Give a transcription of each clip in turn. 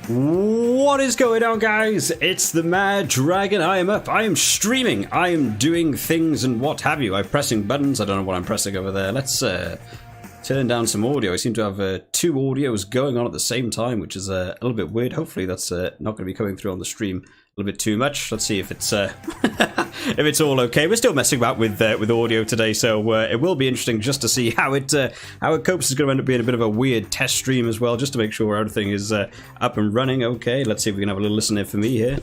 What is going on, guys? It's the Mad Dragon. I am up. I am streaming. I am doing things and what have you. I'm pressing buttons. I don't know what I'm pressing over there. Let's turn down some audio. I seem to have two audios going on at the same time, which is a little bit weird. Hopefully that's not going to be coming through on the stream a little bit too much. Let's see if it's if it's all okay. We're still messing about with audio today, so it will be interesting just to see how it copes. It's going to end up being a bit of a weird test stream as well, just to make sure everything is up and running. Okay, let's see if we can have a little listen in for me here.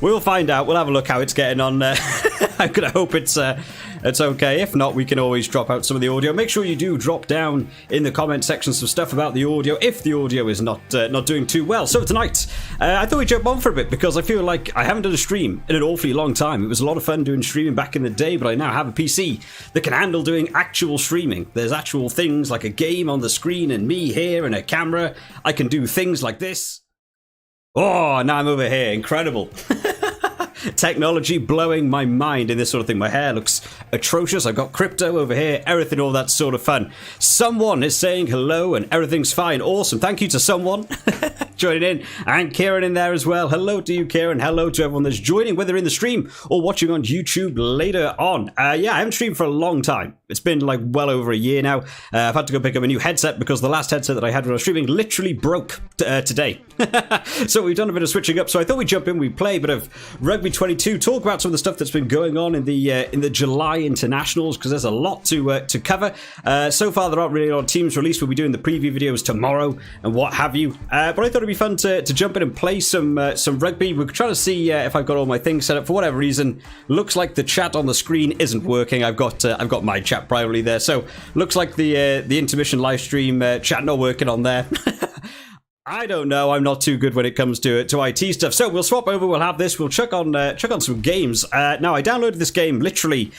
We'll find out. We'll have a look how it's getting on. I'm gonna hope it's okay. If not, we can always drop out some of the audio. Make sure you do drop down in the comment section some stuff about the audio if the audio is not doing too well. So tonight, I thought we'd jump on for a bit because I feel like I haven't done a stream in an awfully long time. It was a lot of fun doing streaming back in the day, but I now have a PC that can handle doing actual streaming. There's actual things like a game on the screen and me here and a camera. I can do things like this. Oh, now I'm over here. Incredible. Technology blowing my mind in this sort of thing. My hair looks atrocious. I've got crypto over here, everything, all that sort of fun. Someone is saying hello and everything's fine. Awesome. Thank you to someone joining in. And Kieran in there as well. Hello to you, Kieran. Hello to everyone that's joining, whether in the stream or watching on YouTube later on. Yeah, I haven't streamed for a long time. It's been like well over a year now. I've had to go pick up a new headset because the last headset that I had when I was streaming literally broke today. So we've done a bit of switching up. So I thought we'd jump in, we'd play a bit of Rugby 22, talk about some of the stuff that's been going on in the July internationals, because there's a lot to cover. So far there aren't really a lot of teams released. We'll be doing the preview videos tomorrow and what have you. But I thought it'd be fun to jump in and play some rugby. We're trying to see if I've got all my things set up. For whatever reason, looks like the chat on the screen isn't working. I've got my chat privately there, so looks like the intermission live stream chat not working on there. I don't know. I'm not too good when it comes to IT stuff. So we'll swap over. We'll have this. We'll chuck on some games. Now I downloaded this game literally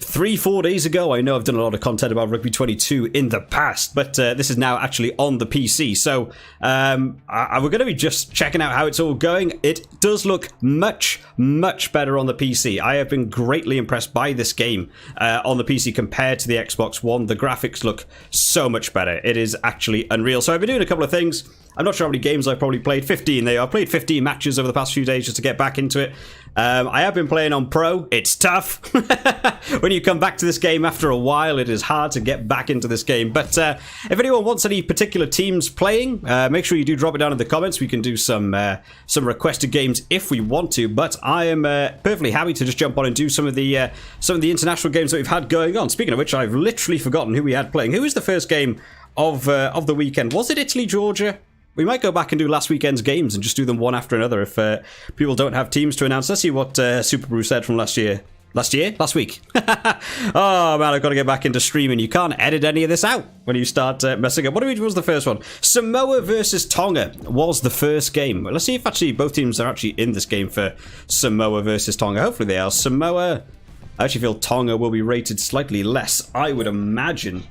3-4 days ago. I know I've done a lot of content about Rugby 22 in the past, but this is now actually on the PC. So we're going to be just checking out how it's all going. It does look much, much better on the PC. I have been greatly impressed by this game on the PC compared to the Xbox One. The graphics look so much better. It is actually unreal. So I've been doing a couple of things. I'm not sure how many games I've probably played. 15 there. I've played 15 matches over the past few days just to get back into it. I have been playing on Pro. It's tough. When you come back to this game after a while, it is hard to get back into this game. But if anyone wants any particular teams playing, make sure you do drop it down in the comments. We can do some requested games if we want to. But I am perfectly happy to just jump on and do some of the international games that we've had going on. Speaking of which, I've literally forgotten who we had playing. Who was the first game of the weekend? Was it Italy, Georgia? We might go back and do last weekend's games and just do them one after another if people don't have teams to announce. Let's see what Super Brew said from last year. Last week. Oh man, I've got to get back into streaming. You can't edit any of this out when you start messing up. What was the first one? Samoa versus Tonga was the first game. Let's see if actually both teams are actually in this game for Samoa versus Tonga. Hopefully they are. Samoa, I actually feel Tonga will be rated slightly less, I would imagine.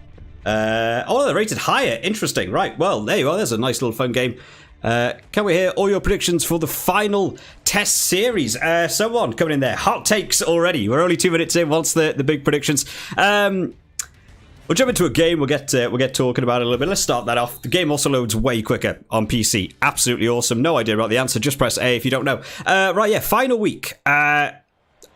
Oh, they're rated higher. Interesting. Right. Well, there you are. There's a nice little fun game. Can we hear all your predictions for the final test series? Someone coming in there. Hot takes already. We're only 2 minutes in. What's the big predictions? We'll jump into a game. We'll get talking about it a little bit. Let's start that off. The game also loads way quicker on PC. Absolutely awesome. No idea about the answer. Just press A if you don't know. Right. Yeah. Final week.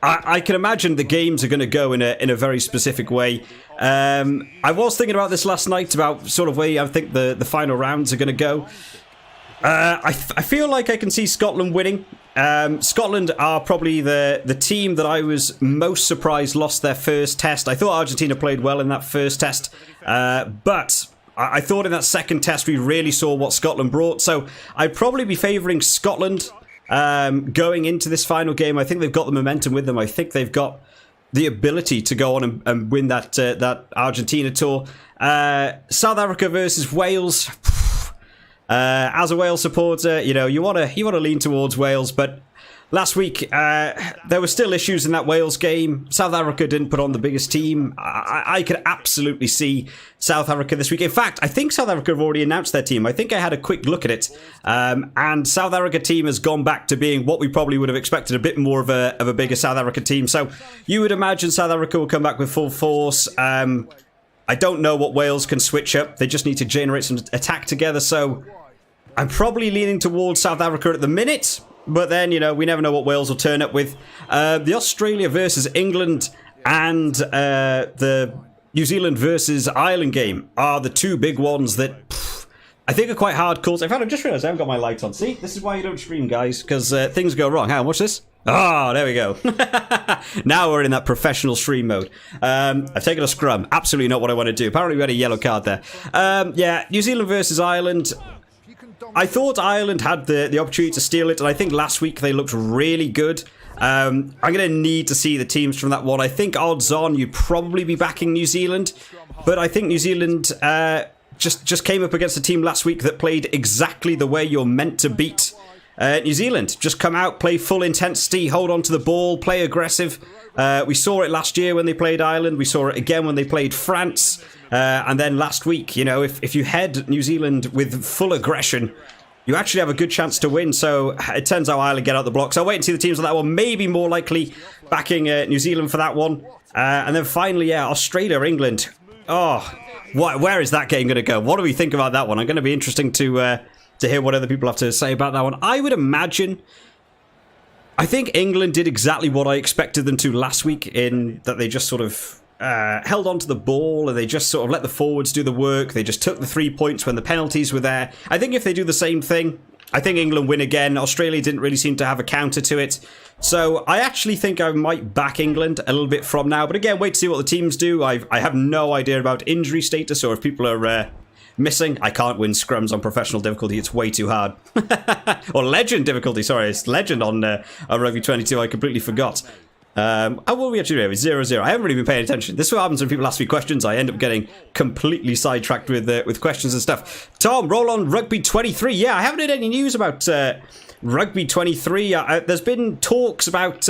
I can imagine the games are going to go in a very specific way. I was thinking about this last night, about sort of way I think the final rounds are going to go. I feel like I can see Scotland winning. Scotland are probably the team that I was most surprised lost their first test. I thought Argentina played well in that first test, but I thought in that second test we really saw what Scotland brought. So I'd probably be favouring Scotland going into this final game. I think they've got the momentum with them. I think they've got the ability to go on and win that Argentina tour. South Africa versus Wales. As a Wales supporter, you know, you want to lean towards Wales, but last week, there were still issues in that Wales game. South Africa didn't put on the biggest team. I could absolutely see South Africa this week. In fact, I think South Africa have already announced their team. I think I had a quick look at it. And South Africa team has gone back to being what we probably would have expected, a bit more of a bigger South Africa team. So you would imagine South Africa will come back with full force. I don't know what Wales can switch up. They just need to generate some attack together. So I'm probably leaning towards South Africa at the minute. But then, you know, we never know what Wales will turn up with. The Australia versus England and the New Zealand versus Ireland game are the two big ones that I think are quite hard calls. In fact, I've just realised I haven't got my lights on. See, this is why you don't stream, guys, because things go wrong. Hang on, watch this. Oh, there we go. Now we're in that professional stream mode. I've taken a scrum. Absolutely not what I want to do. Apparently we had a yellow card there. Yeah, New Zealand versus Ireland. I thought Ireland had the opportunity to steal it, and I think last week they looked really good. I'm going to need to see the teams from that one. I think odds on you'd probably be backing New Zealand, but I think New Zealand just came up against a team last week that played exactly the way you're meant to beat New Zealand. Just come out, play full intensity, hold on to the ball, play aggressive. We saw it last year when they played Ireland. We saw it again when they played France. And then last week, you know, if you head New Zealand with full aggression, you actually have a good chance to win. So it turns out Ireland get out the blocks. I'll wait and see the teams on that one. Maybe more likely backing New Zealand for that one. And then finally, yeah, Australia, England. Oh, where is that game going to go? What do we think about that one? I'm going to be interesting to hear what other people have to say about that one. I would imagine, I think England did exactly what I expected them to last week, in that they just sort of held on to the ball and they just sort of let the forwards do the work. They just took the 3 points when the penalties were there. I think if they do the same thing, I think England win again. Australia didn't really seem to have a counter to it. So I actually think I might back England a little bit from now. But again, wait to see what the teams do. I have no idea about injury status or if people are missing. I can't win scrums on professional difficulty. It's way too hard. Or legend difficulty. Sorry, it's legend on Rugby 22. I completely forgot. How will we actually do? It's 0-0. I haven't really been paying attention. This is what happens when people ask me questions. I end up getting completely sidetracked with questions and stuff. Tom, roll on Rugby 23. Yeah, I haven't heard any news about Rugby 23. There's been talks about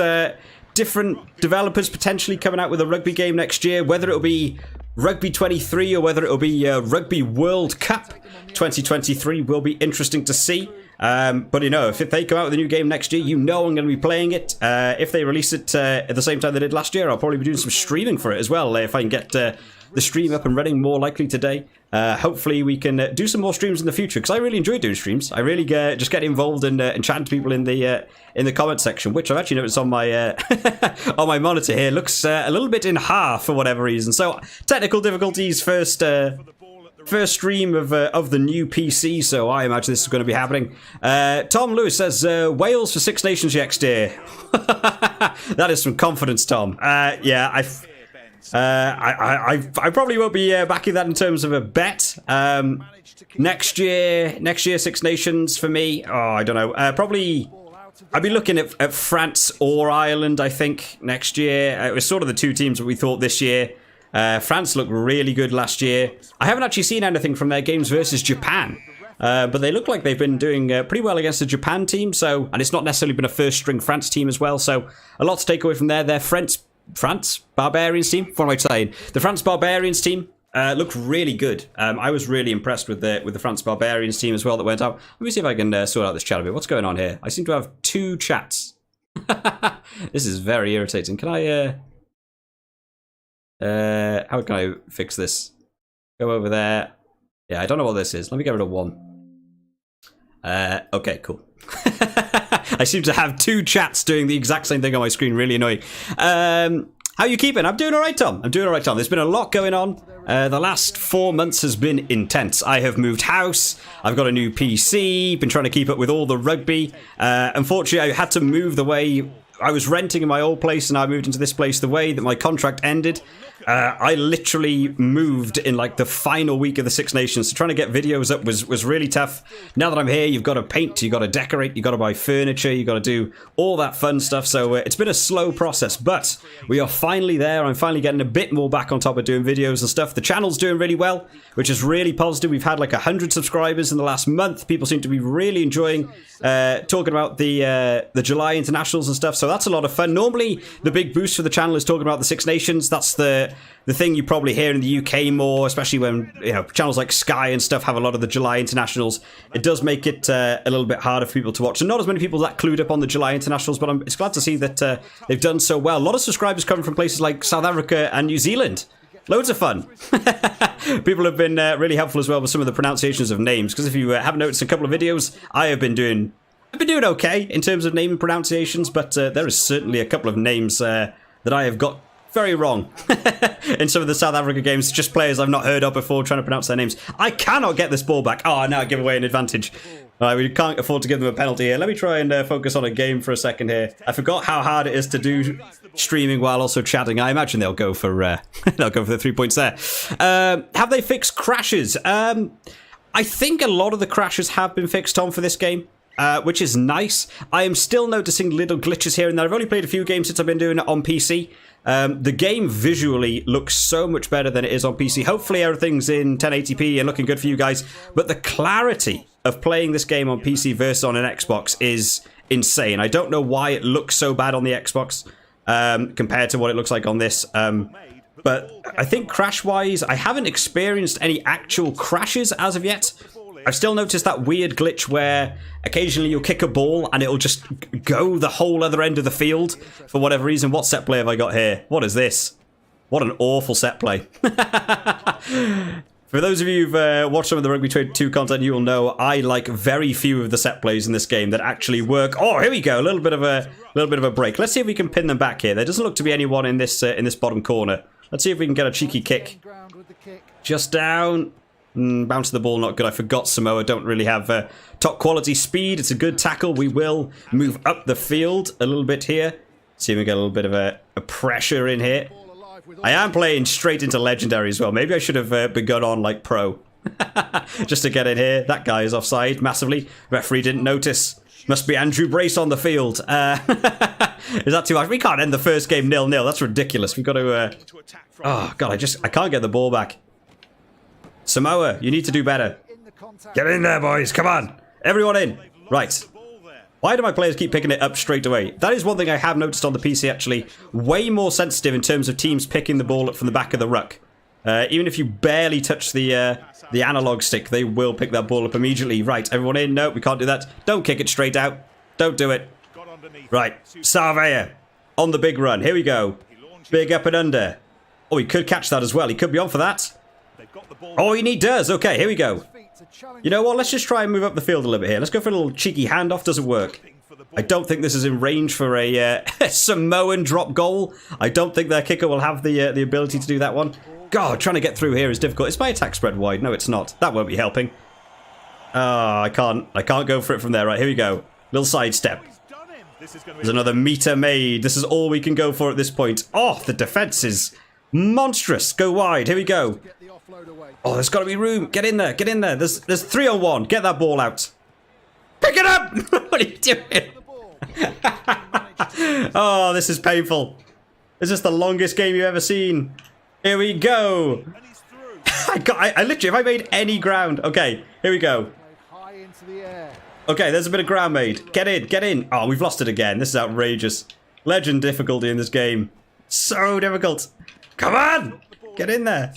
different developers potentially coming out with a rugby game next year, whether it'll be Rugby 23 or whether it'll be Rugby World Cup 2023 will be interesting to see. But you know, if they come out with a new game next year, you know I'm going to be playing it. If they release it at the same time they did last year, I'll probably be doing some streaming for it as well. If I can get the stream up and running, more likely today. Hopefully we can do some more streams in the future, because I really enjoy doing streams. I really just get involved and chatting to people in the comment section, which I've actually noticed on my on my monitor here looks a little bit in half for whatever reason. So technical difficulties first stream of the new PC, so I imagine this is going to be happening. Tom Lewis says Wales for Six Nations next year. That is some confidence, Tom. Yeah, I probably won't be backing that in terms of a bet. Next year Six Nations for me. Oh, I don't know. Probably I'd be looking at France or Ireland. I think next year it was sort of the two teams that we thought this year. France looked really good last year. I haven't actually seen anything from their games versus Japan. But they look like they've been doing pretty well against the Japan team. So, and it's not necessarily been a first-string France team as well. So, a lot to take away from there. Their France Barbarians team? What am I saying? The France Barbarians team looked really good. I was really impressed with the France Barbarians team as well that went out. Let me see if I can sort out this chat a bit. What's going on here? I seem to have two chats. This is very irritating. Can I... how can I fix this? Go over there. Yeah, I don't know what this is. Let me get rid of one. Okay, cool. I seem to have two chats doing the exact same thing on my screen. Really annoying. How you keeping? I'm doing all right, Tom. I'm doing all right, Tom. There's been a lot going on. The last 4 months has been intense. I have moved house. I've got a new PC. Been trying to keep up with all the rugby. Unfortunately, I had to move the way I was renting in my old place, and I moved into this place the way that my contract ended. I literally moved in like the final week of the Six Nations, so trying to get videos up was really tough. Now that I'm here, you've got to paint, you've got to decorate, you've got to buy furniture, you've got to do all that fun stuff, so it's been a slow process, but we are finally there. I'm finally getting a bit more back on top of doing videos and stuff. The channel's doing really well, which is really positive. We've had like 100 subscribers in the last month. People seem to be really enjoying talking about the July internationals and stuff, so that's a lot of fun. Normally, the big boost for the channel is talking about the Six Nations. That's the thing you probably hear in the UK more, especially when, you know, channels like Sky and stuff have a lot of the July internationals. It does make it a little bit harder for people to watch, and not as many people that clued up on the July internationals, but it's glad to see that they've done so well. A lot of subscribers coming from places like South Africa and New Zealand. Loads of fun. People have been really helpful as well with some of the pronunciations of names, because if you haven't noticed a couple of videos, I've been doing okay in terms of name and pronunciations, but there is certainly a couple of names that I have got very wrong in some of the South Africa games. Just players I've not heard of before, trying to pronounce their names. I cannot get this ball back. Oh, now I give away an advantage. All right, we can't afford to give them a penalty here. Let me try and focus on a game for a second here. I forgot how hard it is to do streaming while also chatting. I imagine they'll go for the 3 points there. Have they fixed crashes? I think a lot of the crashes have been fixed on for this game, which is nice. I am still noticing little glitches here and there. I've only played a few games since I've been doing it on PC. The game visually looks so much better than it is on PC. Hopefully everything's in 1080p and looking good for you guys. But the clarity of playing this game on PC versus on an Xbox is insane. I don't know why it looks so bad on the Xbox compared to what it looks like on this. But I think crash-wise, I haven't experienced any actual crashes as of yet. I've still noticed that weird glitch where occasionally you'll kick a ball and it'll just go the whole other end of the field for whatever reason. What set play have I got here? What is this? What an awful set play. For those of you who've watched some of the Rugby 2 content, you will know I like very few of the set plays in this game that actually work. Oh, here we go. A little bit of a break. Let's see if we can pin them back here. There doesn't look to be anyone in this bottom corner. Let's see if we can get a cheeky kick. Just down. Bounce the ball, not good. I forgot Samoa don't really have top quality speed. It's a good tackle. We will move up the field a little bit here. See if we get a little bit of a pressure in here. I am playing straight into Legendary as well. Maybe I should have begun on like Pro. Just to get in here. That guy is offside massively. Referee didn't notice. Must be Andrew Brace on the field. Is that too much? We can't end the first game 0-0. That's ridiculous. We've got to... Oh, God, I can't get the ball back. Samoa, you need to do better. Get in there, boys. Come on. Everyone in. Right. Why do my players keep picking it up straight away? That is one thing I have noticed on the PC, actually. Way more sensitive in terms of teams picking the ball up from the back of the ruck. Even if you barely touch the analog stick, they will pick that ball up immediately. Right, everyone in. No, we can't do that. Don't kick it straight out. Don't do it. Right. Sarveya on the big run. Here we go. Big up and under. Oh, he could catch that as well. He could be on for that. Oh, he does. Okay, here we go. You know what? Let's just try and move up the field a little bit here. Let's go for a little cheeky handoff. Doesn't work. I don't think this is in range for a Samoan drop goal. I don't think their kicker will have the ability to do that one. God, trying to get through here is difficult. Is my attack spread wide? No, it's not. That won't be helping. I can't go for it from there. Right, here we go. Little sidestep. There's another meter made. This is all we can go for at this point. Oh, the defense is monstrous. Go wide. Here we go. Oh, there's got to be room. Get in there. Get in there. There's 3-on-1. Get that ball out. Pick it up. What are you doing? Oh, this is painful. Is this the longest game you've ever seen? Here we go. I literally, if I made any ground. Okay, here we go. Okay, there's a bit of ground made. Get in. Get in. Oh, we've lost it again. This is outrageous. Legend difficulty in this game. So difficult. Come on. Get in there.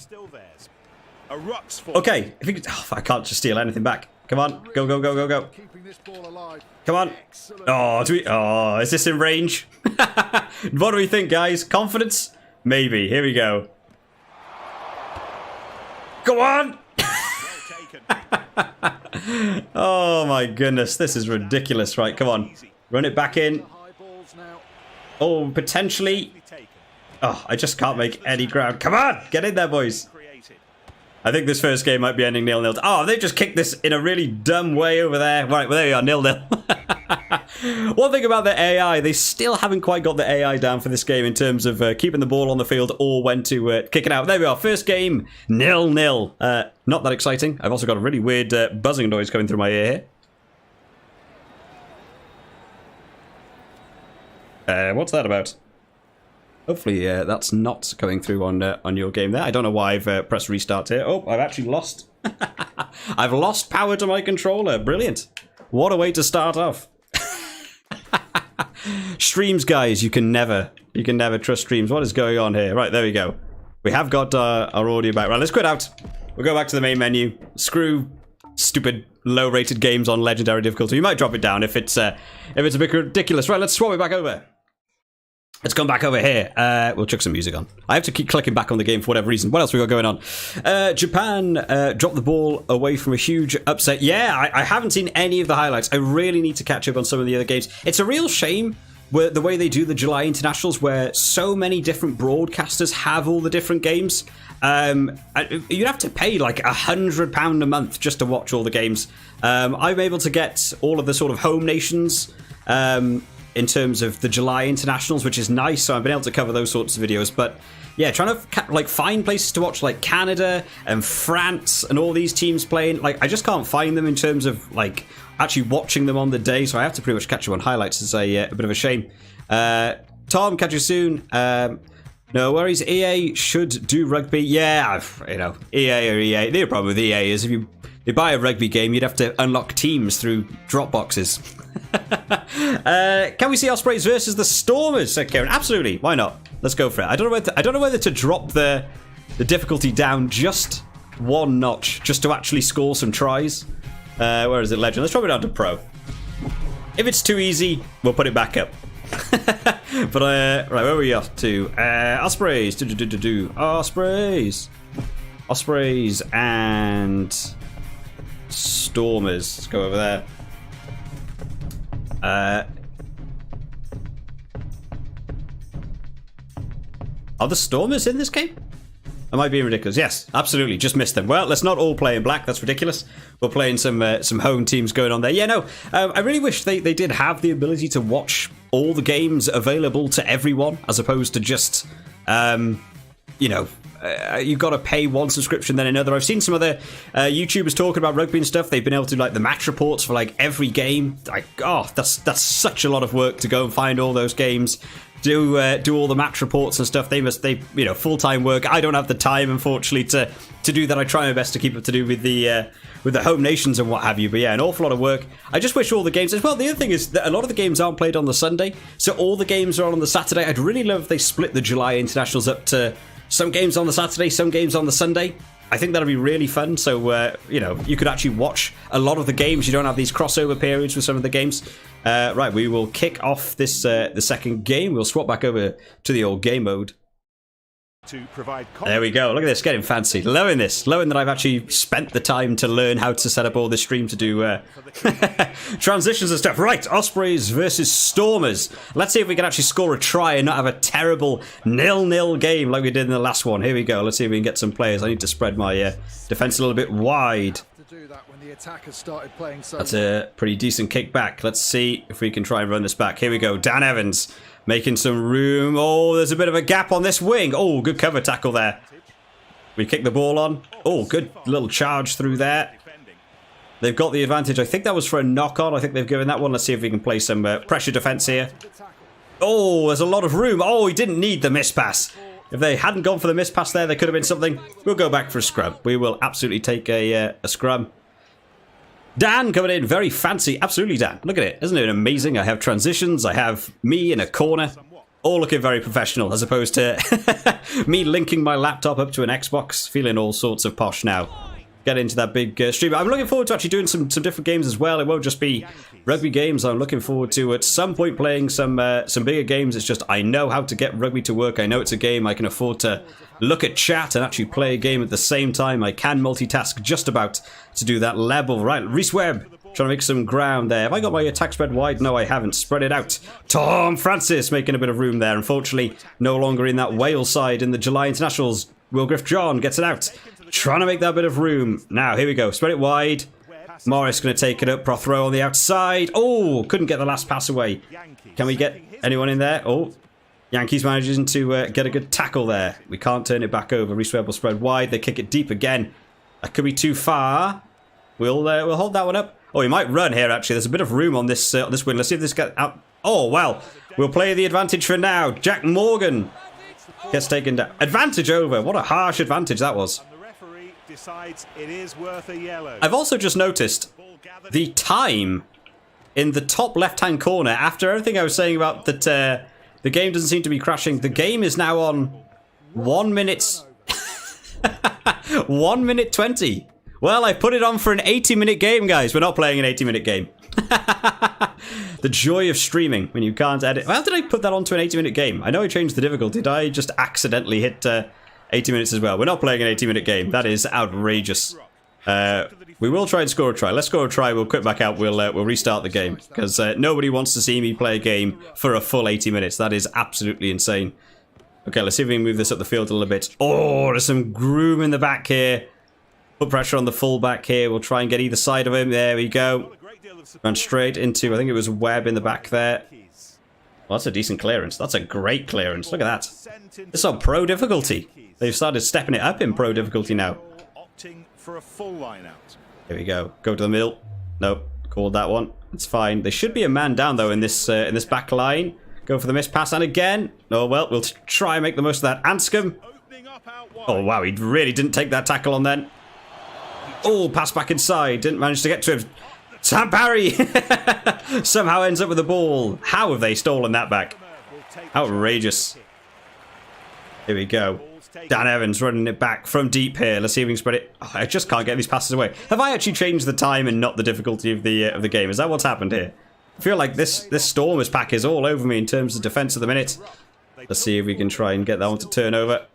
Okay, if you could, oh, I can't just steal anything back. Come on, go, go, go, go, go. Come on. Oh, is this in range? What do we think, guys? Confidence? Maybe. Here we go. Go on. Oh my goodness, this is ridiculous. Right, come on. Run it back in. Oh, potentially. Oh, I just can't make any ground. Come on, get in there, boys. I think this first game might be ending 0-0. Oh, they just kicked this in a really dumb way over there. Right, well, there we are, 0-0. One thing about the AI, they still haven't quite got the AI down for this game in terms of keeping the ball on the field or when to kick it out. There we are. First game, 0-0. Not that exciting. I've also got a really weird buzzing noise coming through my ear here. What's that about? Hopefully that's not coming through on your game there. I don't know why I've pressed restart here. Oh, I've actually lost. I've lost power to my controller. Brilliant. What a way to start off. Streams, guys, you can never trust streams. What is going on here? Right, there we go. We have got our audio back. Right, let's quit out. We'll go back to the main menu. Screw stupid low-rated games on legendary difficulty. You might drop it down if it's a bit ridiculous. Right, let's swap it back over. Let's come back over here. We'll chuck some music on. I have to keep clicking back on the game for whatever reason. What else we got going on? Japan dropped the ball away from a huge upset. Yeah, I haven't seen any of the highlights. I really need to catch up on some of the other games. It's a real shame the way they do the July internationals, where so many different broadcasters have all the different games. You'd have to pay like £100 a month just to watch all the games. I'm able to get all of the sort of home nations in terms of the July internationals, which is nice, so I've been able to cover those sorts of videos. But yeah, trying to like find places to watch like Canada and France and all these teams playing, like I just can't find them in terms of like actually watching them on the day, so I have to pretty much catch up on highlights. It's a bit of a shame. Tom, catch you soon. No worries. EA should do rugby. Yeah, you know, EA or EA. The problem with EA is if you buy a rugby game, you'd have to unlock teams through drop boxes. Can we see Ospreys versus the Stormers? Said Karen. Absolutely. Why not? Let's go for it. I don't know whether to drop the difficulty down just one notch, just to actually score some tries. Where is it, Legend? Let's drop it down to Pro. If it's too easy, we'll put it back up. But right, where are we off to? Ospreys. Ospreys and Stormers. Let's go over there. Are the Stormers in this game? Am I being ridiculous? Yes, absolutely. Just missed them. Well, let's not all play in black. That's ridiculous. We're playing some home teams going on there. Yeah, no. I really wish they did have the ability to watch all the games available to everyone, as opposed to just, you know, you've got to pay one subscription then another. I've seen some other YouTubers talking about rugby and stuff. They've been able to do like the match reports for like every game. Like, oh, that's such a lot of work to go and find all those games. Do all the match reports and stuff. They you know, full-time work. I don't have the time, unfortunately, to do that. I try my best to keep up to do with the home nations and what have you. But yeah, an awful lot of work. I just wish all the games as well. The other thing is that a lot of the games aren't played on the Sunday, so all the games are on the Saturday. I'd really love if they split the July internationals up to some games on the Saturday, some games on the Sunday. I think that'd be really fun. So you know, you could actually watch a lot of the games. You don't have these crossover periods with some of the games. Right, we will kick off this the second game. We'll swap back over to the old game mode. There we go. Look at this, getting fancy. Loving this. Loving that I've actually spent the time to learn how to set up all this stream to do transitions and stuff. Right, Ospreys versus Stormers. Let's see if we can actually score a try and not have a terrible 0-0 game like we did in the last one. Here we go. Let's see if we can get some players. I need to spread my defense a little bit wide. That's a pretty decent kick back. Let's see if we can try and run this back. Here we go. Dan Evans making some room. Oh, there's a bit of a gap on this wing. Oh, good cover tackle there. We kick the ball on. Oh, good little charge through there. They've got the advantage. I think that was for a knock-on. I think they've given that one. Let's see if we can play some pressure defense here. Oh, there's a lot of room. Oh, he didn't need the miss pass. If they hadn't gone for the miss pass there could have been something. We'll go back for a scrum. We will absolutely take a scrum. Dan coming in, very fancy. Absolutely, Dan. Look at it. Isn't it amazing? I have transitions. I have me in a corner. All looking very professional, as opposed to me linking my laptop up to an Xbox. Feeling all sorts of posh now. Get into that big stream. I'm looking forward to actually doing some different games as well. It won't just be rugby games. I'm looking forward to, at some point, playing some bigger games. It's just I know how to get rugby to work. I know it's a game I can afford to look at chat and actually play a game at the same time. I can multitask just about to do that level. Right, Reese Webb trying to make some ground there. Have I got my attack spread wide? No, I haven't. Spread it out. Tom Francis making a bit of room there. Unfortunately, no longer in that Wales side in the July internationals. Will Griff John gets it out. Trying to make that bit of room. Now, here we go. Spread it wide. Morris going to take it up. Prothero on the outside. Oh, couldn't get the last pass away. Can we get anyone in there? Oh, Yankees managing to get a good tackle there. We can't turn it back over. Reese Webb will spread wide. They kick it deep again. That could be too far. We'll hold that one up. Oh, he might run here, actually. There's a bit of room on this wing. Let's see if this gets out. Oh, well. We'll play the advantage for now. Jack Morgan gets taken down. Advantage over. What a harsh advantage that was. I've also just noticed the time in the top left-hand corner. After everything I was saying about that the game doesn't seem to be crashing, the game is now on 1 minute... 1 minute 20. Well, I put it on for an 80-minute game, guys. We're not playing an 80-minute game. The joy of streaming when you can't edit. How did I put that onto an 80-minute game? I know I changed the difficulty. Did I just accidentally hit 80 minutes as well? We're not playing an 80-minute game. That is outrageous. We will try and score a try. Let's score a try. We'll quit back out. We'll restart the game because nobody wants to see me play a game for a full 80 minutes. That is absolutely insane. Okay, let's see if we can move this up the field a little bit. Oh, there's some groom in the back here. Put pressure on the fullback here. We'll try and get either side of him. There we go. Ran straight into, I think it was Webb in the back there. Well, that's a decent clearance. That's a great clearance. Look at that. This is on pro difficulty. They've started stepping it up in pro difficulty now. Here we go. Go to the middle. Nope. Called that one. It's fine. There should be a man down, though, in this back line. Go for the missed pass. And again. Oh, well, we'll try and make the most of that. Anscombe. Oh, wow. He really didn't take that tackle on then. Oh, pass back inside. Didn't manage to get to him. Sam Parry somehow ends up with the ball. How have they stolen that back? Outrageous. Here we go. Dan Evans running it back from deep here. Let's see if we can spread it. Oh, I just can't get these passes away. Have I actually changed the time and not the difficulty of the game? Is that what's happened here? I feel like this Stormers pack is all over me in terms of defense at the minute. Let's see if we can try and get that one to turn over.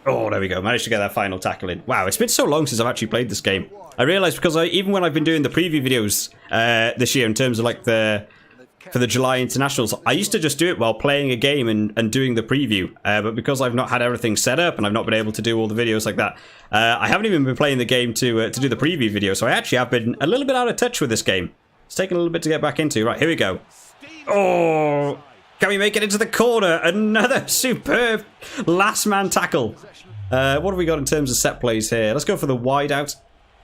Oh, there we go. Managed to get that final tackle in. Wow, it's been so long since I've actually played this game. I realised because even when I've been doing the preview videos this year in terms of like for the July internationals, I used to just do it while playing a game and doing the preview. But because I've not had everything set up and I've not been able to do all the videos like that, I haven't even been playing the game to do the preview video. So I actually have been a little bit out of touch with this game. It's taken a little bit to get back into. Right, here we go. Oh, can we make it into the corner? Another superb last man tackle. What have we got in terms of set plays here? Let's go for the wide out.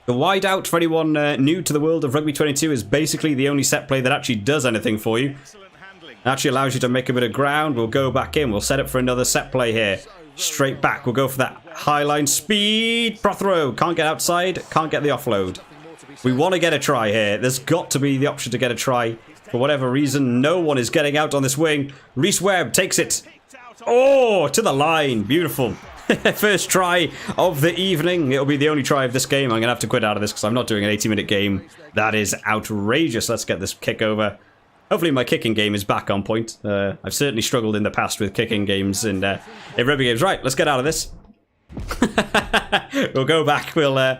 The wide out, for anyone new to the world of Rugby 22, is basically the only set play that actually does anything for you. It actually allows you to make a bit of ground. We'll go back in. We'll set up for another set play here. Straight back. We'll go for that high line speed. Prothero can't get outside. Can't get the offload. We want to get a try here. There's got to be the option to get a try. For whatever reason, no one is getting out on this wing. Reese Webb takes it. Oh, to the line. Beautiful. First try of the evening. It'll be the only try of this game. I'm going to have to quit out of this because I'm not doing an 80-minute game. That is outrageous. Let's get this kick over. Hopefully my kicking game is back on point. I've certainly struggled in the past with kicking games in rugby games. Right, let's get out of this. We'll go back. We'll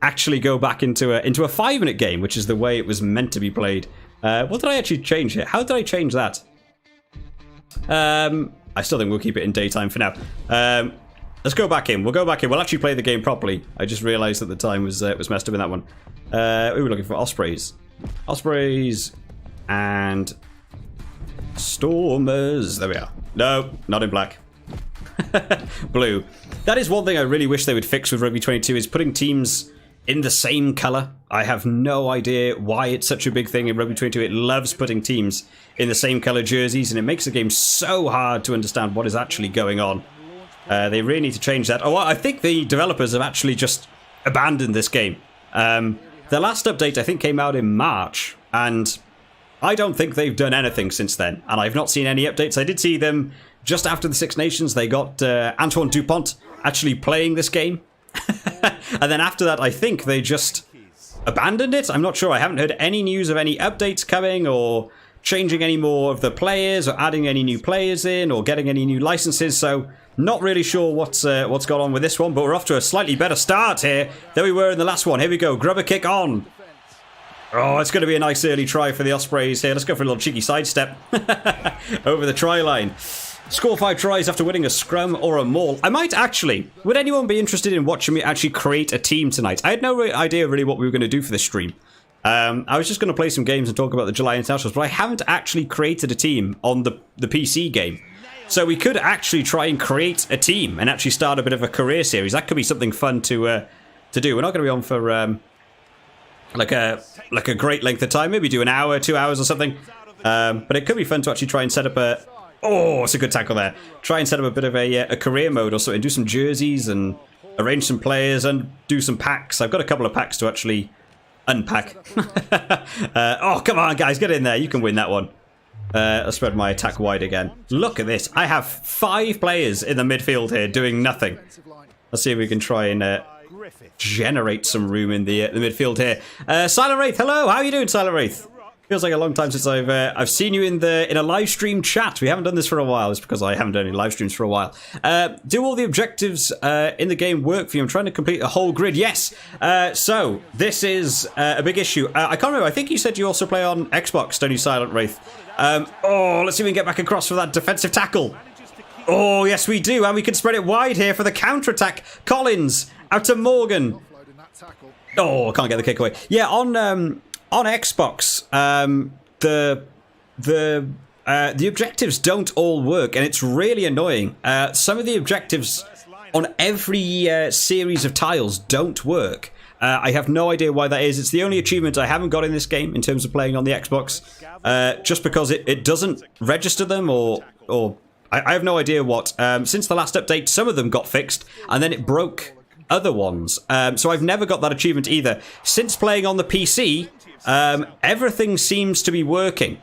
actually go back into a 5-minute game, which is the way it was meant to be played. What did I actually change here? How did I change that? I still think we'll keep it in daytime for now. Let's go back in. We'll go back in. We'll actually play the game properly. I just realised that the time was messed up in that one. We were looking for Ospreys. Ospreys and Stormers. There we are. No, not in black. Blue. That is one thing I really wish they would fix with Rugby 22 is putting teams in the same colour. I have no idea why it's such a big thing in Rugby 22. It loves putting teams in the same colour jerseys and it makes the game so hard to understand what is actually going on. They really need to change that. Oh, I think the developers have actually just abandoned this game. Their last update, I think, came out in March, and I don't think they've done anything since then, and I've not seen any updates. I did see them just after the Six Nations. They got Antoine Dupont actually playing this game, and then after that, I think they just abandoned it. I'm not sure. I haven't heard any news of any updates coming, or changing any more of the players, or adding any new players in, or getting any new licenses, so not really sure what's gone on with this one, but we're off to a slightly better start here than we were in the last one. Here we go, grubber kick on. Oh, it's going to be a nice early try for the Ospreys here. Let's go for a little cheeky sidestep over the try line. Score 5 tries after winning a scrum or a maul. I might actually. Would anyone be interested in watching me actually create a team tonight? I had no idea really what we were going to do for this stream. I was just going to play some games and talk about the July Internationals, but I haven't actually created a team on the PC game. So we could actually try and create a team and actually start a bit of a career series. That could be something fun to do. We're not going to be on for like a great length of time. Maybe do an hour, 2 hours or something. But it could be fun to actually try and set up a... Oh, it's a good tackle there. Try and set up a bit of a career mode or something. Do some jerseys and arrange some players and do some packs. I've got a couple of packs to actually unpack. Oh, come on, guys. Get in there. You can win that one. I'll spread my attack wide again. Look at this. I have 5 players in the midfield here doing nothing. Let's see if we can try and generate some room in the midfield here. Silent Wraith, hello. How are you doing, Silent Wraith? Feels like a long time since I've seen you in a live stream chat. We haven't done this for a while. It's because I haven't done any live streams for a while. Do all the objectives in the game work for you? I'm trying to complete a whole grid. Yes. So this is a big issue. I can't remember. I think you said you also play on Xbox, don't you, Silent Wraith? Oh, let's see if we can get back across for that defensive tackle. Oh, yes, we do. And we can spread it wide here for the counter-attack. Collins out to Morgan. Oh, can't get the kick away. Yeah, on Xbox, the objectives don't all work, and it's really annoying. Some of the objectives on every series of tiles don't work. I have no idea why that is. It's the only achievement I haven't got in this game in terms of playing on the Xbox, just because it doesn't register them, or I have no idea what. Since the last update, some of them got fixed, and then it broke other ones. So I've never got that achievement either. Since playing on the PC... everything seems to be working.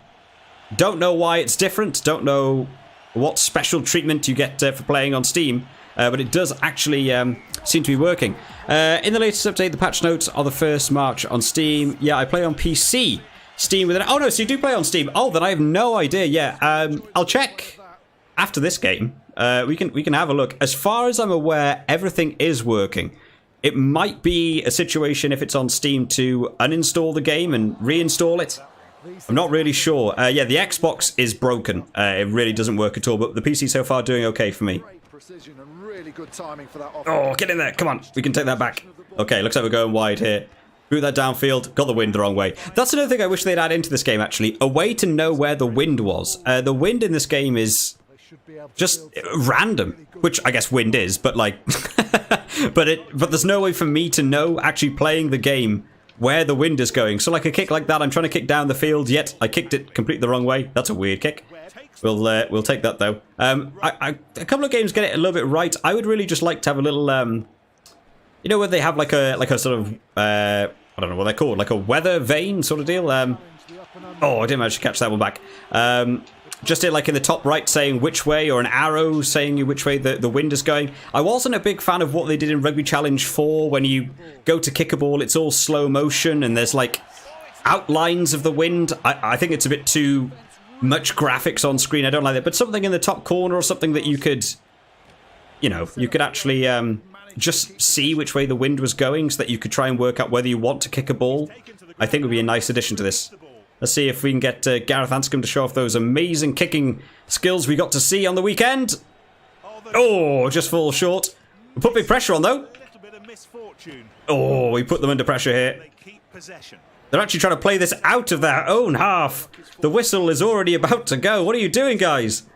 Don't know why it's different. Don't know what special treatment you get for playing on Steam. But it does actually seem to be working. In the latest update, the patch notes are the 1st March on Steam. Yeah, I play on PC. Steam with an... Oh, no, so you do play on Steam. Oh, then I have no idea. Yeah, I'll check after this game. We can have a look. As far as I'm aware, everything is working. It might be a situation if it's on Steam to uninstall the game and reinstall it. I'm not really sure. Yeah, the Xbox is broken. It really doesn't work at all, but the PC so far doing okay for me. Oh, get in there. Come on. We can take that back. Okay, looks like we're going wide here. Boot that downfield. Got the wind the wrong way. That's another thing I wish they'd add into this game, actually. A way to know where the wind was. The wind in this game is just random, which I guess wind is, but like... but there's no way for me to know, actually playing the game, where the wind is going. So like a kick like that, I'm trying to kick down the field, yet I kicked it completely the wrong way. That's a weird kick. We'll take that though. A couple of games get it a little bit right. I would really just like to have a little, you know, where they have like a sort of, I don't know what they're called, like a weather vane sort of deal. Oh, I didn't manage to catch that one back. Just like in the top right saying which way, or an arrow saying which way the wind is going. I wasn't a big fan of what they did in Rugby Challenge 4. When you go to kick a ball, it's all slow motion and there's like outlines of the wind. I think it's a bit too much graphics on screen. I don't like that. But something in the top corner, or something that you could, you know, you could actually just see which way the wind was going, so that you could try and work out whether you want to kick a ball. I think would be a nice addition to this. Let's see if we can get Gareth Anscombe to show off those amazing kicking skills we got to see on the weekend. Oh, just falls short. We put big pressure on, though. Oh, we put them under pressure here. They're actually trying to play this out of their own half. The whistle is already about to go. What are you doing, guys?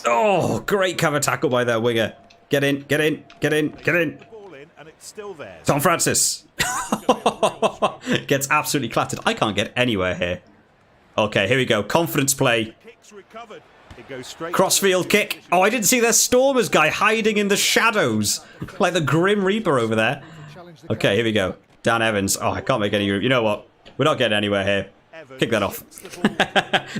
Oh, great cover tackle by their winger. Get in, get in, get in, get in. Tom Francis gets absolutely clattered. I can't get anywhere here. Okay, here we go. Confidence play. Crossfield kick. Oh, I didn't see their Stormers guy hiding in the shadows. Like the Grim Reaper over there. Okay, here we go. Dan Evans. Oh, I can't make any room. You know what? We're not getting anywhere here. Kick that off.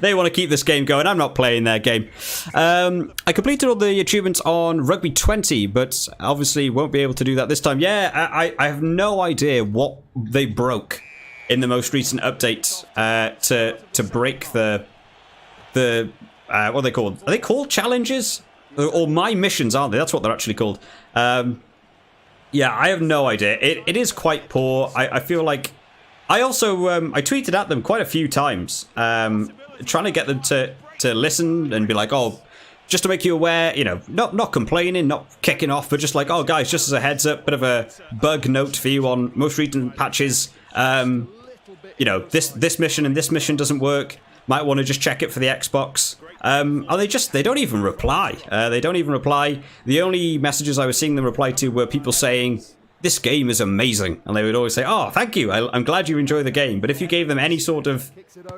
They want to keep this game going. I'm not playing their game. I completed all the achievements on Rugby 20, but obviously won't be able to do that this time. Yeah, I have no idea what they broke in the most recent update to break the what are they called? Are they called challenges? Or my missions, aren't they? That's what they're actually called. Yeah, I have no idea. It is quite poor. I feel like... I also I tweeted at them quite a few times, trying to get them to to listen and be like, oh, just to make you aware, you know, not complaining, not kicking off, but just like, oh, guys, just as a heads up, bit of a bug note for you on most recent patches. You know, this mission and this mission doesn't work. Might want to just check it for the Xbox. And they don't even reply. They don't even reply. The only messages I was seeing them reply to were people saying, this game is amazing. And they would always say, oh, thank you. I'm glad you enjoy the game. But if you gave them any sort of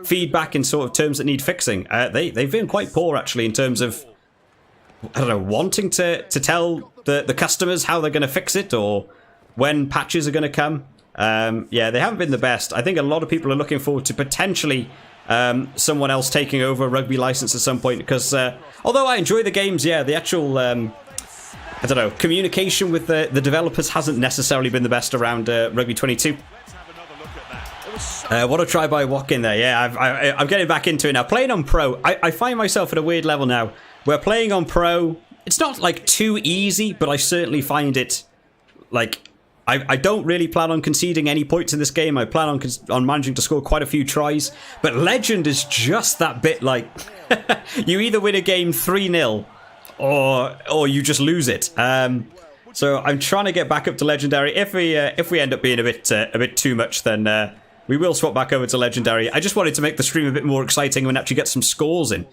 feedback in sort of terms that need fixing, they've been quite poor, actually, in terms of, I don't know, wanting to tell the customers how they're going to fix it or when patches are going to come. Yeah, they haven't been the best. I think a lot of people are looking forward to potentially someone else taking over a Rugby license at some point, because although I enjoy the games, yeah, the actual I don't know, communication with the developers hasn't necessarily been the best around Rugby 22. What a try by Watkin there. Yeah, I'm getting back into it now. Playing on Pro, I find myself at a weird level now where playing on Pro, it's not like too easy, but I certainly find it like I don't really plan on conceding any points in this game. I plan on managing to score quite a few tries. But Legend is just that bit like you either win a game 3-0 or you just lose it. So I'm trying to get back up to Legendary. If we end up being a bit too much, then we will swap back over to Legendary. I just wanted to make the stream a bit more exciting and actually get some scores in.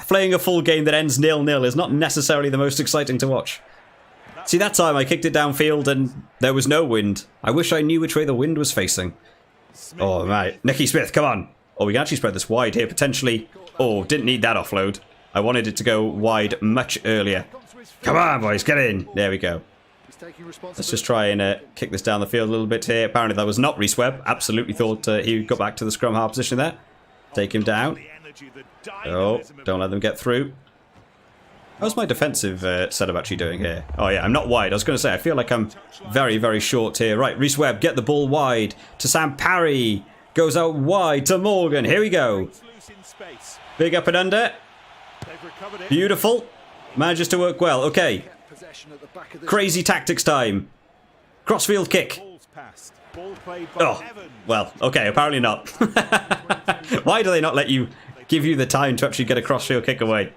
Playing a full game that ends 0-0 is not necessarily the most exciting to watch. See, that time I kicked it downfield and there was no wind. I wish I knew which way the wind was facing. Oh, right. Nicky Smith, come on. Oh, we can actually spread this wide here, potentially. Oh, didn't need that offload. I wanted it to go wide much earlier. Come on, boys, get in. There we go. Let's just try and kick this down the field a little bit here. Apparently that was not Reese Webb. Absolutely thought he got back to the scrum half position there. Take him down. Oh, don't let them get through. How's my defensive setup actually doing here? Oh yeah, I'm not wide. I was going to say, I feel like I'm very, very short here. Right, Reese Webb, get the ball wide to Sam Parry. Goes out wide to Morgan. Here we go. Big up and under. Beautiful. Manages to work well. Okay. Crazy tactics time. Crossfield kick. Oh, well, okay, apparently not. Why do they not let you give you the time to actually get a crossfield kick away?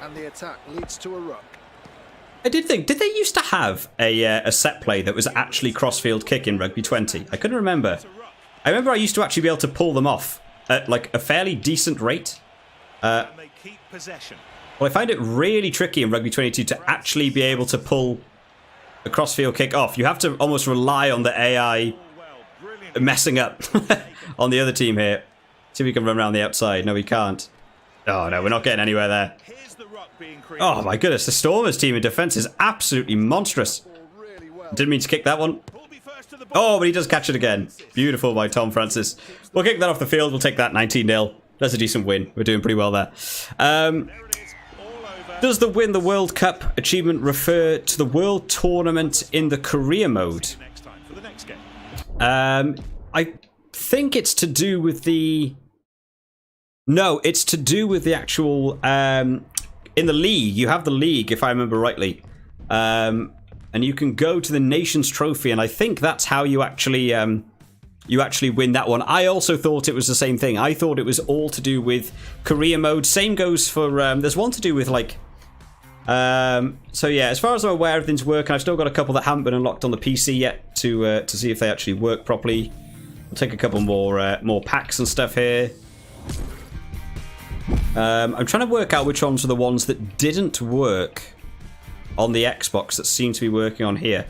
And the attack leads to a ruck. I did think, did they used to have a set play that was actually crossfield kick in Rugby 20? I couldn't remember. I remember I used to actually be able to pull them off at like a fairly decent rate. Well, I find it really tricky in Rugby 22 to actually be able to pull a crossfield kick off. You have to almost rely on the AI messing up on the other team here. See if we can run around the outside. No, we can't. Oh, no, we're not getting anywhere there. Oh, my goodness. The Stormers team in defence is absolutely monstrous. Didn't mean to kick that one. Oh, but he does catch it again. Beautiful by Tom Francis. We'll kick that off the field. We'll take that 19-0. That's a decent win. We're doing pretty well there. Does the Win the World Cup achievement refer to the World Tournament in the career mode? I think it's to do with the... No, it's to do with the actual... in the league, you have the league, if I remember rightly. And you can go to the Nations Trophy, and I think that's how you actually win that one. I also thought it was the same thing. I thought it was all to do with career mode. Same goes for... there's one to do with, like... so yeah, as far as I'm aware, everything's working. I've still got a couple that haven't been unlocked on the PC yet to see if they actually work properly. I'll take a couple more packs and stuff here. I'm trying to work out which ones are the ones that didn't work on the Xbox that seem to be working on here.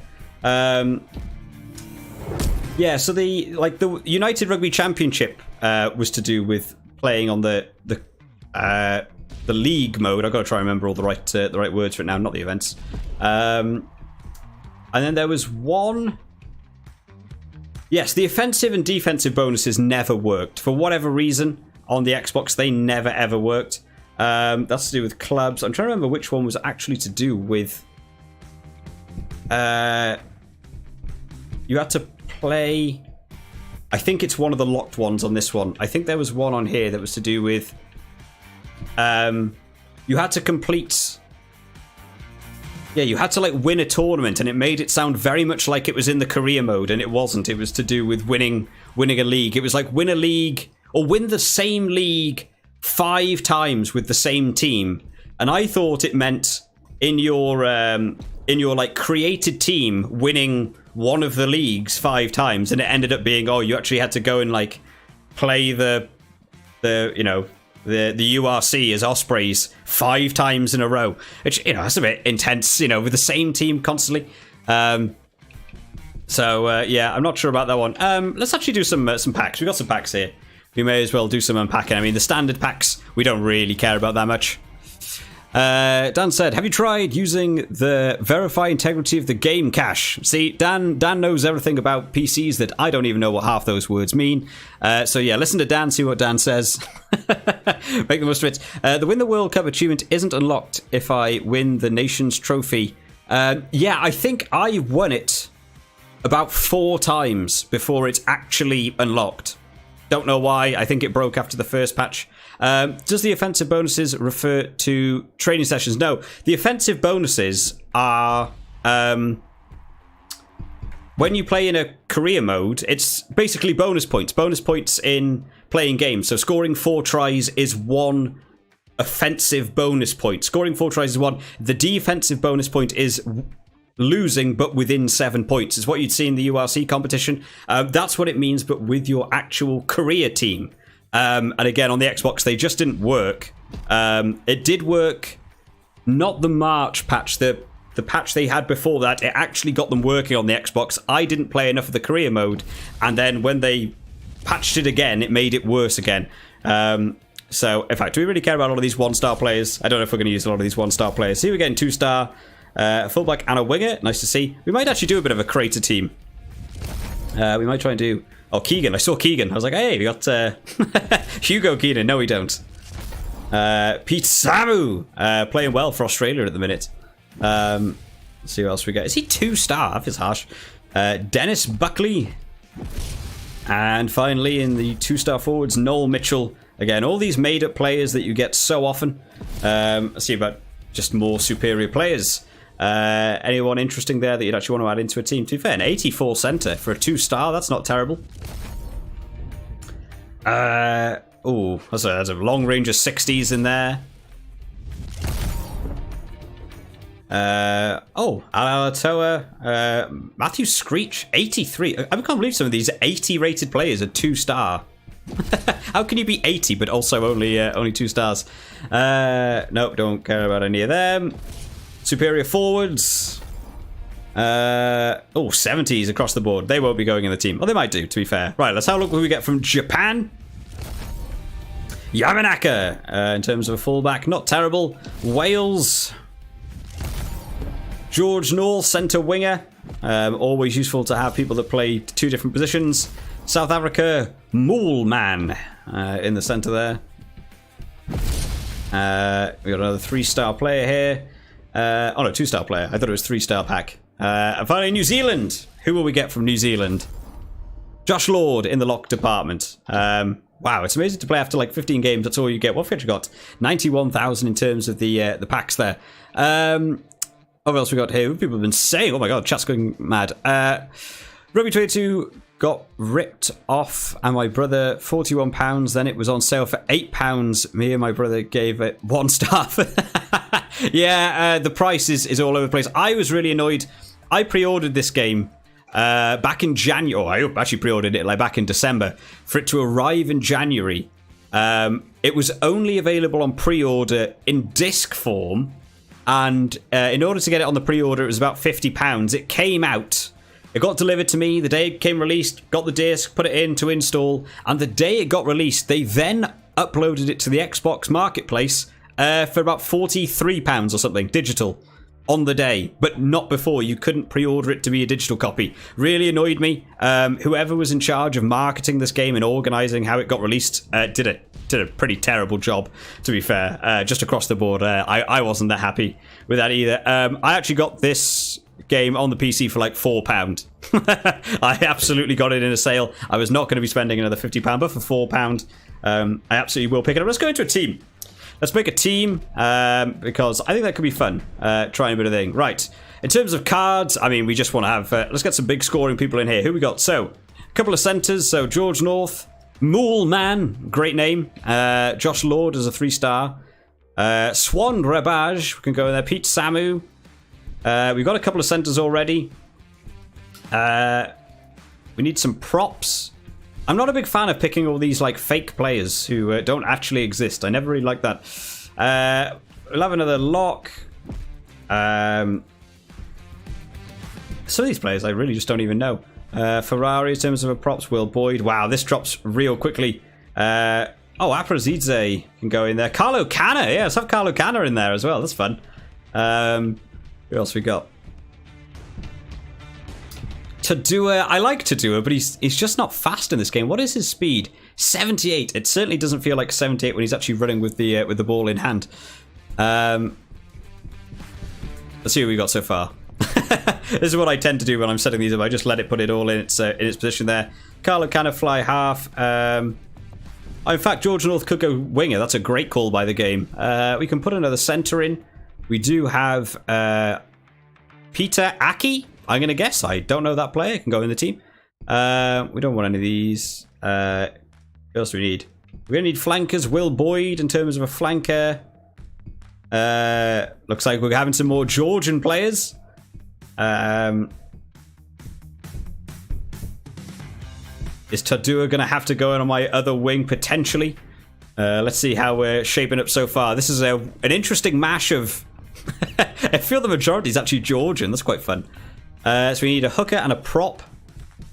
Yeah, so the United Rugby Championship was to do with playing on the league mode. I've got to try and remember all the right words for it now, not the events. And then there was one... Yes, the offensive and defensive bonuses never worked. For whatever reason, on the Xbox, they never ever worked. That's to do with clubs. I'm trying to remember which one was actually to do with... you had to play... I think it's one of the locked ones on this one. I think there was one on here that was to do with... you had to complete... Yeah, you had to like win a tournament, and it made it sound very much like it was in the career mode, and it wasn't. It was to do with winning a league. It was like win a league or win the same league 5 times with the same team. And I thought it meant in your like created team winning one of the leagues 5 times, and it ended up being, oh, you actually had to go and like play the URC as Ospreys 5 times in a row, which, you know, that's a bit intense, you know, with the same team constantly. Yeah, I'm not sure about that one. Let's actually do some packs. We've got some packs here. We may as well do some unpacking. I mean, the standard packs, we don't really care about that much. Dan said, have you tried using the verify integrity of the game cache? See, Dan knows everything about PCs that I don't even know what half those words mean. So yeah, listen to Dan, see what Dan says. Make the most of it. The Win the World Cup achievement isn't unlocked if I win the Nations Trophy. Yeah, I think I won it about 4 times before it's actually unlocked. Don't know why. I think it broke after the first patch. Does the offensive bonuses refer to training sessions? No. The offensive bonuses are... when you play in a career mode, it's basically bonus points. Bonus points in playing games. So scoring 4 tries is 1 offensive bonus point. Scoring 4 tries is 1. The defensive bonus point is losing, but within 7 points. Is what you'd see in the URC competition. That's what it means, but with your actual career team. And again, on the Xbox, they just didn't work. It did work, not the March patch, the patch they had before that. It actually got them working on the Xbox. I didn't play enough of the career mode, and then when they patched it again, it made it worse again. So, in fact, do we really care about a lot of these 1-star players? I don't know if we're going to use a lot of these 1-star players. See, we're getting 2-star, fullback and a winger. Nice to see. We might actually do a bit of a creator team. We might try and do... Oh, Keegan. I saw Keegan. I was like, hey, we got Hugo Keenan. No, we don't. Pete Samu. Playing well for Australia at the minute. Let's see what else we get. Is he 2-star? That is harsh. Dennis Buckley. And finally, in the 2-star forwards, Noel Mitchell. Again, all these made-up players that you get so often. Let's see about just more superior players. Anyone interesting there that you'd actually want to add into a team? To be fair, an 84 centre for a 2-star, that's not terrible. Oh, that's a long range of 60s in there. Alatoa, Matthew Screech, 83. I can't believe some of these 80 rated players are 2-star. How can you be 80 but also only 2 stars? Nope, don't care about any of them. Superior forwards. 70s across the board. They won't be going in the team. Well, they might do, to be fair. Right, let's have a look what we get from Japan. Yamanaka, in terms of a fullback, not terrible. Wales. George North, centre winger. Always useful to have people that play 2 different positions. South Africa, Moolman, in the centre there. We got another 3-star player here. 2-star player. I thought it was 3-star pack. And finally, New Zealand. Who will we get from New Zealand? Josh Lord in the lock department. Wow, it's amazing to play after like 15 games. That's all you get. What have we actually got? 91,000 in terms of the packs there. What else we got here? People have been saying, oh my god, chat's going mad. Rugby 22 got ripped off, and my brother, £41. Then it was on sale for £8. Me and my brother gave it 1 star. Yeah, the price is all over the place. I was really annoyed. I pre-ordered this game back in January. I actually pre-ordered it like back in December for it to arrive in January. It was only available on pre-order in disc form, and in order to get it on the pre-order, it was about £50. It came out. It got delivered to me the day it came released, got the disc, put it in to install, and the day it got released, they then uploaded it to the Xbox Marketplace for about £43 or something, digital, on the day, but not before. You couldn't pre-order it to be a digital copy. Really annoyed me. Whoever was in charge of marketing this game and organising how it got released did a pretty terrible job, to be fair, just across the board. I wasn't that happy with that either. I actually got this game on the PC for like £4. I absolutely got it in a sale. I was not going to be spending another £50, but for £4, I absolutely will pick it up. Let's go into a team. Let's make a team, because I think that could be fun, trying a bit of thing. Right, in terms of cards, I mean, we just want to have, let's get some big scoring people in here. Who we got? So, a couple of centres, so George North, Mool Man, great name. Josh Lord is a 3-star. Swan Rebage, we can go in there. Pete Samu. We've got a couple of centers already. We need some props. I'm not a big fan of picking all these like fake players who don't actually exist. I never really like that. We'll have another lock. Some of these players I really just don't even know. Ferrari in terms of a props, Will Boyd. Wow, this drops real quickly. Aprazidze can go in there. Carlo Canna, yeah, let's have Carlo Canna in there as well. That's fun. Who else we got? Tadua, I like Tadua, but he's just not fast in this game. What is his speed? 78. It certainly doesn't feel like 78 when he's actually running with the ball in hand. Let's see what we got so far. This is what I tend to do when I'm setting these up. I just let it put it all in its position there. Carlo Canna fly half. In fact, George North could go winger. That's a great call by the game. We can put another centre in. We do have Peter Aki. I'm going to guess. I don't know that player. Can go in the team. We don't want any of these. What else do we need? We're going to need flankers. Will Boyd in terms of a flanker. Looks like we're having some more Georgian players. Is Tadua going to have to go in on my other wing potentially? Let's see how we're shaping up so far. This is an interesting mash of... I feel the majority is actually Georgian. That's quite fun. So we need a hooker and a prop.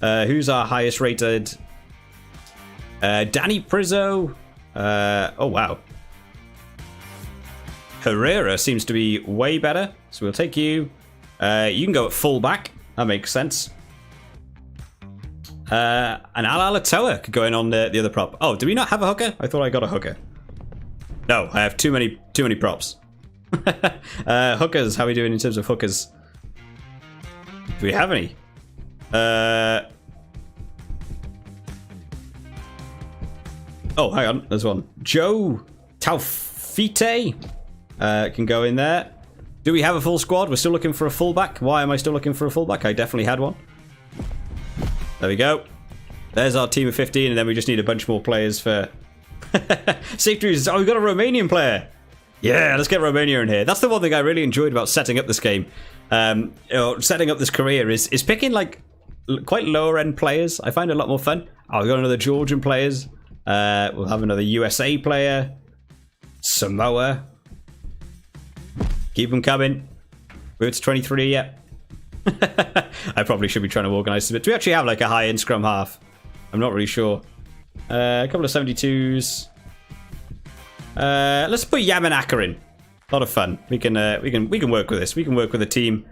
Who's our highest rated? Danny Prizzo. Oh, wow. Herrera seems to be way better. So we'll take you. You can go at fullback. That makes sense. And Alatoa could go in on the other prop. Oh, do we not have a hooker? I thought I got a hooker. No, I have too many props. Hookers, how are we doing in terms of hookers? Do we have any? Oh, hang on, there's one. Joe Taufite can go in there. Do we have a full squad? We're still looking for a fullback. Why am I still looking for a fullback? I definitely had one. There we go. There's our team of 15, and then we just need a bunch more players for safety reasons. Oh, we've got a Romanian player. Yeah, let's get Romania in here. That's the one thing I really enjoyed about setting up this game. Setting up this career is picking like quite lower end players. I find it a lot more fun. Oh, we've got another Georgian players. We'll have another USA player. Samoa. Keep them coming. We're to 23 yet. I probably should be trying to organise a bit. Do we actually have like a high-end scrum half? I'm not really sure. A couple of 72s. Let's put Yamanaka in. A lot of fun. We can work with this. We can work with a team.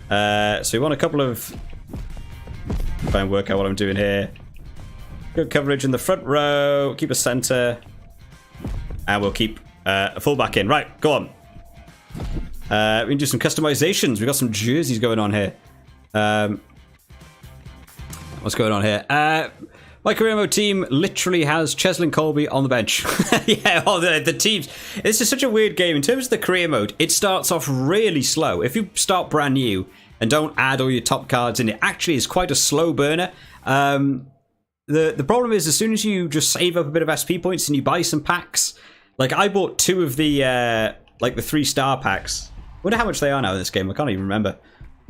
So we want a couple of. Try and work out what I'm doing here. Good coverage in the front row. Keep a centre, and we'll keep a fullback in. Right, go on. We can do some customizations. We've got some jerseys going on here. What's going on here? My career mode team literally has Cheslin Colby on the bench. Yeah, the teams. This is such a weird game. In terms of the career mode, it starts off really slow. If you start brand new and don't add all your top cards in, it actually is quite a slow burner. The problem is as soon as you just save up a bit of SP points and you buy some packs, like I bought 2 of the like the 3-star packs. I wonder how much they are now in this game. I can't even remember.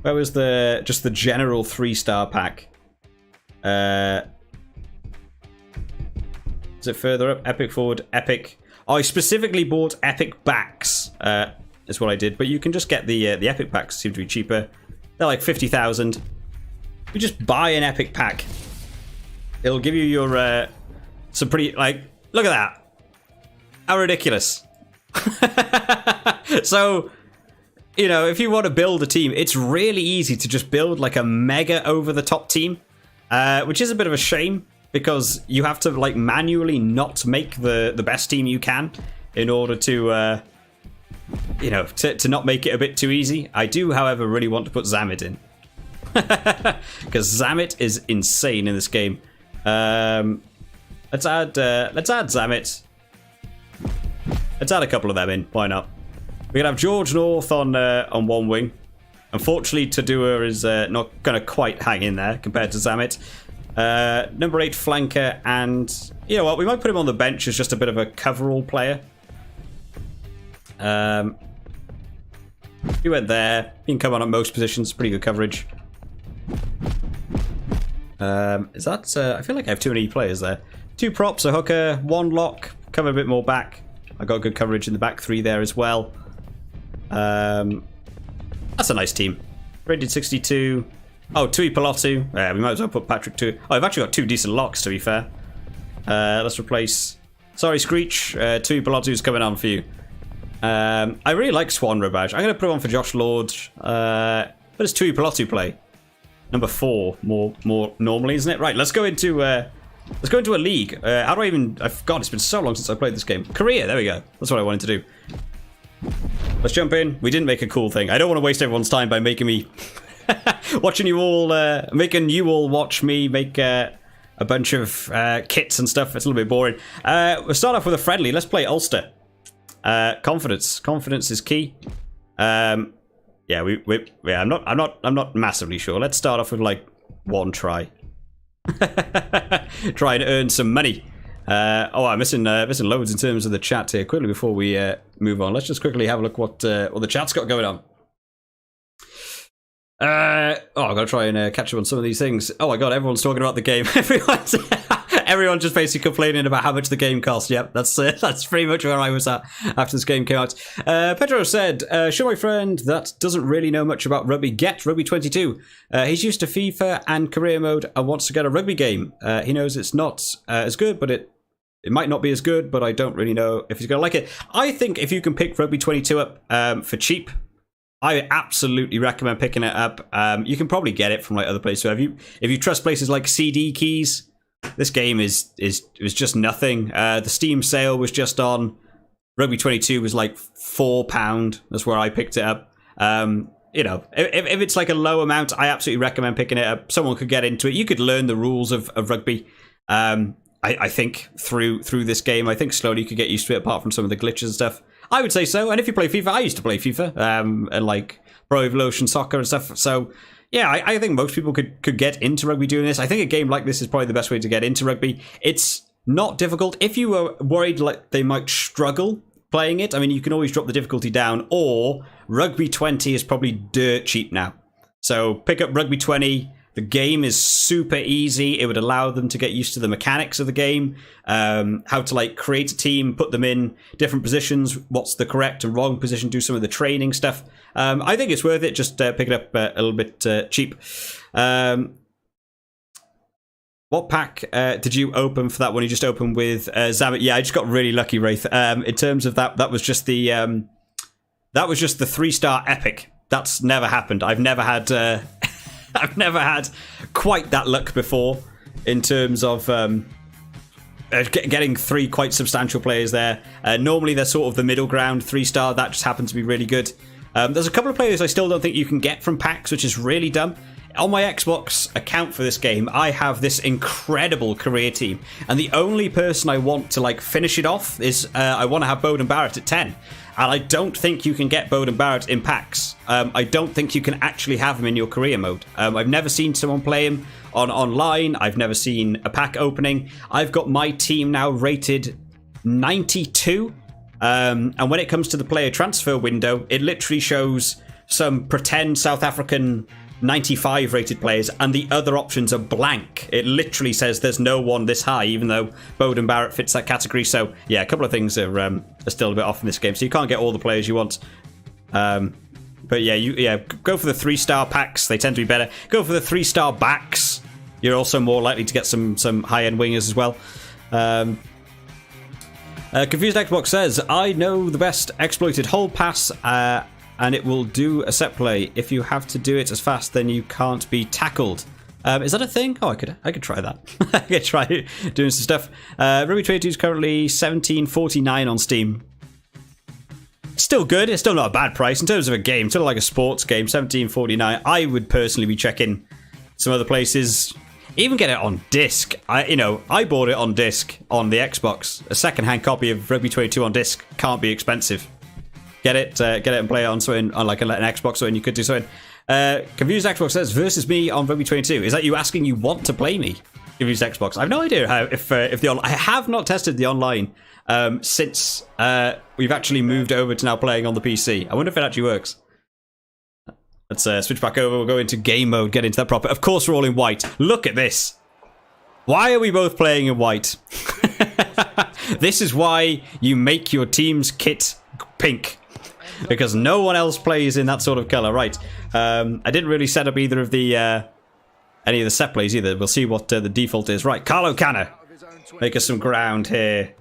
Where was just the general 3-star pack? Is it further up? Epic forward, epic. Oh, I specifically bought epic backs. Is what I did. But you can just get the epic packs. Seem to be cheaper. They're like 50,000. You just buy an epic pack. It'll give you your some pretty like. Look at that. How ridiculous. So, you know, if you want to build a team, it's really easy to just build like a mega over-the-top team, which is a bit of a shame because you have to like manually not make the best team you can in order to, you know, to not make it a bit too easy. I do, however, really want to put Zamet in because Zamet is insane in this game. Let's add Zamet. Let's add a couple of them in. Why not? We can have George North on one wing. Unfortunately, Tadua is not going to quite hang in there compared to Zamet. Number 8 flanker, and you know what? We might put him on the bench as just a bit of a coverall player. He went there. He can come on at most positions. Pretty good coverage. Is that... I feel like I have too many players there. 2 props, a hooker, 1 lock. Cover a bit more back. I got good coverage in the back 3 there as well. That's a nice team. Rated 62. Oh, Tui Pelotu. We might as well put Patrick too. Oh, I've actually got 2 decent locks, to be fair. Let's replace... Sorry, Screech. Tui Pelotu's coming on for you. I really like Swan Robage. I'm going to put him on for Josh Lord. What does Tui Pelotu play? Number 4, more normally, isn't it? Right, let's go into a league. How do I even... God, it's been so long since I played this game. Korea, there we go. That's what I wanted to do. Let's jump in. We didn't make a cool thing. I don't want to waste everyone's time by making me... watching you all... making you all watch me make a bunch of kits and stuff. It's a little bit boring. We'll start off with a friendly. Let's play Ulster. Confidence. Confidence is key. Yeah, I'm not massively sure. Let's start off with like 1 try. Try and earn some money. I'm missing loads in terms of the chat here. Quickly before we move on, let's just quickly have a look what the chat's got going on. I've got to try and catch up on some of these things. Oh my god, everyone's talking about the game. Everyone's just basically complaining about how much the game costs. Yep, that's pretty much where I was at after this game came out. Pedro said, show my friend that doesn't really know much about rugby get Rugby 22. He's used to FIFA and career mode and wants to get a rugby game. He knows it's not as good, but it might not be as good, but I don't really know if he's going to like it. I think if you can pick Rugby 22 up for cheap, I absolutely recommend picking it up. You can probably get it from like other places. So if you trust places like CD Keys, this game is just nothing. The Steam sale was just on. Rugby 22 was like £4. That's where I picked it up. You know, if it's like a low amount, I absolutely recommend picking it up. Someone could get into it. You could learn the rules of rugby. I think through this game, I think slowly you could get used to it. Apart from some of the glitches and stuff. I would say so. And if you play FIFA, I used to play FIFA and like Pro Evolution Soccer and stuff. So yeah, I think most people could get into rugby doing this. I think a game like this is probably the best way to get into rugby. It's not difficult. If you were worried like they might struggle playing it, I mean, you can always drop the difficulty down. Or Rugby 20 is probably dirt cheap now. So pick up Rugby 20. The game is super easy. It would allow them to get used to the mechanics of the game, how to like create a team, put them in different positions, what's the correct and wrong position, do some of the training stuff. I think it's worth it. Just pick it up a little bit cheap. What pack did you open for that one? You just opened with Zamet. Yeah, I just got really lucky, Wraith. In terms of that was just the 3-star epic. That's never happened. I've never had quite that luck before in terms of getting 3 quite substantial players there. Normally they're sort of the middle ground. 3-star, that just happened to be really good. There's a couple of players I still don't think you can get from packs, which is really dumb. On my Xbox account for this game, I have this incredible career team, and the only person I want to like finish it off is I want to have Bowden Barrett at 10. And I don't think you can get Bowden Barrett in packs. I don't think you can actually have him in your career mode. I've never seen someone play him online. I've never seen a pack opening. I've got my team now rated 92. And when it comes to the player transfer window, it literally shows some pretend South African 95 rated players, and the other options are blank. It literally says there's no one this high, even though Bowden Barrett fits that category. So yeah, a couple of things are still a bit off in this game, so you can't get all the players you want. But yeah, go for the 3-star packs. They tend to be better. Go for the 3-star backs. You're also more likely to get some high-end wingers as well. Confused Xbox says, I know the best exploited hold pass, and it will do a set play. If you have to do it as fast, then you can't be tackled. Is that a thing? Oh, I could try that. I could try doing some stuff. Rugby 22 is currently $17.49 on Steam. Still good. It's still not a bad price in terms of a game. Sort of like a sports game. $17.49. I would personally be checking some other places. Even get it on disc. I bought it on disc on the Xbox. A second-hand copy of Rugby 22 on disc can't be expensive. Get it and play it on something on like an Xbox, and you could do something. Confused Xbox says versus me on Rugby 22. Is that you asking you want to play me? If you use Xbox. I have no idea how, if the I have not tested the online since we've actually moved over to now playing on the PC. I wonder if it actually works. Let's switch back over. We'll go into game mode, get into that proper. Of course, we're all in white. Look at this. Why are we both playing in white? This is why you make your team's kit pink. Because no one else plays in that sort of colour. Right. I didn't really set up either of the... any of the set plays either. We'll see what the default is. Right, Carlo Canna. Make us some ground here.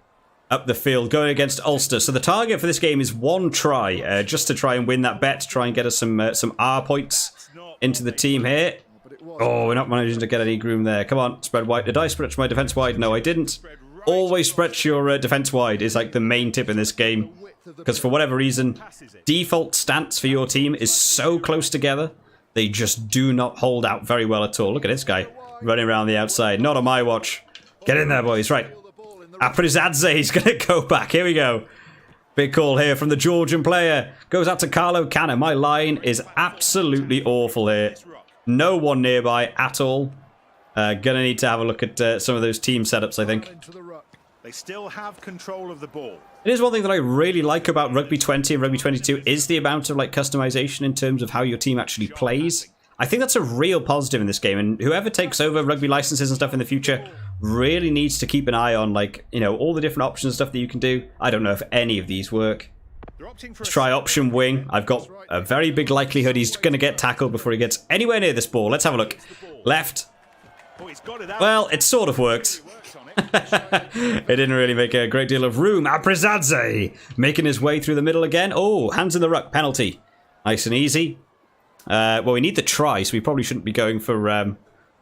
Up the field, going against Ulster. So the target for this game is 1 try. Just to try and win that bet. Try and get us some R points into the team here. Oh, we're not managing to get any groom there. Come on, spread wide. Did I stretch my defence wide? No, I didn't. Always stretch your defence wide is like the main tip in this game. Because for whatever reason, default stance for your team is so close together. They just do not hold out very well at all. Look at this guy running around the outside. Not on my watch. Get in there, boys. Right. Aprizadze is going to go back. Here we go. Big call here from the Georgian player. Goes out to Carlo Canna. My line is absolutely awful here. No one nearby at all. Gonna need to have a look at some of those team setups, I think. They still have control of the ball. It is one thing that I really like about Rugby 20 and Rugby 22 is the amount of like customization in terms of how your team actually plays. I think that's a real positive in this game, and whoever takes over rugby licenses and stuff in the future really needs to keep an eye on, like, you know, all the different options and stuff that you can do. I don't know if any of these work. Let's try option wing. I've got a very big likelihood he's going to get tackled before he gets anywhere near this ball. Let's have a look. Left. Well, it sort of worked. It didn't really make a great deal of room. Aprizadze making his way through the middle again. Oh, hands in the ruck, penalty. Nice and easy. Well, we need the try, so we probably shouldn't be going for anything.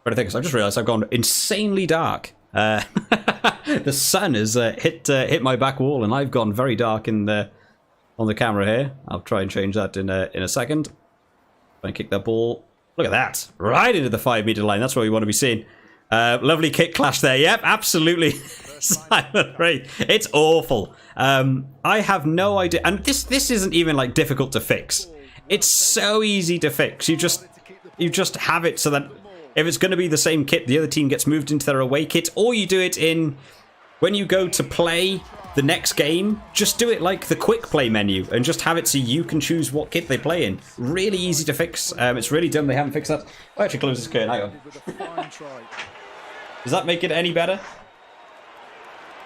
Because I just realised I've gone insanely dark. The sun has hit my back wall, and I've gone very dark on the camera here. I'll try and change that in a second. Try and kick that ball. Look at that, right into the 5-metre line. That's what we want to be seeing. Lovely kick clash there. Yep, absolutely. Simon Ray. It's awful. I have no idea. And this isn't even like difficult to fix. It's so easy to fix. You just have it so that if it's going to be the same kit, the other team gets moved into their away kit, or you do it in when you go to play the next game. Just do it like the quick play menu and just have it so you can choose what kit they play in. Really easy to fix. It's really dumb they haven't fixed that. I actually close this curtain. Hang on. Does that make it any better?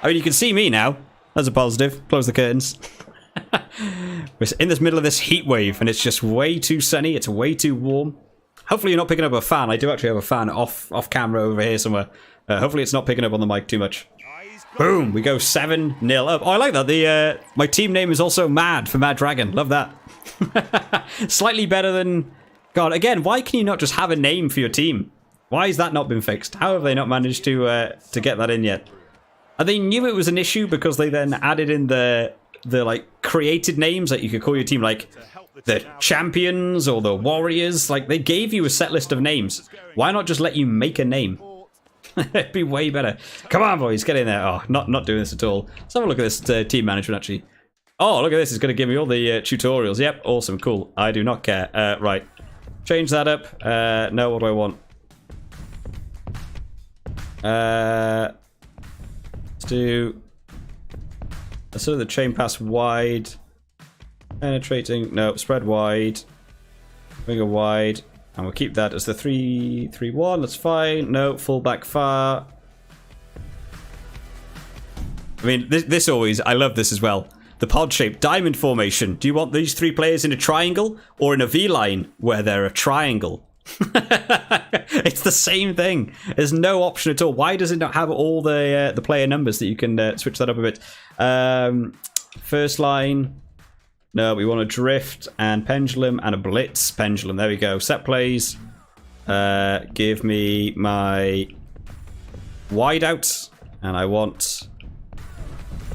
I mean, you can see me now. That's a positive. Close the curtains. We're in this middle of this heat wave, and it's just way too sunny. It's way too warm. Hopefully you're not picking up a fan. I do actually have a fan off camera over here somewhere. Hopefully it's not picking up on the mic too much. Boom! We go 7-0 up. Oh, I like that. My team name is also Mad for Mad Dragon. Love that. Slightly better than... God, again, why can you not just have a name for your team? Why has that not been fixed? How have they not managed to get that in yet? And they knew it was an issue because they then added in the like created names that you could call your team, like the Champions or the Warriors. Like, they gave you a set list of names. Why not just let you make a name? It'd be way better. Come on, boys, get in there. Oh, not doing this at all. Let's have a look at this team management, actually. Oh, look at this. It's going to give me all the tutorials. Yep, awesome, cool. I do not care. Right. Change that up. No, what do I want? Let's do... Let's do the chain pass wide. Penetrating. No, spread wide. Winger wide. And we'll keep that as the 3-3-1. That's fine. No, full back far. I mean, this always... I love this as well. The pod-shaped diamond formation. Do you want these 3 players in a triangle or in a V-line where they're a triangle? It's the same thing. There's no option at all. Why does it not have all the player numbers that you can switch that up a bit? First line. No, we want a drift and pendulum and a blitz pendulum. There we go. Set plays. Give me my wide out, and I want.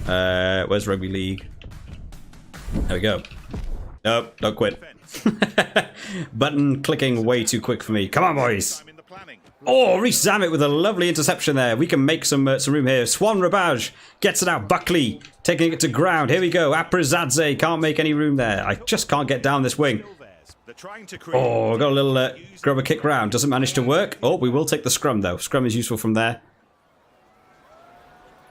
Where's Rugby League? There we go. Nope, don't quit. Button clicking way too quick for me. Come on, boys. Oh, Reece Zammit with a lovely interception there. We can make some room here. Swan Rabaj gets it out. Buckley taking it to ground. Here we go. Aprizadze can't make any room there. I just can't get down this wing. Oh, got a little grab a kick round. Doesn't manage to work. Oh, we will take the scrum, though. Scrum is useful from there.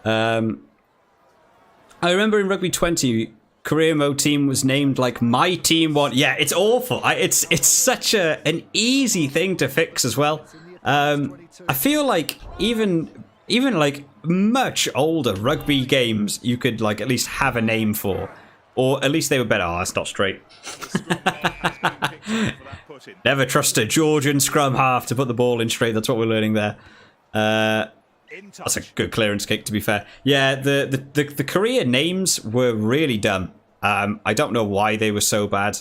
I remember in Rugby 20, career mode team was named like My Team 1. Yeah, it's awful. It's such an easy thing to fix as well. I feel like even like much older rugby games you could like at least have a name for. Or at least they were better. Oh, that's not straight. Never trust a Georgian scrum half to put the ball in straight. That's what we're learning there. That's a good clearance kick, to be fair. Yeah, the career names were really dumb. I don't know why they were so bad.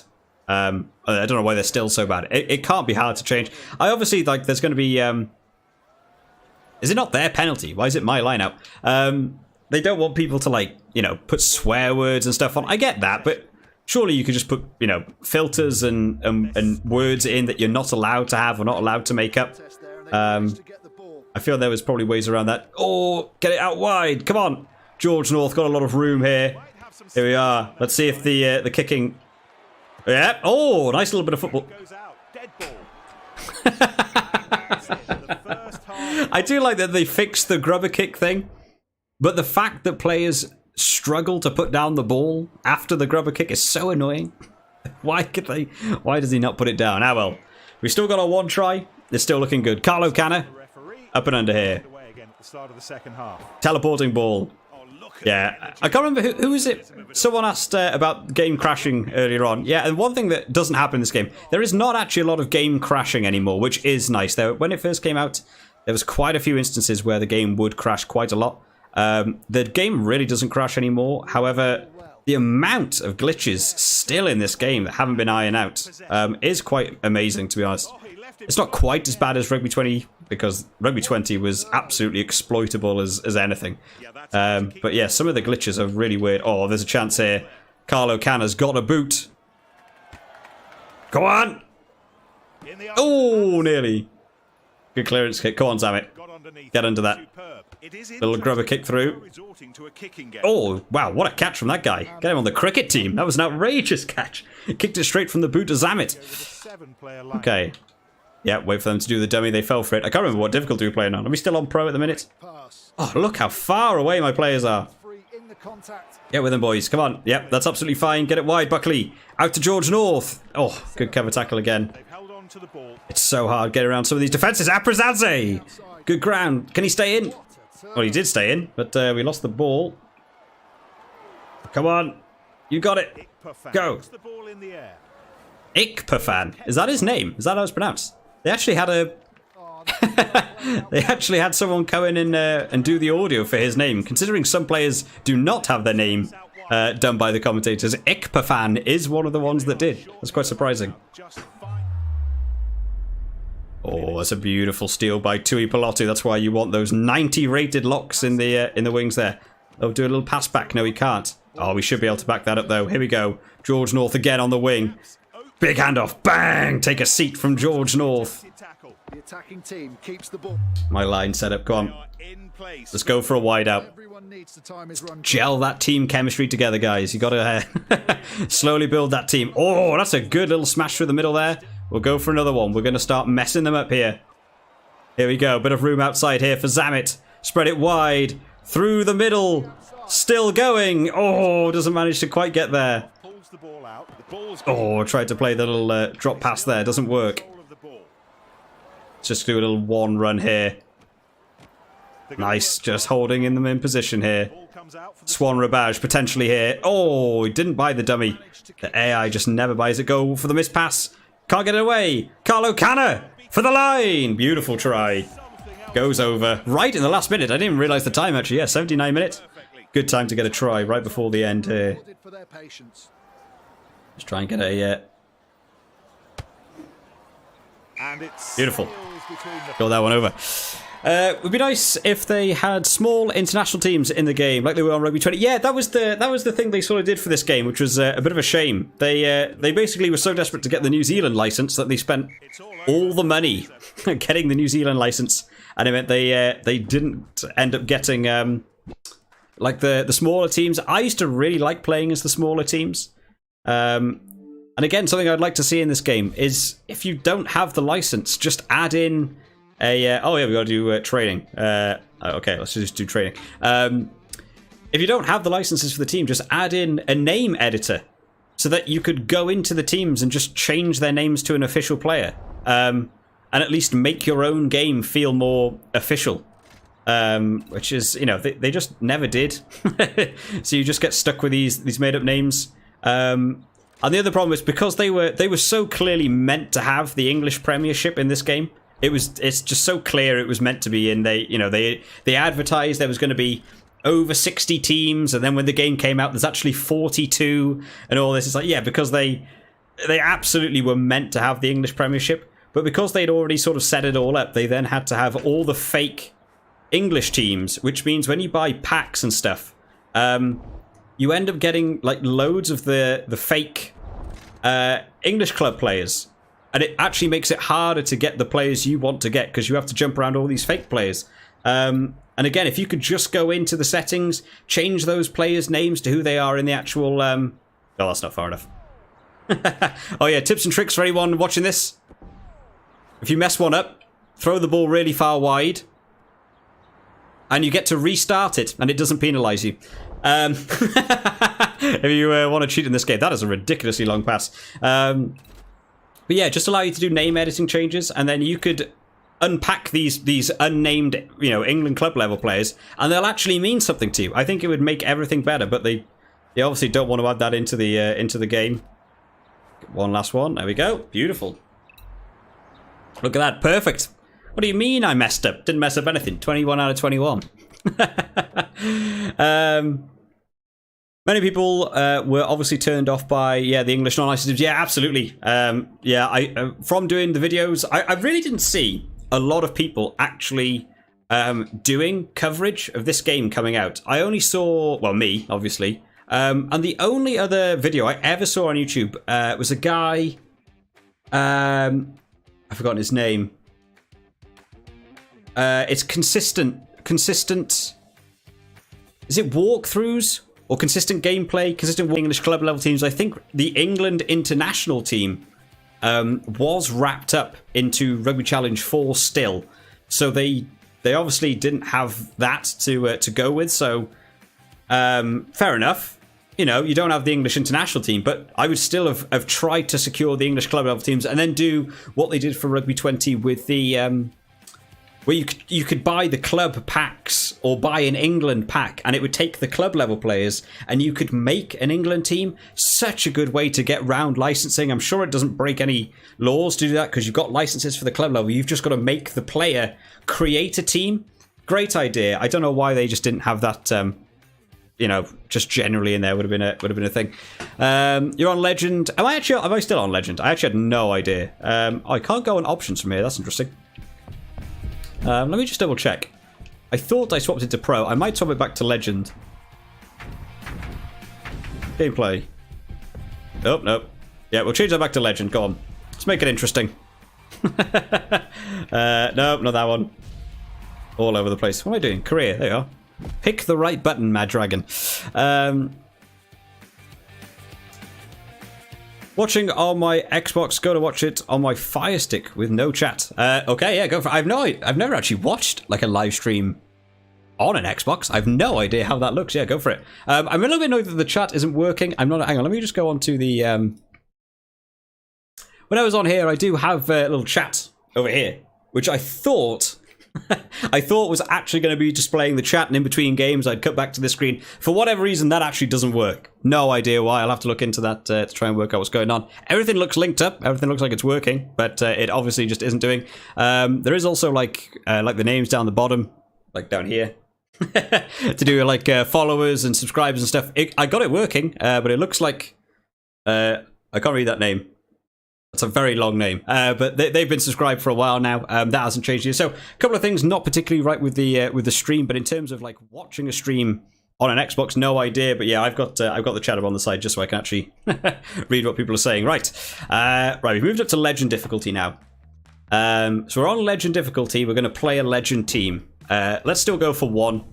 I don't know why they're still so bad. It can't be hard to change. I obviously, like, there's going to be... is it not their penalty? Why is it my line out? They don't want people to, like, you know, put swear words and stuff on. I get that, but surely you could just put, you know, filters and words in that you're not allowed to have or not allowed to make up. I feel there was probably ways around that. Oh, get it out wide. Come on. George North got a lot of room here. Here we are. Let's see if the kicking... Yeah. Oh, nice little bit of football. I do like that they fixed the grubber kick thing, but the fact that players struggle to put down the ball after the grubber kick is so annoying. Why does he not put it down? Ah, well. We've still got our one try. It's still looking good. Carlo Canna. Up and under here. Teleporting ball. Yeah, I can't remember who was it. Someone asked about game crashing earlier on. Yeah, and one thing that doesn't happen in this game, there is not actually a lot of game crashing anymore, which is nice. When it first came out, there was quite a few instances where the game would crash quite a lot. The game really doesn't crash anymore. However, the amount of glitches still in this game that haven't been ironed out is quite amazing, to be honest. It's not quite as bad as Rugby 20, because Rugby 20 was absolutely exploitable as anything. But yeah, some of the glitches are really weird. Oh, there's a chance here. Carlo Canna's got a boot. Go on! Oh, nearly. Good clearance kick. Come on, Zammit. Get under that. Little grubber kick through. Oh, wow, what a catch from that guy. Get him on the cricket team. That was an outrageous catch. Kicked it straight from the boot to Zammit. Okay. Yeah, wait for them to do the dummy. They fell for it. I can't remember what difficulty we're playing on. Are we still on pro at the minute? Oh, look how far away my players are. Get with them, boys. Come on. Yep, that's absolutely fine. Get it wide, Buckley. Out to George North. Oh, good cover tackle again. It's so hard. Get around some of these defences. Aprazadze. Good ground. Can he stay in? Well, he did stay in, but we lost the ball. Come on. You got it. Go. Ikpafan. Is that his name? Is that how it's pronounced? They actually had a... they actually had someone come in and do the audio for his name. Considering some players do not have their name done by the commentators, Ikpafan is one of the ones that did. That's quite surprising. Oh, that's a beautiful steal by Tui Pelotu. That's why you want those 90 rated locks in the wings there. Oh, do a little pass back. No, he can't. Oh, we should be able to back that up, though. Here we go. George North again on the wing. Big handoff. Bang! Take a seat from George North. The attacking team keeps the ball. My line set up. Go on. Let's go for a wide out. Gel that team chemistry together, guys. You got to slowly build that team. Oh, that's a good little smash through the middle there. We'll go for another one. We're going to start messing them up here. Here we go. Bit of room outside here for Zammit. Spread it wide. Through the middle. Still going. Oh, doesn't manage to quite get there. Oh, tried to play the little drop pass there. Doesn't work. Let's just do a little one run here. Nice. Just holding them in position here. Swan Rabage potentially here. Oh, he didn't buy the dummy. The AI just never buys it. Go for the missed pass. Can't get it away. Carlo Canna for the line. Beautiful try. Goes over right in the last minute. I didn't even realise the time actually. Yeah, 79 minutes. Good time to get a try right before the end here. Just try and get a... Beautiful. Got that one over. It would be nice if they had small international teams in the game, like they were on Rugby 20. Yeah, that was the thing they sort of did for this game, which was a bit of a shame. They basically were so desperate to get the New Zealand license that they spent all the money getting the New Zealand license, and it meant they didn't end up getting like the smaller teams. I used to really like playing as the smaller teams. And again, something I'd like to see in this game is if you don't have the license, just add in oh yeah, we got to do training. Okay, let's just do training. If you don't have the licenses for the team, just add in a name editor so that you could go into the teams and just change their names to an official player, and at least make your own game feel more official. Which is, you know, they just never did. So you just get stuck with these made up names. And the other problem is because they were so clearly meant to have the English Premiership in this game. It's just so clear it was meant to be in. They advertised there was going to be over 60 teams, and then when the game came out, there's actually 42 and all this. It's like, yeah, because they absolutely were meant to have the English Premiership, but because they'd already sort of set it all up, they then had to have all the fake English teams, which means when you buy packs and stuff, you end up getting like loads of the fake English club players, and it actually makes it harder to get the players you want to get because you have to jump around all these fake players. And again, if you could just go into the settings, change those players' names to who they are in the actual... Oh, that's not far enough. Oh yeah, tips and tricks for anyone watching this. If you mess one up, throw the ball really far wide, and you get to restart it, and it doesn't penalise you. If you want to cheat in this game, that is a ridiculously long pass. But yeah, just allow you to do name editing changes, and then you could unpack these unnamed, you know, England club level players, and they'll actually mean something to you. I think it would make everything better, but they obviously don't want to add that into the game. One last one. There we go. Beautiful. Look at that. Perfect. What do you mean I messed up? Didn't mess up anything. 21 out of 21. Many people were obviously turned off by the English non-licensed. Yeah, absolutely. I from doing the videos, I really didn't see a lot of people actually doing coverage of this game coming out. I only saw, well, me obviously, and the only other video I ever saw on YouTube was a guy. I've forgotten his name. It's consistent. Is it walkthroughs or consistent gameplay? Consistent English club level teams. I think the England international team was wrapped up into Rugby Challenge 4 still, so they obviously didn't have that to go with. So fair enough. You know, you don't have the English international team, but I would still have tried to secure the English club level teams and then do what they did for Rugby 20 with the where you could buy the club packs or buy an England pack, and it would take the club level players and you could make an England team. Such a good way to get round licensing. I'm sure it doesn't break any laws to do that because you've got licenses for the club level. You've just got to make the player create a team. Great idea. I don't know why they just didn't have that, you know, just generally in there. Would have been a thing. You're on Legend. Am I still on Legend? I actually had no idea. I can't go on options from here. That's interesting. Let me just double check. I thought I swapped it to Pro. I might swap it back to Legend. Gameplay. Oh, no. Yeah, we'll change that back to Legend. Go on. Let's make it interesting. No, not that one. All over the place. What am I doing? Career. There you are. Pick the right button, Mad Dragon. Watching on my Xbox, go to watch it on my Fire Stick with no chat. Okay, yeah, go for it. I've never actually watched like a live stream on an Xbox. I've no idea how that looks. Yeah, go for it. I'm a little bit annoyed that the chat isn't working. Hang on, let me just go on to the... When I was on here, I do have a little chat over here, which I thought... was actually going to be displaying the chat, and in between games I'd cut back to the screen. For whatever reason, that actually doesn't work. No idea why. I'll have to look into that to try and work out what's going on. Everything looks linked up. Everything looks like it's working, but it obviously just isn't doing. There is also like the names down the bottom, like down here, to do like followers and subscribers and stuff. I got it working, but it looks like I can't read that name. It's a very long name, but they've been subscribed for a while now. That hasn't changed yet. So a couple of things not particularly right with the stream, but in terms of like watching a stream on an Xbox, no idea. But yeah, I've got the chat up on the side just so I can actually read what people are saying. Right, we've moved up to Legend difficulty now. So we're on Legend difficulty. We're going to play a Legend team. Let's still go for one.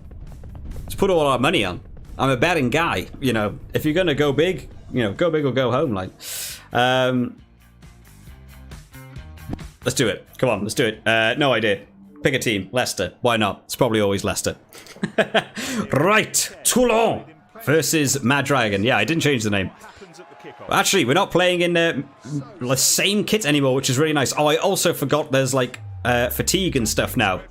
Let's put all our money on. I'm a betting guy. You know, if you're going to go big, go big or go home. Like. Let's do it. Come on, let's do it. No idea. Pick a team. Leicester. Why not? It's probably always Leicester. Right. Toulon versus Mad Dragon. Yeah, I didn't change the name. Actually, we're not playing in the same kit anymore, which is really nice. Oh, I also forgot there's like fatigue and stuff now.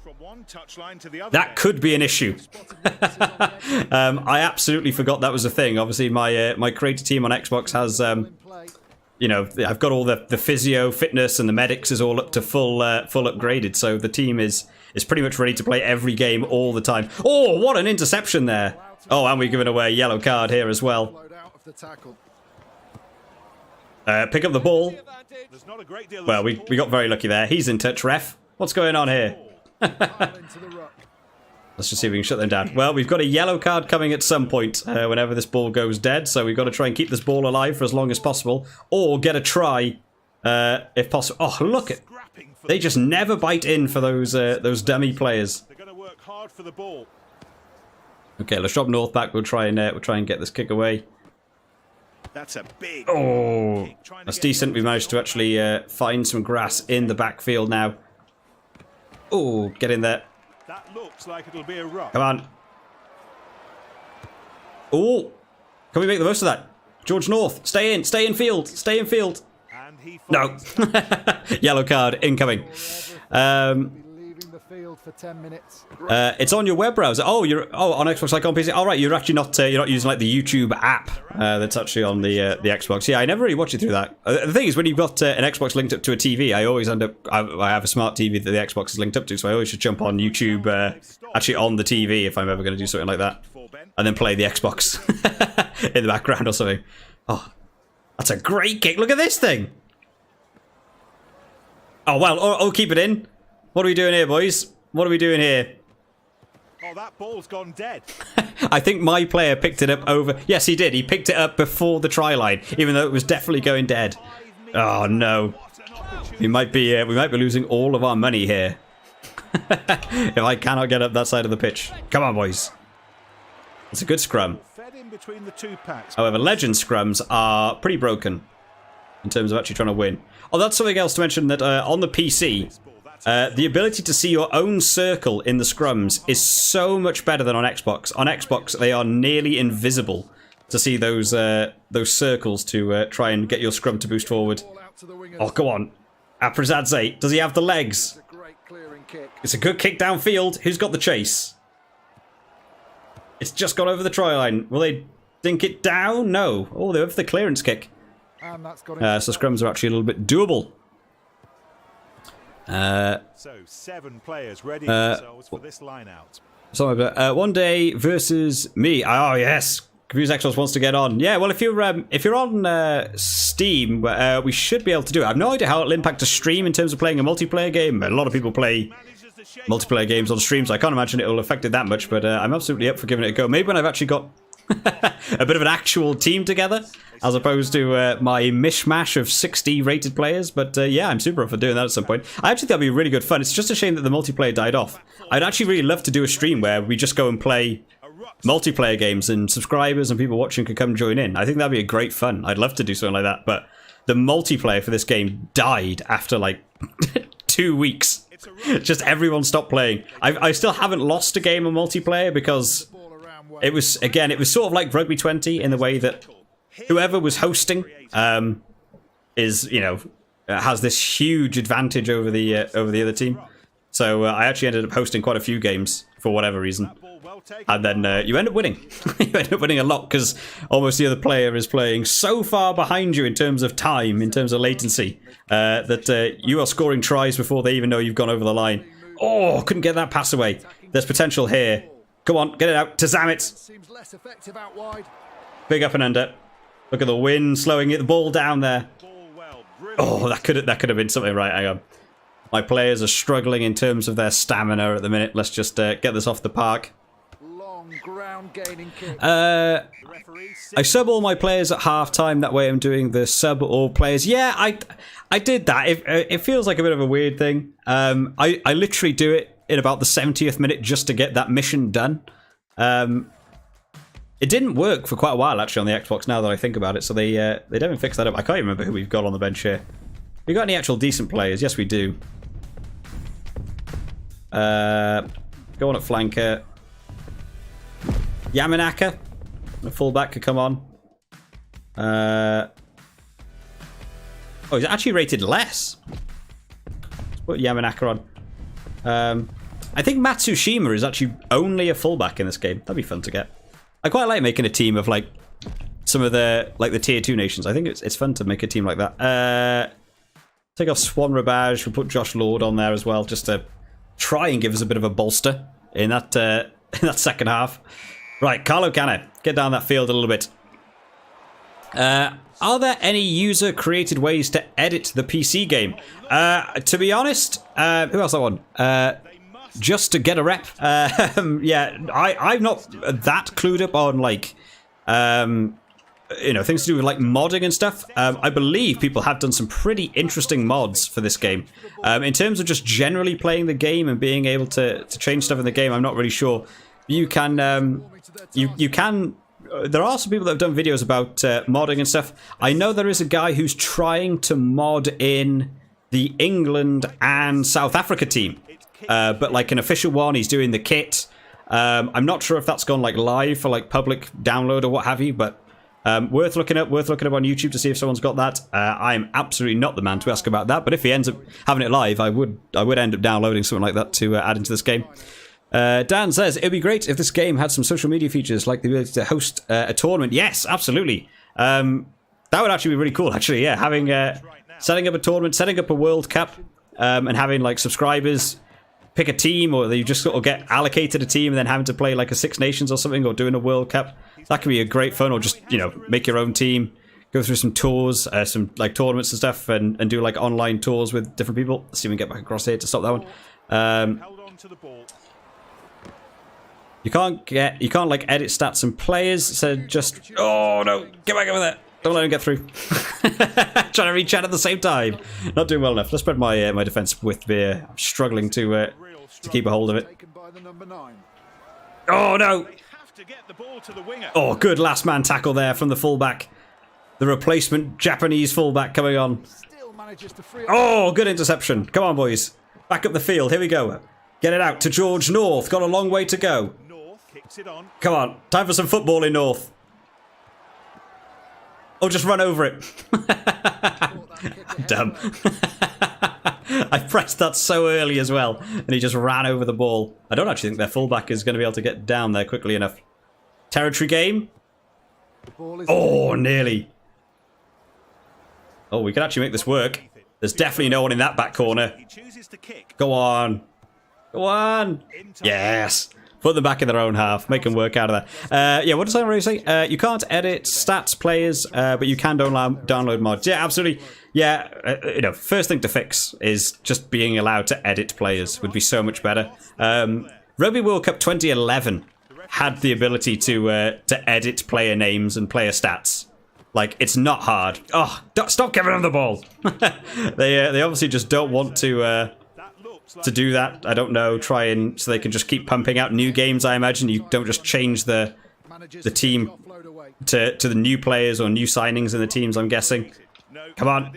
That could be an issue. I absolutely forgot that was a thing. Obviously, my creator team on Xbox has, you know, I've got all the physio, fitness, and the medics is all up to full upgraded. So the team is pretty much ready to play every game all the time. Oh, what an interception there! Oh, and we're giving away a yellow card here as well. Pick up the ball. Well, we got very lucky there. He's in touch, ref. What's going on here? Let's just see if we can shut them down. Well, we've got a yellow card coming at some point whenever this ball goes dead, so we've got to try and keep this ball alive for as long as possible, or get a try if possible. Oh, look at, they just never bite in for those dummy players. Okay, let's drop North back. We'll try and get this kick away. That's a big. Oh, that's decent. We managed to actually find some grass in the backfield now. Oh, get in there. That looks like it'll be a ruck. Come on. Oh, can we make the most of that? George North, stay in field, stay in field. And he No. Yellow card incoming. For 10 minutes. It's on your web browser. Oh, on Xbox, like on PC. All right, you're actually not you're not using like the YouTube app that's actually on the Xbox. Yeah, I never really watch it through that. The thing is, when you've got an Xbox linked up to a TV, I always end up. I have a smart TV that the Xbox is linked up to, so I always should jump on YouTube actually on the TV if I'm ever going to do something like that, and then play the Xbox in the background or something. Oh, that's a great kick! Look at this thing. Oh well, oh keep it in. What are we doing here, boys? What are we doing here? Oh, that ball's gone dead. I think my player picked it up over... Yes, he did. He picked it up before the try line, even though it was definitely going dead. Oh, no. We might be losing all of our money here. If I cannot get up that side of the pitch. Come on, boys. It's a good scrum. Fed in between the two packs. However, legend scrums are pretty broken in terms of actually trying to win. Oh, that's something else to mention, that on the PC... the ability to see your own circle in the scrums is so much better than on Xbox. On Xbox, they are nearly invisible to see those circles to try and get your scrum to boost forward. Oh, go on. Aprazadze, does he have the legs? It's a good kick downfield. Who's got the chase? It's just gone over the try line. Will they dink it down? No. Oh, they have the clearance kick. So scrums are actually a little bit doable. So 7 players ready themselves for this line out. So one day versus me. Oh yes, Confused Xbox wants to get on. Yeah, well if you're on Steam, we should be able to do it. I have no idea how it'll impact a stream in terms of playing a multiplayer game. A lot of people play multiplayer games on streams. I can't imagine it'll affect it that much, but I'm absolutely up for giving it a go. Maybe when I've actually got a bit of an actual team together, as opposed to my mishmash of 60 rated players. But yeah, I'm super up for doing that at some point. I actually think that'd be really good fun. It's just a shame that the multiplayer died off. I'd actually really love to do a stream where we just go and play multiplayer games and subscribers and people watching could come join in. I think that'd be a great fun. I'd love to do something like that. But the multiplayer for this game died after like 2 weeks. Just everyone stopped playing. I still haven't lost a game of multiplayer because it was sort of like Rugby 20 in the way that whoever was hosting is, you know, has this huge advantage over the other team. So I actually ended up hosting quite a few games for whatever reason. And then you end up winning. You end up winning a lot because almost the other player is playing so far behind you in terms of time, in terms of latency, that you are scoring tries before they even know you've gone over the line. Oh, couldn't get that pass away. There's potential here. Come on, get it out to Zamet. Big up and under. Look at the wind slowing the ball down there. Oh, that could have been something, right? Hang on. My players are struggling in terms of their stamina at the minute. Let's just get this off the park. I sub all my players at half-time. That way I'm doing the sub all players. Yeah, I did that. It feels like a bit of a weird thing. I literally do it in about the 70th minute just to get that mission done. It didn't work for quite a while actually on the Xbox now that I think about it, so they don't fix that up. I can't even remember who we've got on the bench here. We got any actual decent players? Yes, we do. Go on at flanker. Yamanaka, the fullback, could come on. Oh, he's actually rated less. Let's put Yamanaka on. I think Matsushima is actually only a fullback in this game. That'd be fun to get. I quite like making a team of like some of the the tier 2 nations. I think it's fun to make a team like that. Take off Swan Rabaj. We'll put Josh Lord on there as well, just to try and give us a bit of a bolster in that second half. Right, Carlo Canna, get down that field a little bit. Are there any user-created ways to edit the PC game? To be honest, who else that one? Just to get a rep. Yeah, I'm not that clued up on like, things to do with like modding and stuff. I believe people have done some pretty interesting mods for this game. In terms of just generally playing the game and being able to change stuff in the game, I'm not really sure. You can, you can. There are some people that have done videos about modding and stuff. I know there is a guy who's trying to mod in the England and South Africa team, but like an official one. He's doing the kit. I'm not sure if that's gone like live for like public download or what have you, but worth looking up on YouTube to see if someone's got that. I'm absolutely not the man to ask about that, but if he ends up having it live, I would end up downloading something like that to add into this game. Dan says, it'd be great if this game had some social media features like the ability to host a tournament. Yes, absolutely. That would actually be really cool, actually, yeah. Having, setting up a tournament, setting up a World Cup, and having like subscribers pick a team, or you just sort of get allocated a team and then having to play like a Six Nations or something, or doing a World Cup. That could be a great fun, or just, make your own team, go through some tours, some like tournaments and stuff, and do like online tours with different people. Let's see if we can get back across here to stop that one. You can't like edit stats and players, so just, oh no, get back over there. Don't let him get through. Trying to reach out at the same time. Not doing well enough. Let's spread my my defense with beer. I'm struggling to keep a hold of it. Oh no. Oh, good last man tackle there from the fullback. The replacement Japanese fullback coming on. Oh, good interception. Come on, boys. Back up the field. Here we go. Get it out to George North. Got a long way to go. Come on, time for some football in North. Oh, just run over it. Dumb. I pressed that so early as well, and he just ran over the ball. I don't actually think their fullback is going to be able to get down there quickly enough. Territory game. Oh, nearly. Oh, we can actually make this work. There's definitely no one in that back corner. Go on. Go on. Yes. Put them back in their own half. Make them work out of that. Yeah, what does I really say? You can't edit stats players, but you can download mods. Yeah, absolutely. Yeah, first thing to fix is just being allowed to edit players would be so much better. Rugby World Cup 2011 had the ability to edit player names and player stats. Like, it's not hard. Oh, stop giving them the ball. They obviously just don't want to do that. I don't know. So they can just keep pumping out new games. I imagine you don't just change the team to the new players or new signings in the teams. I'm guessing. Come on,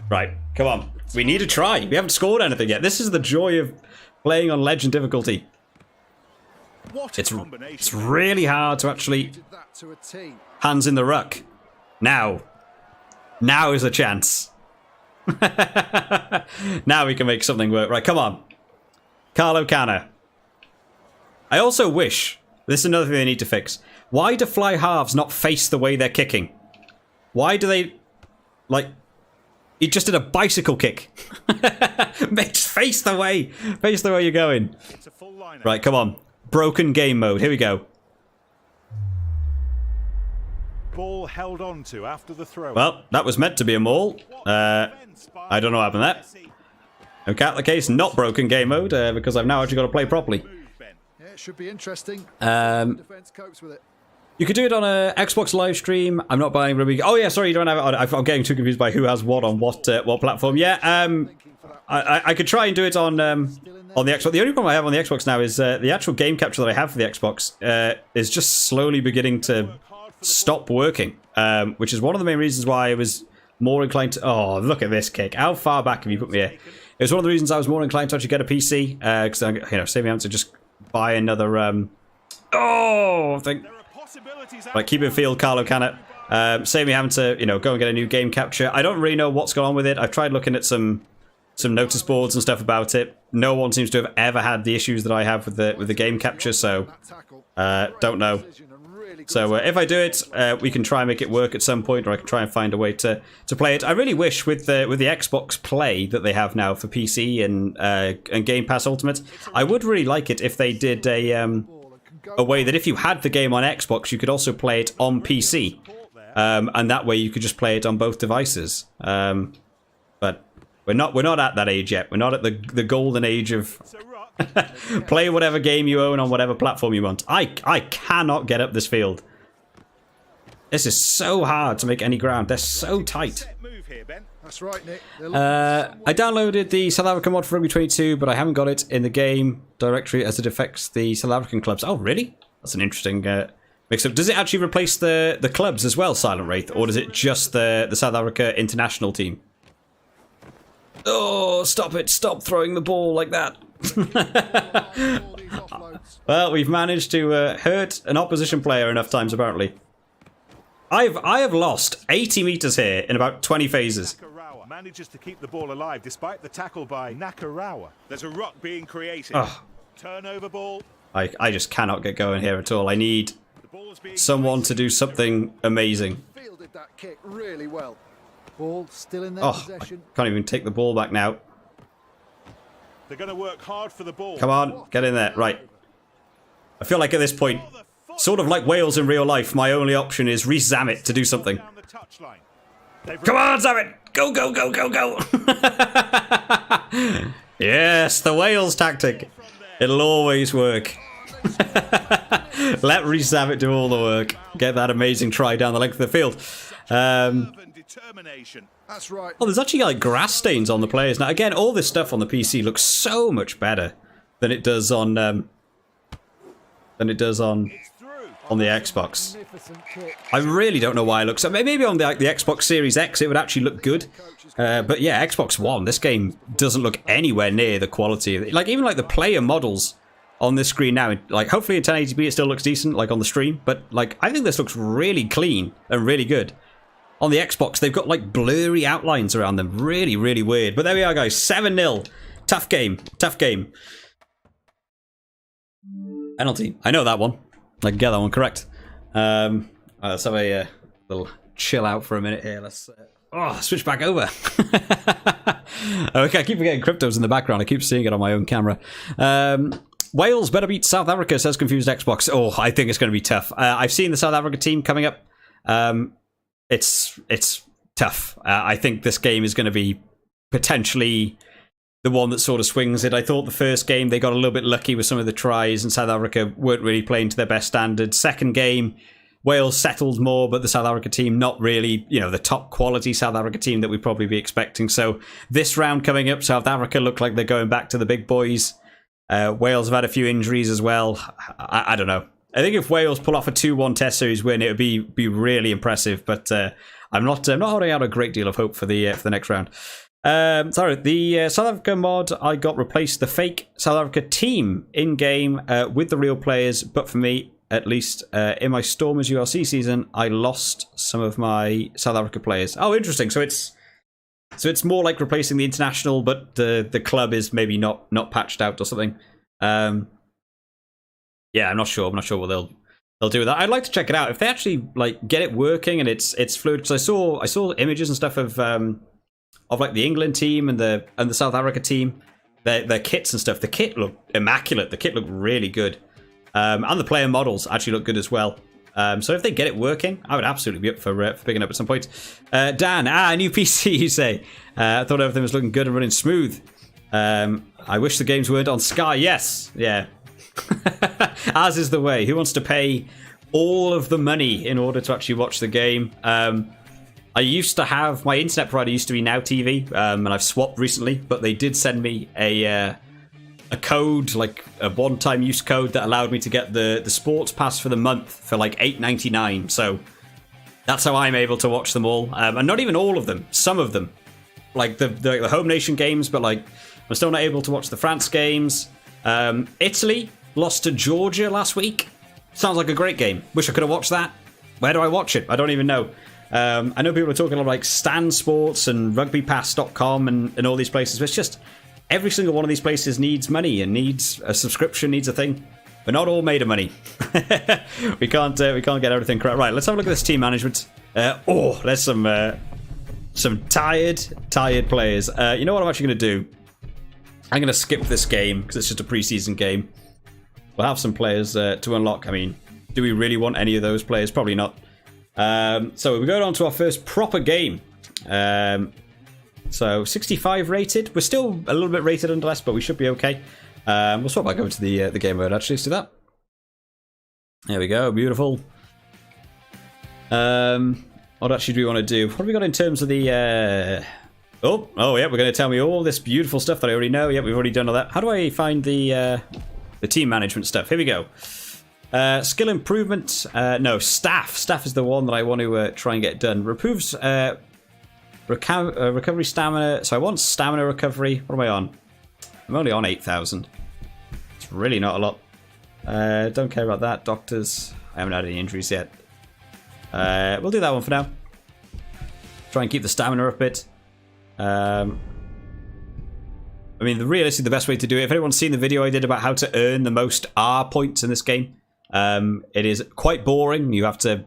right? Come on. We need to try. We haven't scored anything yet. This is the joy of playing on Legend difficulty. It's really hard to actually hands in the ruck. Now is a chance. Now we can make something work. Right, come on. Carlo Canna. I also wish, this is another thing they need to fix. Why do fly halves not face the way they're kicking? Why do they, like, he just did a bicycle kick. Face the way you're going. Right, come on. Broken game mode. Here we go. Ball held on to after the throw. Well, that was meant to be a maul. I don't know what happened there. Okay, the case, not broken game mode, because I've now actually got to play properly. Yeah, it should be interesting. Defense copes with it. You could do it on a Xbox live stream. I'm not buying Rugby. Oh yeah, sorry, you don't have it. I'm getting too confused by who has what on what platform. Yeah, I could try and do it on the Xbox. The only problem I have on the Xbox now is the actual game capture that I have for the Xbox is just slowly beginning to stop working, which is one of the main reasons why I was more inclined to... Oh, look at this kick. How far back have you put me here? It's one of the reasons I was more inclined to actually get a PC, because save me having to just buy another. I think. Like, keep it field, Carlo can it. Save me having to, go and get a new game capture. I don't really know what's going on with it. I've tried looking at some notice boards and stuff about it. No one seems to have ever had the issues that I have with the game capture, so don't know. So if I do it, we can try and make it work at some point, or I can try and find a way to play it. I really wish with the Xbox Play that they have now for PC and Game Pass Ultimate, I would really like it if they did a way that if you had the game on Xbox, you could also play it on PC, and that way you could just play it on both devices. But we're not at that age yet. We're not at the golden age of play whatever game you own on whatever platform you want. I cannot get up this field. This is so hard to make any ground. They're so tight. That's right, Nick. I downloaded the South African mod for Rugby 22, but I haven't got it in the game directory as it affects the South African clubs. Oh, really? That's an interesting mix-up. Does it actually replace the clubs as well, Silent Wraith, or is it just the South Africa international team? Oh, stop it. Stop throwing the ball like that. Well, we've managed to hurt an opposition player enough times, apparently. I have lost 80 meters here in about 20 phases. Nakarawa manages to keep the ball alive despite the tackle by Nakarawa. There's a ruck being created. Turnover ball. I just cannot get going here at all. I need someone to do something amazing. Fielded that kick really well. Ball still in their possession. I can't even take the ball back now. They're going to work hard for the ball. Come on, get in there. Right. I feel like at this point, sort of like Wales in real life, my only option is re-Zammit to do something. Come on, Zammit! Go, go, go, go, go! Yes, the Wales tactic. It'll always work. Let re-Zammit do all the work. Get that amazing try down the length of the field. That's right. Oh, there's actually like grass stains on the players. Now, again, all this stuff on the PC looks so much better than it does on the Xbox. I really don't know why it looks. Maybe on the Xbox Series X it would actually look good, but yeah, Xbox One, this game doesn't look anywhere near the quality of it. Like even like the player models on this screen now, like hopefully in 1080p it still looks decent, like on the stream. But like I think this looks really clean and really good. On the Xbox, they've got like blurry outlines around them, really, really weird. But there we are, guys. 7-0. Tough game. Tough game. Penalty. I know that one. I can get that one correct. Let's have a little chill out for a minute here. Let's switch back over. Okay, I keep forgetting Crypto's in the background. I keep seeing it on my own camera. Wales better beat South Africa, says Confused Xbox. Oh, I think it's going to be tough. I've seen the South Africa team coming up. It's tough. I think this game is going to be potentially the one that sort of swings it. I thought the first game they got a little bit lucky with some of the tries and South Africa weren't really playing to their best standards. Second game, Wales settled more, but the South Africa team not really, the top quality South Africa team that we'd probably be expecting. So this round coming up, South Africa look like they're going back to the big boys. Wales have had a few injuries as well. I don't know. I think if Wales pull off a 2-1 Test Series win, it would be really impressive. But I'm not holding out a great deal of hope for the next round. Sorry, the South Africa mod, I got replaced the fake South Africa team in game with the real players. But for me, at least, in my Stormers ULC season, I lost some of my South Africa players. Oh, interesting. So it's more like replacing the international, but the club is maybe not patched out or something. Yeah, I'm not sure. I'm not sure what they'll do with that. I'd like to check it out if they actually like get it working and it's fluid. Because I saw images and stuff of like the England team and the South Africa team, their kits and stuff. The kit looked immaculate. The kit looked really good, and the player models actually look good as well. So if they get it working, I would absolutely be up for picking up at some point. Dan, a new PC, you say? I thought everything was looking good and running smooth. I wish the games weren't on Sky. Yes, yeah. As is the way. Who wants to pay all of the money in order to actually watch the game? I used to have, my internet provider used to be Now TV, and I've swapped recently, but they did send me a code, like a one-time use code that allowed me to get the sports pass for the month for like $8.99. So that's how I'm able to watch them all, and not even all of them, some of them, like the Home Nation games, but like I'm still not able to watch the France games. Italy lost to Georgia last week. Sounds like a great game. Wish I could have watched that. Where do I watch it? I don't even know. I know people are talking about like Stan Sports and rugbypass.com and all these places, but it's just every single one of these places needs money and needs a subscription, needs a thing. We're not all made of money. we can't get everything correct. Right, let's have a look at this team management. There's some tired players. You know what I'm actually going to do? I'm going to skip this game because it's just a preseason game. We'll have some players to unlock. I mean, do we really want any of those players? Probably not. So we go on to our first proper game. So 65 rated. We're still a little bit rated nonetheless, but we should be okay. We'll swap back over to the game mode. Actually, let's do that. There we go. Beautiful. What actually do we want to do? What have we got in terms of the... Oh, yeah, we're going to tell me all this beautiful stuff that I already know. Yeah, we've already done all that. How do I find the team management stuff? Here we go. Skill improvement. No, staff. Staff is the one that I want to try and get done. Removes recovery stamina. So I want stamina recovery. What am I on? I'm only on 8,000. It's really not a lot. Don't care about that. Doctors. I haven't had any injuries yet. We'll do that one for now. Try and keep the stamina up a bit. I mean, realistically, the best way to do it, if anyone's seen the video I did about how to earn the most R points in this game, it is quite boring. You have to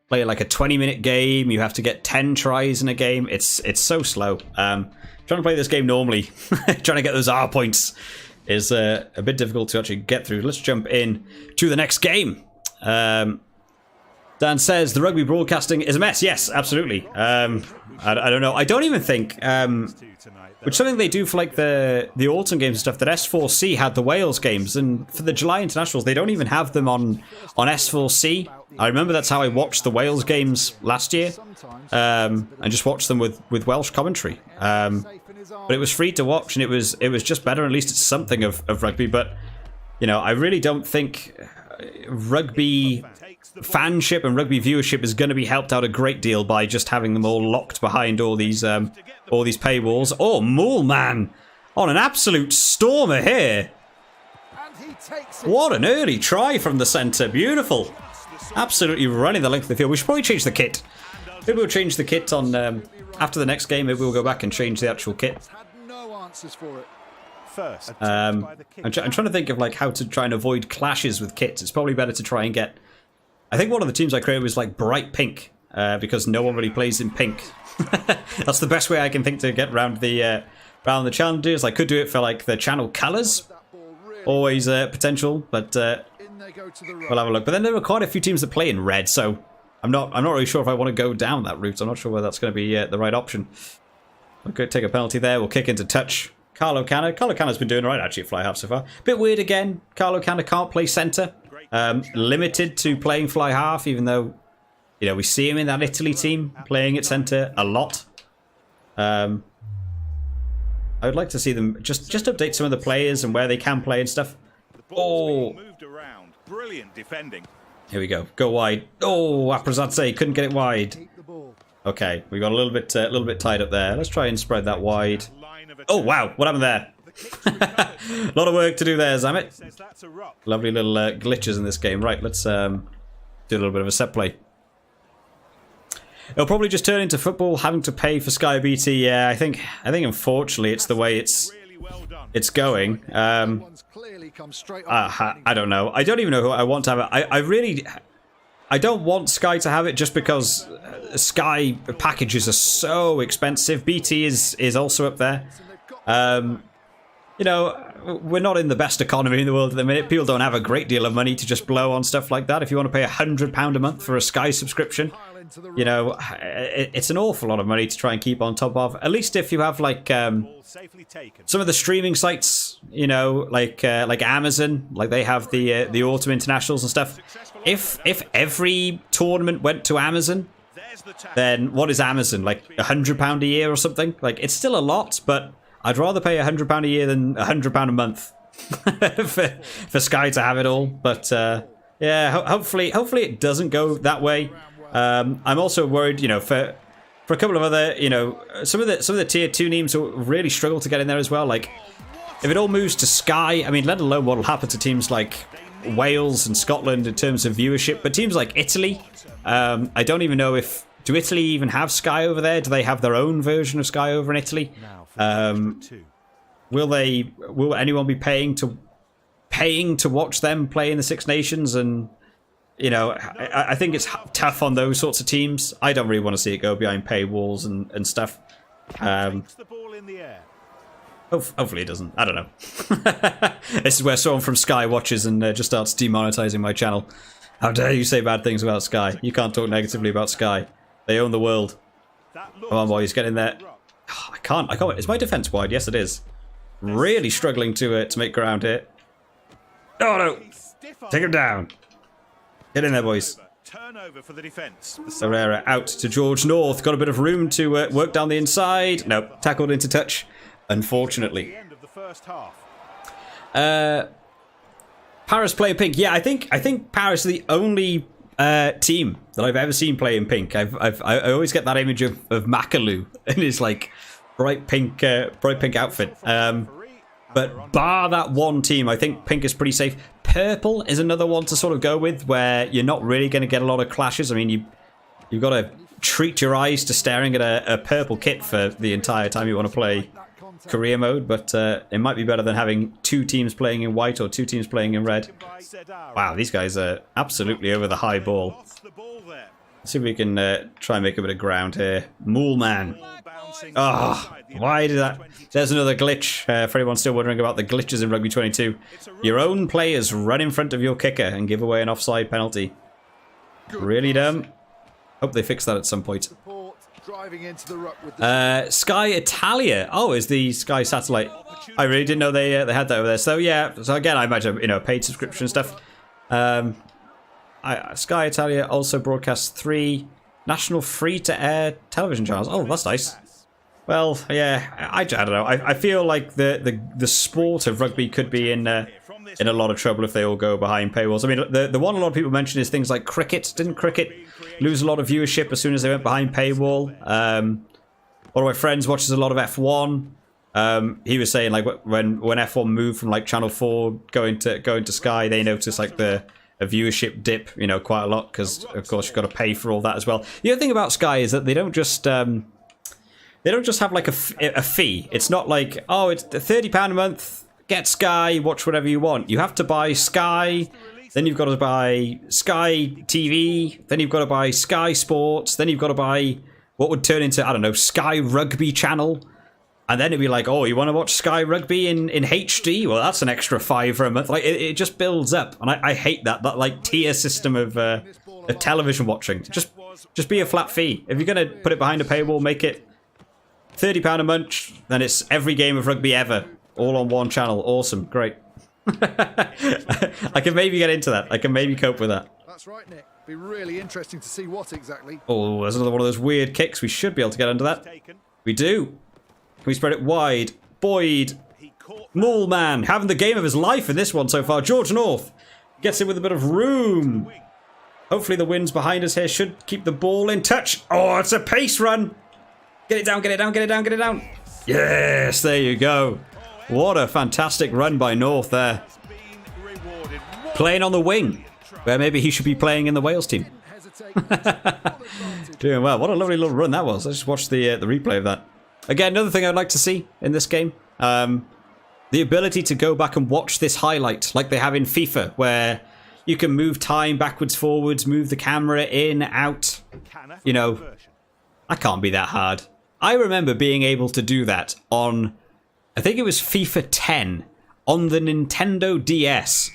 play like a 20-minute game. You have to get 10 tries in a game. It's so slow. Trying to play this game normally, trying to get those R points is a bit difficult to actually get through. Let's jump in to the next game. Dan says the rugby broadcasting is a mess. Yes, absolutely. I don't know. I don't even think, which is something they do for like the autumn games and stuff, that S4C had the Wales games, and for the July internationals they don't even have them on S4C. I remember that's how I watched the Wales games last year, and just watched them with Welsh commentary. But it was free to watch, and it was just better. At least it's something of rugby. But you know, I really don't think rugby fanship and rugby viewership is going to be helped out a great deal by just having them all locked behind all these paywalls. Oh, Moolman on an absolute stormer here. What an early try from the centre. Beautiful. Absolutely running the length of the field. We should probably change the kit. Maybe we'll change the kit on after the next game. Maybe we'll go back and change the actual kit. I'm trying to think of like how to try and avoid clashes with kits. It's probably better to try and get... I think one of the teams I created was like bright pink, because no one really plays in pink. That's the best way I can think to get around the challenges. I could do it for like the channel colours. Always potential, but we'll have a look. But then there are quite a few teams that play in red, so I'm not really sure if I want to go down that route. I'm not sure whether that's going to be the right option. We'll go take a penalty there. We'll kick into touch. Carlo Canna. Carlo Canna's been doing all right actually at fly half so far. Bit weird again. Carlo Canna can't play centre. Limited to playing fly half, even though, you know, we see him in that Italy team playing at centre a lot. I would like to see them just update some of the players and where they can play and stuff. Oh, brilliant defending. Here we go. Go wide. Oh, Aprazadze couldn't get it wide. Okay, we got a little bit tied up there. Let's try and spread that wide. Oh wow, what happened there? A lot of work to do there, Zamet. Lovely little glitches in this game. Right, let's do a little bit of a set play. It'll probably just turn into football, having to pay for Sky BT. Yeah, I think unfortunately it's the way it's going. I don't know. I don't even know who I want to have it. I don't want Sky to have it just because Sky packages are so expensive. BT is also up there. You know, we're not in the best economy in the world at the minute. People don't have a great deal of money to just blow on stuff like that. If you want to pay £100 a month for a Sky subscription, you know, it's an awful lot of money to try and keep on top of. At least if you have like some of the streaming sites, you know, like Amazon, like they have the autumn internationals and stuff. If every tournament went to Amazon, then what is Amazon, like £100 a year or something? Like, it's still a lot, but I'd rather pay £100 a year than £100 a month for Sky to have it all. But yeah, hopefully it doesn't go that way. I'm also worried, you know, for for a couple of other, you know, some of the tier 2 teams will really struggle to get in there as well. Like, if it all moves to Sky, I mean, let alone what will happen to teams like Wales and Scotland in terms of viewership, but teams like Italy, I don't even know if, do Italy even have Sky over there? Do they have their own version of Sky over in Italy? Will anyone be paying to watch them play in the Six Nations? And you know, I think it's tough on those sorts of teams. I don't really want to see it go behind paywalls and stuff. Hopefully it doesn't. I don't know. This is where someone from Sky watches and just starts demonetizing my channel. How dare you say bad things about Sky? You can't talk negatively about Sky. They own the world. Come on, boys, get in there. Oh, I can't. Is my defense wide? Yes, it is. Really struggling to make ground here. Oh no! Take him down. Get in there, boys. Turnover for the defense. Herrera out to George North. Got a bit of room to work down the inside. Nope, tackled into touch. Unfortunately. Paris play in pink. Yeah, I think Paris are the only team that I've ever seen play in pink. I always get that image of Makalou in his like bright pink outfit. But bar that one team, I think pink is pretty safe. Purple is another one to sort of go with, where you're not really going to get a lot of clashes. I mean, you've got to treat your eyes to staring at a purple kit for the entire time you want to play career mode, but it might be better than having two teams playing in white or two teams playing in red. Wow, these guys are absolutely over the high ball. Let's see if we can try and make a bit of ground here. Moolman. Oh, why did that? There's another glitch. For anyone still wondering about the glitches in Rugby 22. Your own players run in front of your kicker and give away an offside penalty. Really dumb. Hope they fix that at some point. Sky Italia. Oh, is the Sky Satellite. I really didn't know they had that over there. So yeah, so again, I imagine, you know, paid subscription stuff. Sky Italia also broadcasts 3 national free-to-air television channels. Oh, that's nice. Well, yeah, I don't know. I feel like the sport of rugby could be in a lot of trouble if they all go behind paywalls. I mean, the one a lot of people mention is things like cricket. Didn't cricket lose a lot of viewership as soon as they went behind paywall? One of my friends watches a lot of F1. He was saying like when F1 moved from like Channel 4 going to Sky, they noticed like a viewership dip, you know, quite a lot because of course you've got to pay for all that as well. The other thing about Sky is that they don't just have like a fee. It's not like, oh, it's £30 a month, get Sky, watch whatever you want. You have to buy Sky, then you've got to buy Sky TV, then you've got to buy Sky Sports, then you've got to buy what would turn into, I don't know, Sky Rugby channel. And then it'd be like, oh, you want to watch Sky Rugby in HD? Well, that's an extra £5 a month. Like, it just builds up. And I hate that like tier system of television watching. Just be a flat fee. If you're going to put it behind a paywall, make it £30 a month, then it's every game of rugby ever, all on one channel. Awesome, great. I can maybe get into that. I can maybe cope with that. That's right, Nick. Be really interesting to see what exactly. Oh, there's another one of those weird kicks. We should be able to get under that. We do. Can we spread it wide? Boyd. Moolman having the game of his life in this one so far. George North gets in with a bit of room. Hopefully the winds behind us here should keep the ball in touch. Oh, it's a pace run. Get it down, get it down, get it down, get it down. Yes, there you go. What a fantastic run by North there. Playing on the wing, where maybe he should be playing in the Wales team. Doing well. What a lovely little run that was. Let's just watch the replay of that. Again, another thing I'd like to see in this game. The ability to go back and watch this highlight like they have in FIFA, where you can move time backwards, forwards, move the camera in, out. You know, that can't be that hard. I remember being able to do that on, I think it was FIFA 10 on the Nintendo DS.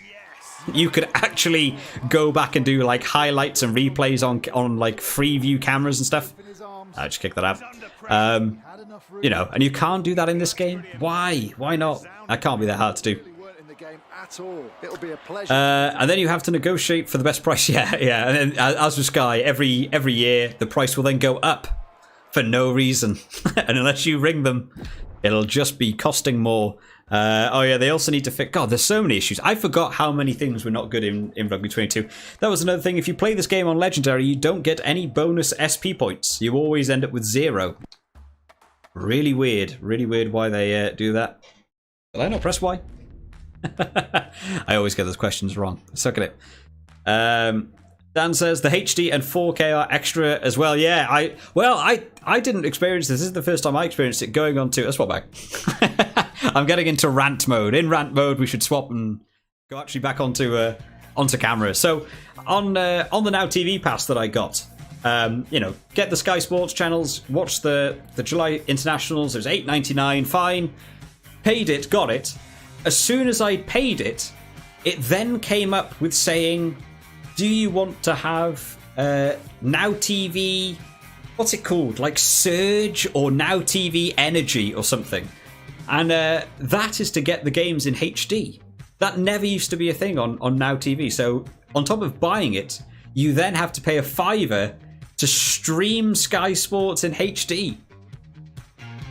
You could actually go back and do like highlights and replays on like free view cameras and stuff. I just kicked that out. You know, and you can't do that in this game. Why? Why not? That can't be that hard to do. And then you have to negotiate for the best price. Yeah. And then, as with Sky, every year the price will then go up for no reason, and unless you ring them, it'll just be costing more Oh yeah, they also need to fix... God, there's so many issues. I forgot how many things were not good in Rugby 22. That was another thing. If you play this game on Legendary, you don't get any bonus SP points. You always end up with 0. Really weird. Really weird why they do that. Did I not press Y? I always get those questions wrong. Suck at it. Dan says the HD and 4K are extra as well. Yeah, I didn't experience this. This is the first time I experienced it going on to... Let's swap back. I'm getting into rant mode. In rant mode, we should swap and go actually back onto camera. So on the Now TV pass that I got, get the Sky Sports channels, watch the July internationals. It was $8.99, fine. Paid it, got it. As soon as I paid it, it then came up with saying, do you want to have Now TV, what's it called? Like Surge or Now TV Energy or something. And that is to get the games in HD. That never used to be a thing on Now TV. So on top of buying it, you then have to pay a $5 to stream Sky Sports in HD.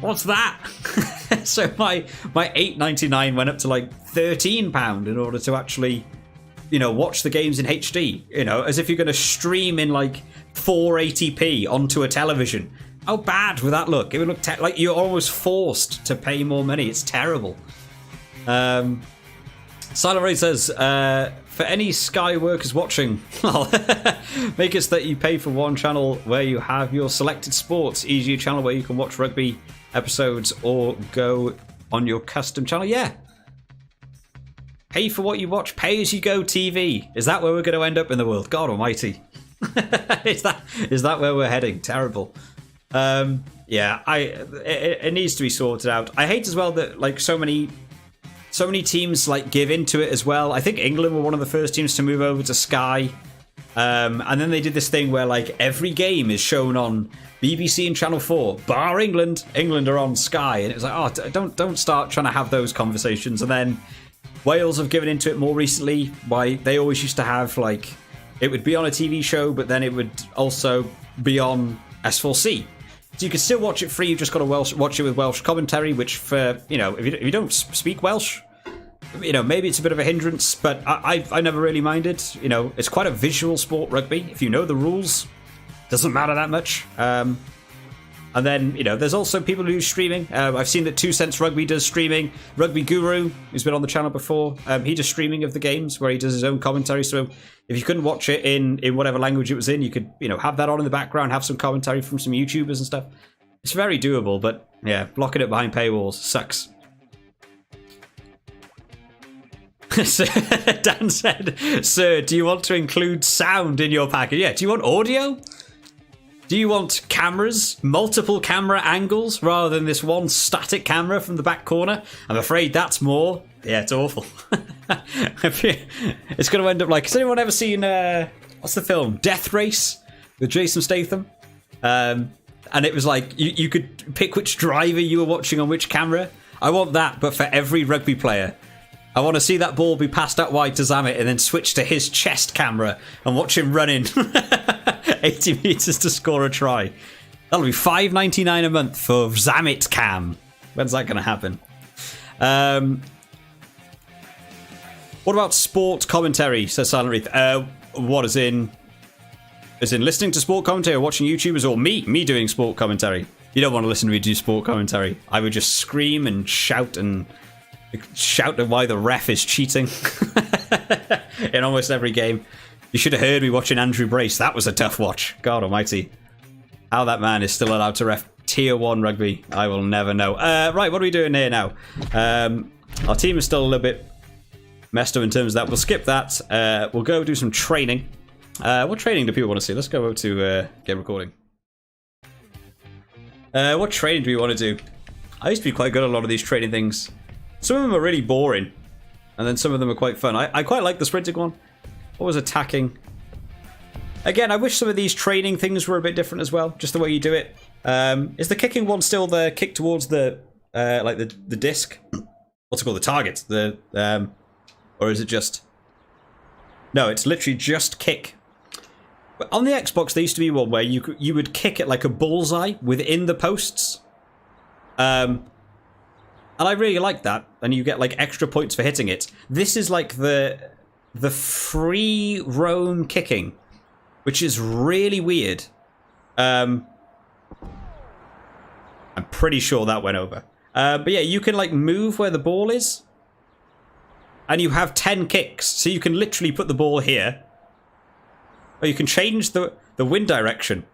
What's that? So my $8.99 went up to like £13 in order to actually, watch the games in HD. As if you're going to stream in like 480p onto a television. How bad would that look? It would look like you're almost forced to pay more money. It's terrible. Silent Ray says, for any Sky workers watching, make it so that you pay for one channel where you have your selected sports, e.g. a channel where you can watch rugby episodes or go on your custom channel. Yeah. Pay for what you watch. Pay as you go TV. Is that where we're going to end up in the world? God almighty. Is that where we're heading? Terrible. It needs to be sorted out. I hate as well that like so many teams like give into it as well. I think England were one of the first teams to move over to Sky, and then they did this thing where like every game is shown on BBC and Channel 4, bar England. England are on Sky, and it was like, oh, don't start trying to have those conversations. And then Wales have given into it more recently. Why they always used to have like it would be on a TV show, but then it would also be on S4C. So you can still watch it free. You've just got to watch it with Welsh commentary, which for if you don't speak Welsh, maybe it's a bit of a hindrance. But I never really minded. It's quite a visual sport, rugby. If you know the rules, doesn't matter that much. And then there's also people who do streaming. I've seen that 2 Cents Rugby does streaming. Rugby Guru, who's been on the channel before, he does streaming of the games where he does his own commentary. So if you couldn't watch it in whatever language it was in, you could have that on in the background, have some commentary from some YouTubers and stuff. It's very doable, but yeah, blocking it behind paywalls sucks. Dan said, "Sir, do you want to include sound in your package? Yeah, do you want audio? Do you want cameras, multiple camera angles, rather than this one static camera from the back corner? I'm afraid that's more. Yeah, it's awful. It's going to end up like... Has anyone ever seen... what's the film? Death Race with Jason Statham? And it was like you could pick which driver you were watching on which camera. I want that, but for every rugby player. I want to see that ball be passed out wide to Zamet and then switch to his chest camera and watch him run in 80 metres to score a try. That'll be $5.99 a month for Zamet Cam. When's that going to happen? What about sport commentary, says Silent Wreath. What, as in listening to sport commentary or watching YouTubers, or me doing sport commentary? You don't want to listen to me do sport commentary. I would just scream and shout at why the ref is cheating in almost every game. You should have heard me watching Andrew Brace. That was a tough watch. God almighty. How that man is still allowed to ref Tier 1 rugby, I will never know. Right, what are we doing here now? Our team is still a little bit messed up in terms of that. We'll skip that. We'll go do some training. What training do people want to see? Let's go over to get recording. What training do we want to do? I used to be quite good at a lot of these training things. Some of them are really boring, and then some of them are quite fun. I quite like the sprinting one. What was attacking? Again, I wish some of these training things were a bit different as well, just the way you do it. Is the kicking one still the kick towards the like the disc? What's it called? The target? Or is it just? No, it's literally just kick. But on the Xbox, there used to be one where you would kick it like a bullseye within the posts. And I really like that. And you get like extra points for hitting it. This is like the free roam kicking, which is really weird. I'm pretty sure that went over. But yeah, you can like move where the ball is. And you have 10 kicks. So you can literally put the ball here. Or you can change the wind direction.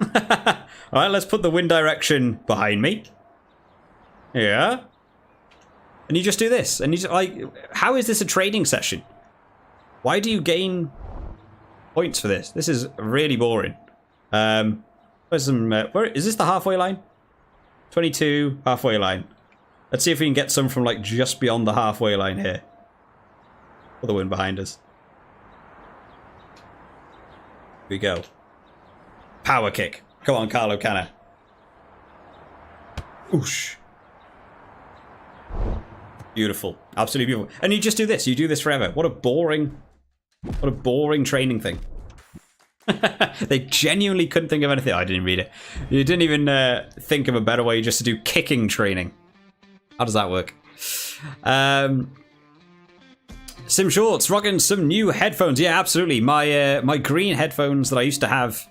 Alright, let's put the wind direction behind me. Yeah. And you just do this. And you just, like, how is this a training session? Why do you gain points for this? This is really boring. Where's some, where is this the halfway line? 22, halfway line. Let's see if we can get some from like just beyond the halfway line here. Or the wind behind us. Here we go. Power kick. Come on, Carlo Canna. Oosh. Beautiful. Absolutely beautiful. And you just do this. You do this forever. What a boring training thing. They genuinely couldn't think of anything. Oh, I didn't read it. You didn't even think of a better way just to do kicking training. How does that work? Sim Shorts, rocking some new headphones. Yeah, absolutely. My green headphones that I used to have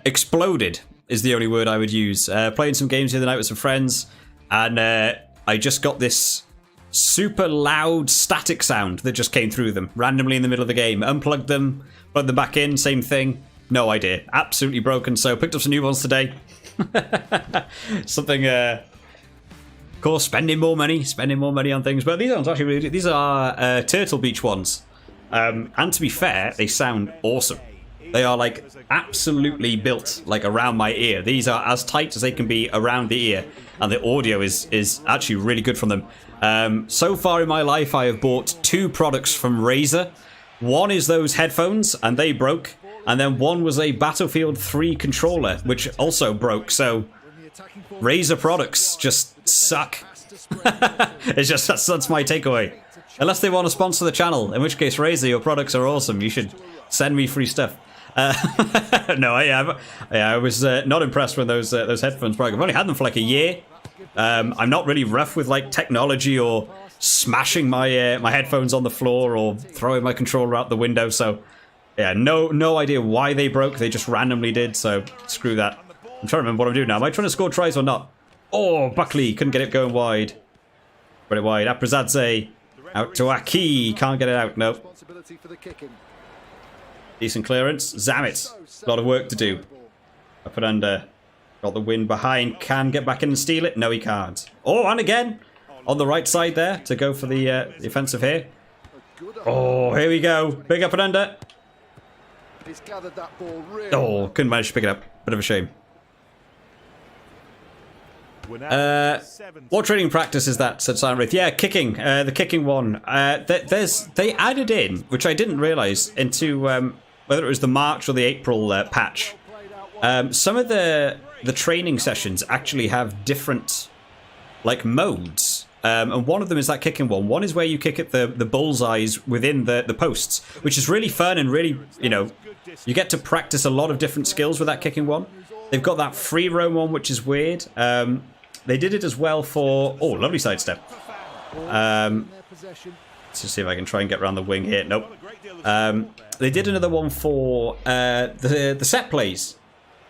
exploded is the only word I would use. Playing some games the other night with some friends, and I just got this super loud static sound that just came through them randomly in the middle of the game. Unplugged them, plugged them back in, same thing. No idea. Absolutely broken. So picked up some new ones today. Something, of course, spending more money on things. But these ones actually really, these are Turtle Beach ones. And to be fair, they sound awesome. They are like absolutely built like around my ear. These are as tight as they can be around the ear, and the audio is actually really good from them. So far in my life, I have bought 2 products from Razer. One is those headphones, and they broke, and then one was a Battlefield 3 controller, which also broke. So Razer products just suck. It's just that's my takeaway. Unless they want to sponsor the channel, in which case Razer, your products are awesome. You should send me free stuff. No, I was not impressed when those headphones broke. I've only had them for like a year. I'm not really rough with like technology or smashing my my headphones on the floor or throwing my controller out the window. So yeah, no idea why they broke. They just randomly did. So screw that. I'm trying to remember what I'm doing now. Am I trying to score tries or not? Oh, Buckley couldn't get it going wide. Got it wide. Aprazadze out to Aki. Can't get it out. Nope. Decent clearance. Zamet. A lot of work to do. Up and under. Got the wind behind. Can get back in and steal it. No, he can't. Oh, and again. On the right side there to go for the offensive here. Oh, here we go. Big up and under. Oh, couldn't manage to pick it up. Bit of a shame. What training practice is that? Said Silent Wraith. Yeah, kicking. The kicking one. They added in, which I didn't realise, into whether it was the March or the April patch. Some of the training sessions actually have different like modes. And one of them is that kicking one. One is where you kick at the bullseyes within the posts, which is really fun and really, you know, you get to practice a lot of different skills with that kicking one. They've got that free roam one, which is weird. They did it as well for... Oh, lovely sidestep. Let's just see if I can try and get around the wing here. Nope. They did another one for the set plays.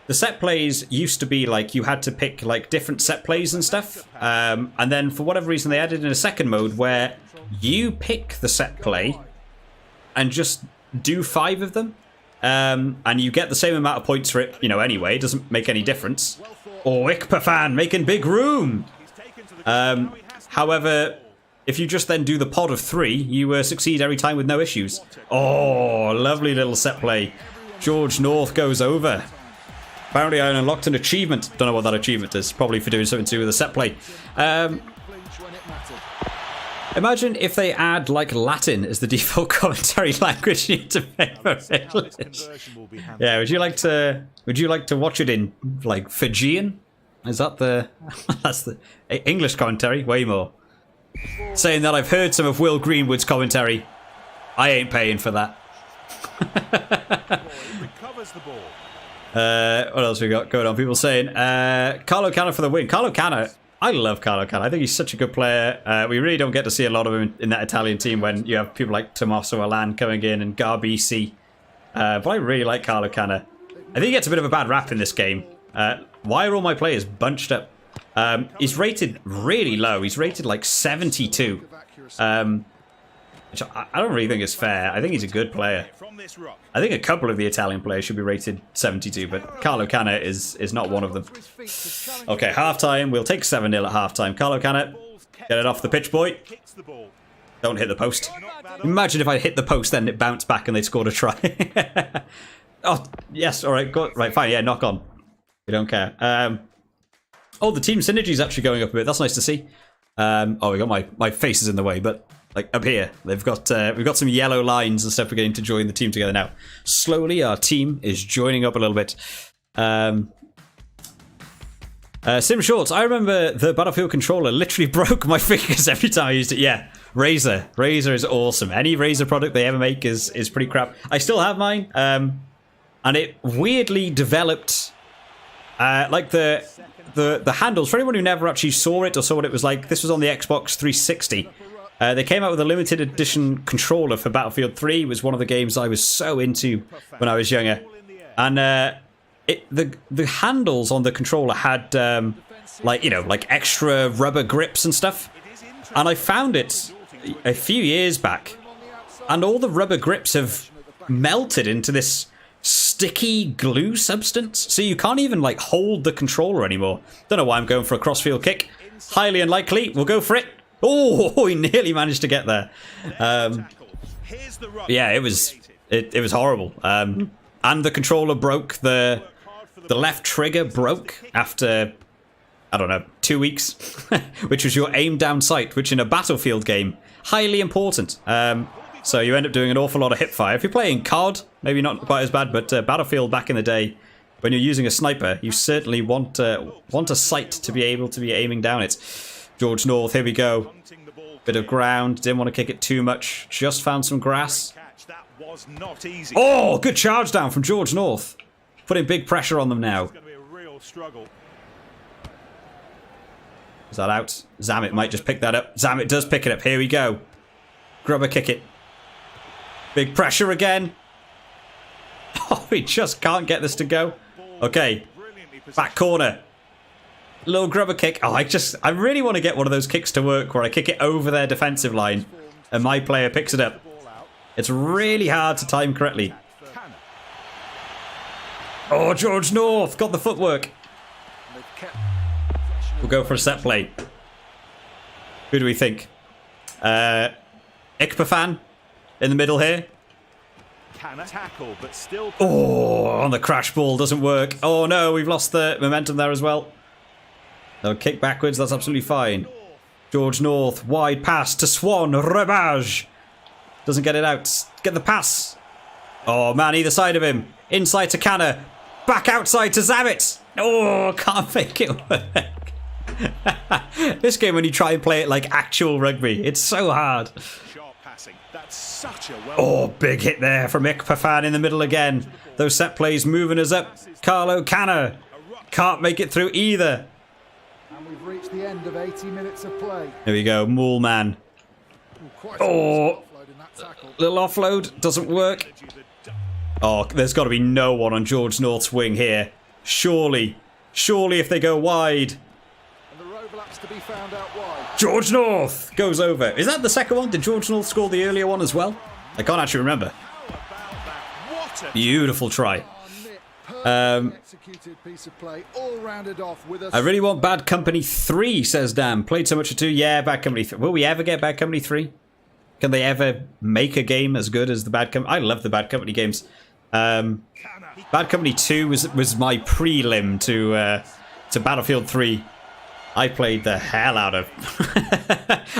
The set plays used to be like you had to pick like different set plays and stuff. And then for whatever reason they added in a second mode where you pick the set play and just do 5 of them. And you get the same amount of points for it, you know, anyway. It doesn't make any difference. Oh, Ikpafan making big room. However, if you just then do the pod of 3, you succeed every time with no issues. Oh, lovely little set play. George North goes over. Apparently I unlocked an achievement. Don't know what that achievement is. Probably for doing something to do with a set play. Imagine if they add like Latin as the default commentary language you need to pay for English. Yeah, would you like to watch it in like Fijian? Is that that's the English commentary? Way more. Saying that I've heard some of Will Greenwood's commentary. I ain't paying for that. What else we got going on? People saying Carlo Canna for the win. Carlo Canna I love Carlo Canna. I think he's such a good player. We really don't get to see a lot of him in that Italian team when you have people like Tommaso Alan coming in and Garbisi. But I really like Carlo Canna. I think he gets a bit of a bad rap in this game. Why are all my players bunched up? He's rated really low. He's rated like 72. Which I don't really think is fair. I think he's a good player. I think a couple of the Italian players should be rated 72, but Carlo Canna is not one of them. Okay, half-time. We'll take 7-0 at half-time. Carlo Canna, get it off the pitch, boy. Don't hit the post. Imagine if I hit the post, then it bounced back and they scored a try. Oh, yes. All right, go. Right, fine. Yeah, knock on. We don't care. Oh, the team synergy is actually going up a bit. That's nice to see. Oh, we got my face is in the way, but like up here, we've got some yellow lines and stuff. We're getting to join the team together now. Slowly, our team is joining up a little bit. Sim Shorts. I remember the Battlefield controller literally broke my fingers every time I used it. Yeah, Razer. Razer is awesome. Any Razer product they ever make is pretty crap. I still have mine, and it weirdly developed like the handles. For anyone who never actually saw it or saw what it was like, this was on the Xbox 360. They came out with a limited edition controller for Battlefield 3. It was one of the games I was so into when I was younger. And the handles on the controller had like extra rubber grips and stuff. And I found it a few years back, and all the rubber grips have melted into this sticky glue substance, so you can't even like hold the controller anymore. Don't know why I'm going for a crossfield kick. Highly unlikely. We'll go for it. Oh, he nearly managed to get there. Yeah, it was horrible. And the controller broke. The left trigger broke after, I don't know, 2 weeks, which was your aim down sight, which in a Battlefield game, highly important. So you end up doing an awful lot of hip fire. If you're playing COD, maybe not quite as bad, but Battlefield back in the day, when you're using a sniper, you certainly want a sight to be able to be aiming down it. George North, here we go. Bit of ground, didn't want to kick it too much. Just found some grass. Oh, good charge down from George North. Putting big pressure on them now. Is that out? Zamet might just pick that up. Zamet does pick it up. Here we go. Grubber kick it. Big pressure again. Oh, we just can't get this to go. Okay. Back corner. Little grubber kick. Oh, I really want to get one of those kicks to work where I kick it over their defensive line and my player picks it up. It's really hard to time correctly. Oh, George North got the footwork. We'll go for a set play. Who do we think? Ikpafan in the middle here. Oh, on the crash ball, doesn't work. Oh no, we've lost the momentum there as well. No, kick backwards, that's absolutely fine. George North, wide pass to Swan, Rebage. Doesn't get it out. Get the pass. Oh man, either side of him. Inside to Canna. Back outside to Zamet. Oh, can't make it work. This game, when you try and play it like actual rugby, it's so hard. Oh, big hit there from Ikpafan in the middle again. Those set plays moving us up. Carlo Canna can't make it through either. And we've reached the end of 80 minutes of play. Here we go, Moolman. Oh, little offload, doesn't work. Oh, there's got to be no one on George North's wing here. Surely if they go wide. And there are overlaps to be found out wide. George North goes over. Is that the second one? Did George North score the earlier one as well? I can't actually remember. Beautiful try. Executed piece of play, all rounded off with I really want Bad Company 3, says Dan. Played so much for 2. Yeah, Bad Company 3. Will we ever get Bad Company 3? Can they ever make a game as good as the Bad Company? I love the Bad Company games. Bad Company 2 was my prelim to Battlefield 3. I played the hell out of.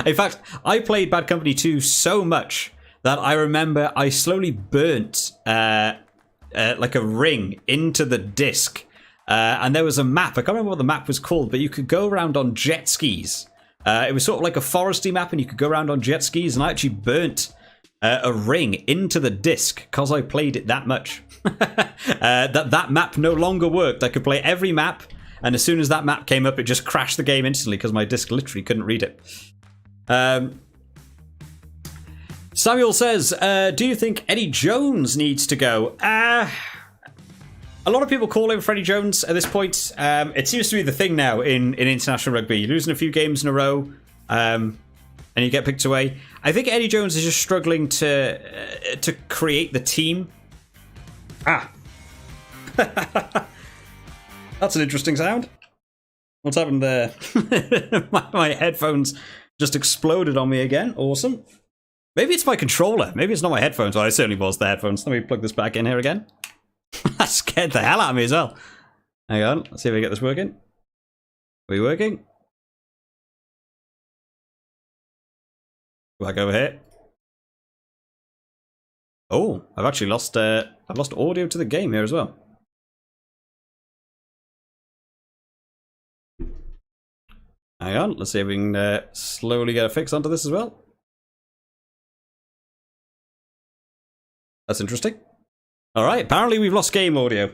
In fact, I played Bad Company 2 so much that I remember I slowly burnt like a ring into the disc. And there was a map. I can't remember what the map was called, but you could go around on jet skis. It was sort of like a foresty map, and you could go around on jet skis, and I actually burnt a ring into the disc because I played it that much. That map no longer worked. I could play every map And as soon as that map came up, it just crashed the game instantly because my disc literally couldn't read it. Samuel says, do you think Eddie Jones needs to go? A lot of people call him Freddie Jones at this point. It seems to be the thing now in international rugby. You're losing a few games in a row, and you get picked away. I think Eddie Jones is just struggling to create the team. That's an interesting sound. What's happened there? my headphones just exploded on me again. Awesome. Maybe it's my controller. Maybe it's not my headphones. Well, it certainly was the headphones. Let me plug this back in here again. That scared the hell out of me as well. Hang on. Let's see if we get this working. Are we working? Back over here. Oh, I've actually lost audio to the game here as well. Hang on. Let's see if we can slowly get a fix onto this as well. That's interesting. All right, apparently we've lost game audio.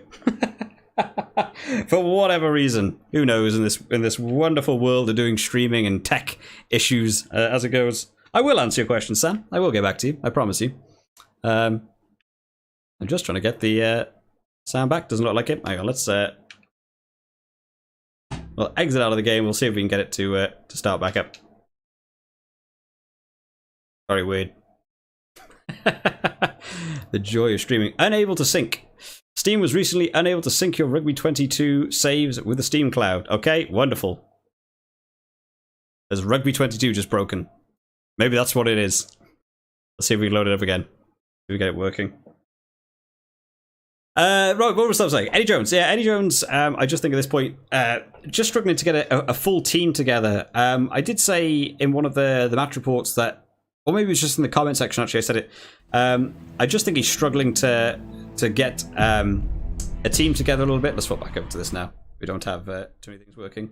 For whatever reason. Who knows in this wonderful world of doing streaming and tech issues as it goes. I will answer your question, Sam. I will get back to you. I promise you. I'm just trying to get the sound back. Doesn't look like it. Hang on, let's we'll exit out of the game. We'll see if we can get it to start back up. Very weird. The joy of streaming. Unable to sync. Steam was recently unable to sync your Rugby 22 saves with the Steam Cloud. Okay, wonderful. There's Rugby 22 just broken. Maybe that's what it is. Let's see if we can load it up again. See if we get it working. Right, what was I saying? Eddie Jones. Yeah, Eddie Jones, I just think at this point, just struggling to get a full team together. I did say in one of the match reports that, or maybe it was just in the comment section, actually, I said it. I just think he's struggling to get a team together a little bit. Let's swap back over to this now. We don't have too many things working.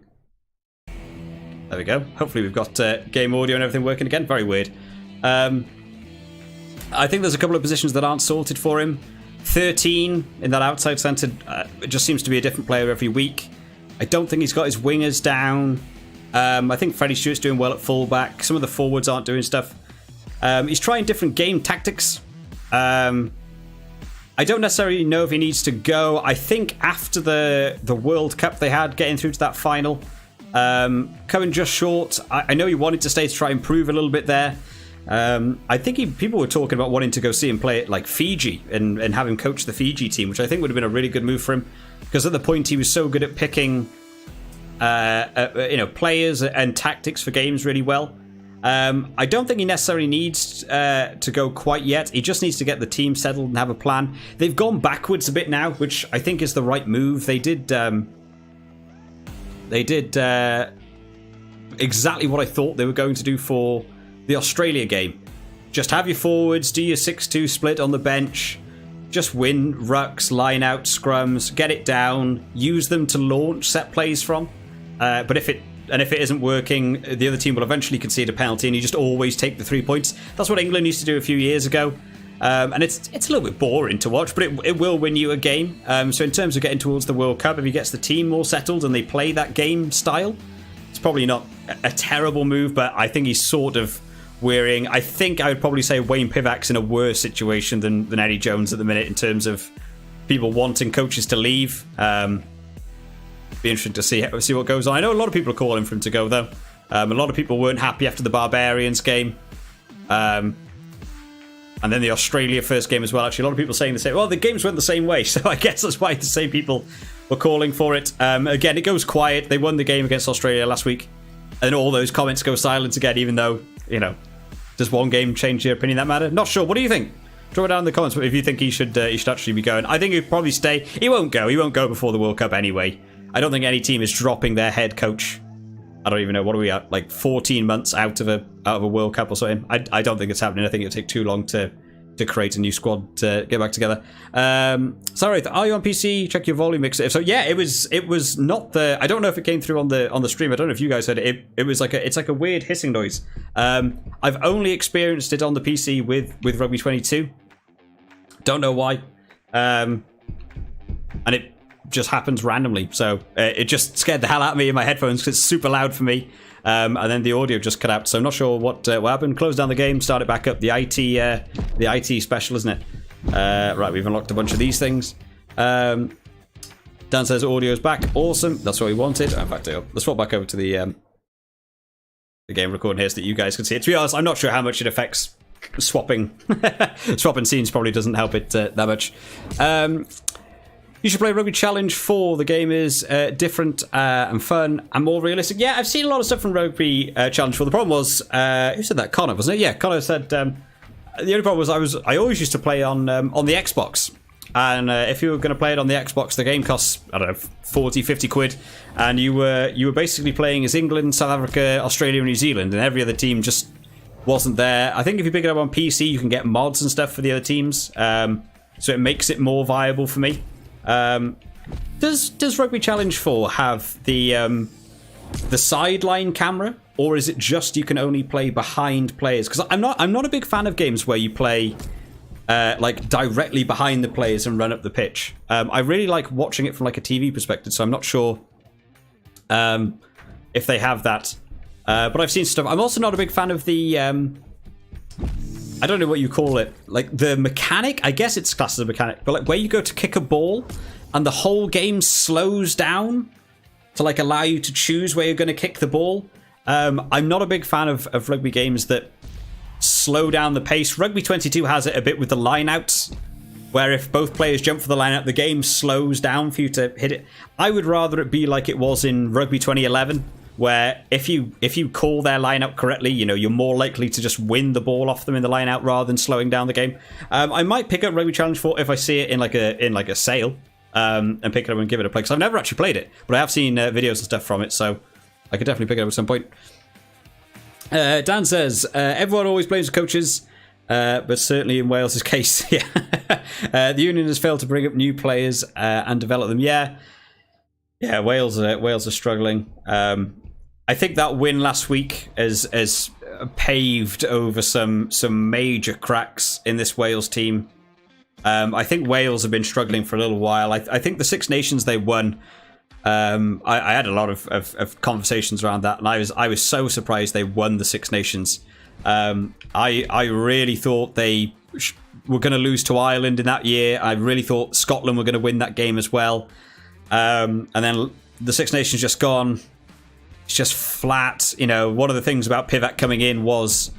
There we go. Hopefully we've got game audio and everything working again. Very weird. I think there's a couple of positions that aren't sorted for him. 13 in that outside centre. It just seems to be a different player every week. I don't think he's got his wingers down. I think Freddie Stewart's doing well at fullback. Some of the forwards aren't doing stuff. He's trying different game tactics. I don't necessarily know if he needs to go. I think after the World Cup they had, getting through to that final, coming just short. I know he wanted to stay to try and improve a little bit there. I think people were talking about wanting to go see him play at like Fiji and have him coach the Fiji team, which I think would have been a really good move for him, because at the point he was so good at picking players and tactics for games really well. I don't think he necessarily needs to go quite yet. He just needs to get the team settled and have a plan. They've gone backwards a bit now, which I think is the right move. They did exactly what I thought they were going to do for the Australia game. Just have your forwards, do your 6-2 split on the bench, just win rucks, line out, scrums, get it down, use them to launch set plays from. But if it isn't working, the other team will eventually concede a penalty, and you just always take the 3 points. That's what England used to do a few years ago. And it's a little bit boring to watch, but it will win you a game. So in terms of getting towards the World Cup, if he gets the team more settled and they play that game style, it's probably not a terrible move, but I think he's sort of wearing... I think I would probably say Wayne Pivac's in a worse situation than Eddie Jones at the minute in terms of people wanting coaches to leave. Be interesting to see what goes on. I know a lot of people are calling for him to go, though. A lot of people weren't happy after the Barbarians game. And then the Australia first game as well. Actually, a lot of people saying the same. Well, the games went the same way, so I guess that's why the same people were calling for it. Again, it goes quiet. They won the game against Australia last week. And all those comments go silent again, even though, does one game change your opinion that matter? Not sure. What do you think? Drop it down in the comments if you think he should actually be going. I think he'd probably stay. He won't go. He won't go before the World Cup anyway. I don't think any team is dropping their head coach. I don't even know, what are we at? Like 14 months out of a World Cup or something. I don't think it's happening. I think it'll take too long to create a new squad to get back together. Sorry, are you on PC? Check your volume mixer. So yeah, it was not the... I don't know if it came through on the stream. I don't know if you guys heard it. It was like it's like a weird hissing noise. I've only experienced it on the PC with Rugby 22. Don't know why. And just happens randomly. So it just scared the hell out of me in my headphones because it's super loud for me. And then the audio just cut out. So I'm not sure what happened. Closed down the game, start it back up. The IT special, isn't it? Right, we've unlocked a bunch of these things. Dan says audio's back. Awesome. That's what we wanted. In fact, let's swap back over to the game recording here so that you guys can see it. To be honest, I'm not sure how much it affects swapping. Swapping scenes probably doesn't help it that much. You should play Rugby Challenge 4. The game is different and fun and more realistic. Yeah, I've seen a lot of stuff from Rugby Challenge 4. The problem was, who said that? Connor, wasn't it? Yeah, Connor said the only problem was I always used to play on the Xbox. And if you were going to play it on the Xbox, the game costs, I don't know, 40, 50 quid. And you were basically playing as England, South Africa, Australia, and New Zealand. And every other team just wasn't there. I think if you pick it up on PC, you can get mods and stuff for the other teams. So it makes it more viable for me. Does Rugby Challenge 4 have the sideline camera, or is it just you can only play behind players? Because I'm not a big fan of games where you play like directly behind the players and run up the pitch. I really like watching it from like a TV perspective, so I'm not sure if they have that. But I've seen stuff. I'm also not a big fan of the I don't know what you call it, like the mechanic. I guess it's classed as a mechanic, but like where you go to kick a ball and the whole game slows down to like allow you to choose where you're going to kick the ball. I'm not a big fan of rugby games that slow down the pace. Rugby 22 has it a bit with the lineouts, where if both players jump for the lineout, the game slows down for you to hit it. I would rather it be like it was in Rugby 2011, where if you call their lineout correctly, you know, you're more likely to just win the ball off them in the lineout rather than slowing down the game. I might pick up Rugby Challenge 4 if I see it in like a sale, and pick it up and give it a play, because I've never actually played it, but I have seen videos and stuff from it, so I could definitely pick it up at some point. Dan says, everyone always blames the coaches, but certainly in Wales' case, yeah. The union has failed to bring up new players and develop them. Yeah, Wales are struggling. I think that win last week has paved over some major cracks in this Wales team. I think Wales have been struggling for a little while. I think the Six Nations they won, I had a lot of conversations around that, and I was so surprised they won the Six Nations. I really thought they were going to lose to Ireland in that year. I really thought Scotland were going to win that game as well. And then the Six Nations just gone. It's just flat. You know, one of the things about Pivac coming in was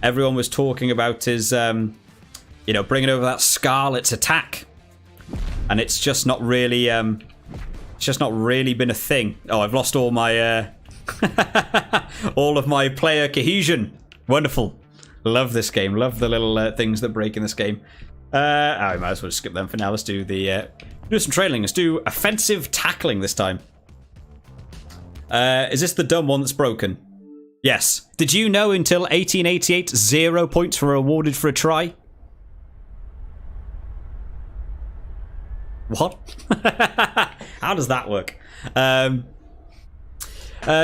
everyone was talking about his, bringing over that Scarlet's attack, and it's just not really, been a thing. Oh, I've lost all my, all of my player cohesion. Wonderful. Love this game. Love the little things that break in this game. I might as well skip them for now. Let's do do some trailing. Let's do offensive tackling this time. Is this the dumb one that's broken? Yes. Did you know until 1888, 0 points were awarded for a try? What? How does that work? Sam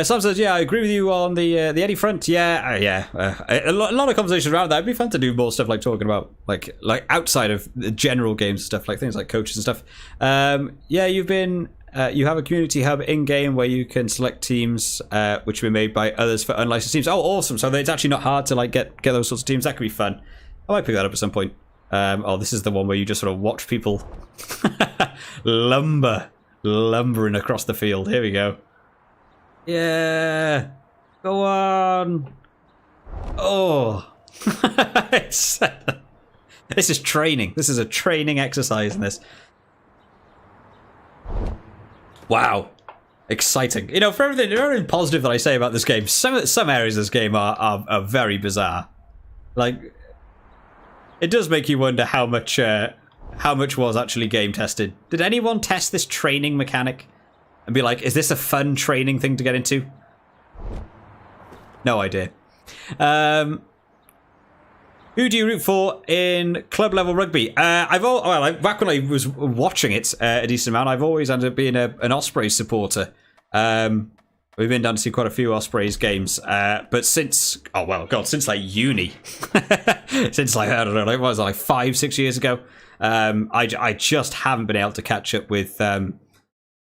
says, yeah, I agree with you on the Eddie front. Yeah. A lot of conversations around that. It'd be fun to do more stuff like talking about like outside of the general games and stuff, like things like coaches and stuff. Yeah, you have a community hub in game where you can select teams which have been made by others for unlicensed teams. Oh, awesome! So it's actually not hard to like get those sorts of teams. That could be fun. I might pick that up at some point. This is the one where you just sort of watch people lumbering across the field. Here we go. Yeah, go on. Oh, this is training. This is a training exercise in this. Wow, exciting. You know, for everything positive that I say about this game, some areas of this game are very bizarre. Like, it does make you wonder how much was actually game tested. Did anyone test this training mechanic and be like, is this a fun training thing to get into? No idea. Who do you root for in club level rugby? Back when I was watching it a decent amount, I've always ended up being an Ospreys supporter. We've been down to see quite a few Ospreys games, but since like uni, since like I don't know, what was it, like 5-6 years ago, I just haven't been able to catch up with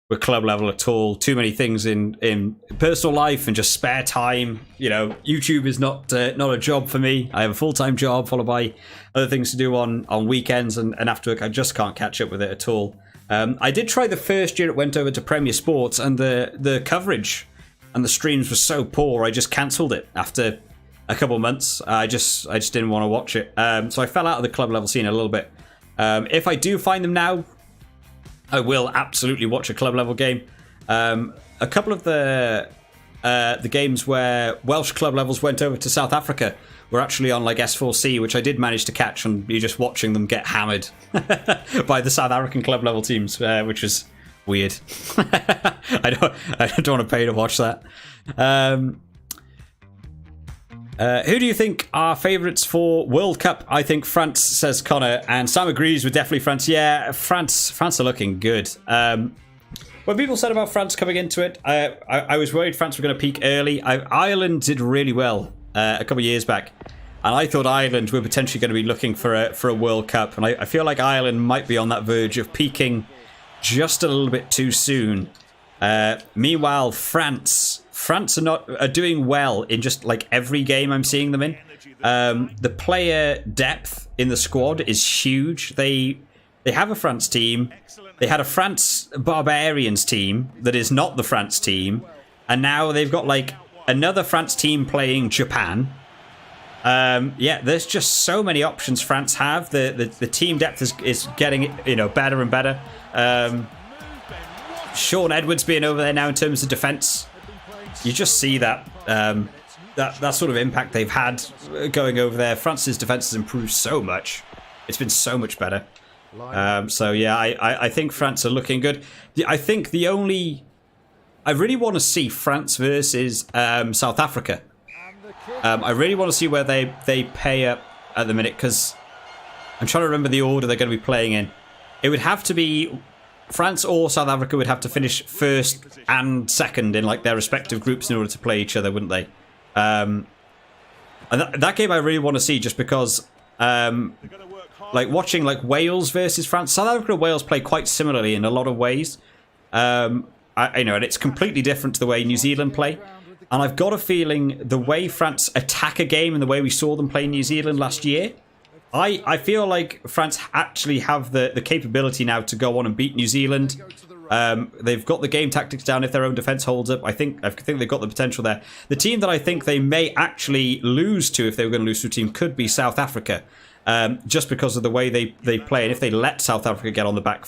with club level at all. Too many things in personal life and just spare time. You know, YouTube is not a job for me. I have a full-time job followed by other things to do on weekends and after work. I just can't catch up with it at all. I did try the first year it went over to Premier Sports, and the coverage and the streams were so poor, I just cancelled it after a couple of months. I just didn't want to watch it. So I fell out of the club level scene a little bit. If I do find them now, I will absolutely watch a club level game. A couple of the games where Welsh club levels went over to South Africa were actually on like S4C, which I did manage to catch, and you're just watching them get hammered by the South African club level teams, which was weird. I don't want to pay to watch that. Who do you think are favourites for World Cup? I think France, says Connor, and Sam agrees with definitely France. Yeah, France are looking good. When people said about France coming into it, I was worried France were going to peak early. Ireland did really well a couple of years back, and I thought Ireland were potentially going to be looking for a World Cup, and I feel like Ireland might be on that verge of peaking just a little bit too soon. Meanwhile, France are doing well in just like every game I'm seeing them in. The player depth in the squad is huge. They have a France team. They had a France Barbarians team that is not the France team, and now they've got like another France team playing Japan. Yeah, there's just so many options France have. The team depth is getting better and better. Sean Edwards being over there now in terms of defence, you just see that that sort of impact they've had going over there. France's defence has improved so much; it's been so much better. So yeah, I think France are looking good. I think I really want to see France versus South Africa. I really want to see where they pay up at the minute, because I'm trying to remember the order they're going to be playing in. It would have to be France or South Africa would have to finish first and second in like their respective groups in order to play each other, wouldn't they? And that game I really want to see, just because like watching like Wales versus France. South Africa and Wales play quite similarly in a lot of ways. And it's completely different to the way New Zealand play. And I've got a feeling the way France attack a game and the way we saw them play New Zealand last year, I feel like France actually have the capability now to go on and beat New Zealand. They've got the game tactics down if their own defence holds up. I think they've got the potential there. The team that I think they may actually lose to, if they were going to lose to a team, could be South Africa. Just because of the way they play. And if they let South Africa get on the front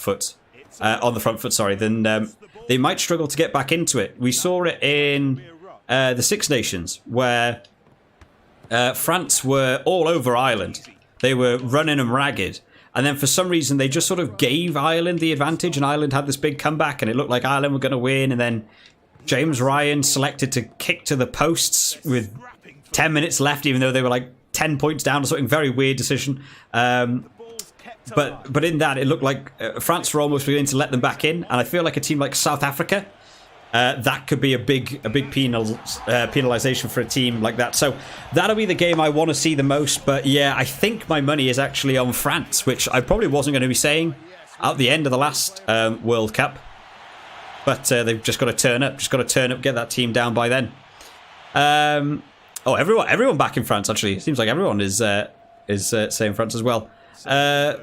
foot, then they might struggle to get back into it. We saw it in the Six Nations, where France were all over Ireland. They were running them ragged. And then for some reason, they just sort of gave Ireland the advantage, and Ireland had this big comeback, and it looked like Ireland were going to win. And then James Ryan selected to kick to the posts with 10 minutes left, even though they were like 10 points down or something. Very weird decision. But in that, it looked like France were almost willing to let them back in. And I feel like a team like South Africa, that could be a big penalisation for a team like that. So that'll be the game I want to see the most. But yeah, I think my money is actually on France, which I probably wasn't going to be saying at the end of the last World Cup. But they've just got to turn up. Get that team down by then. Everyone back in France, actually. It seems like everyone is saying France as well.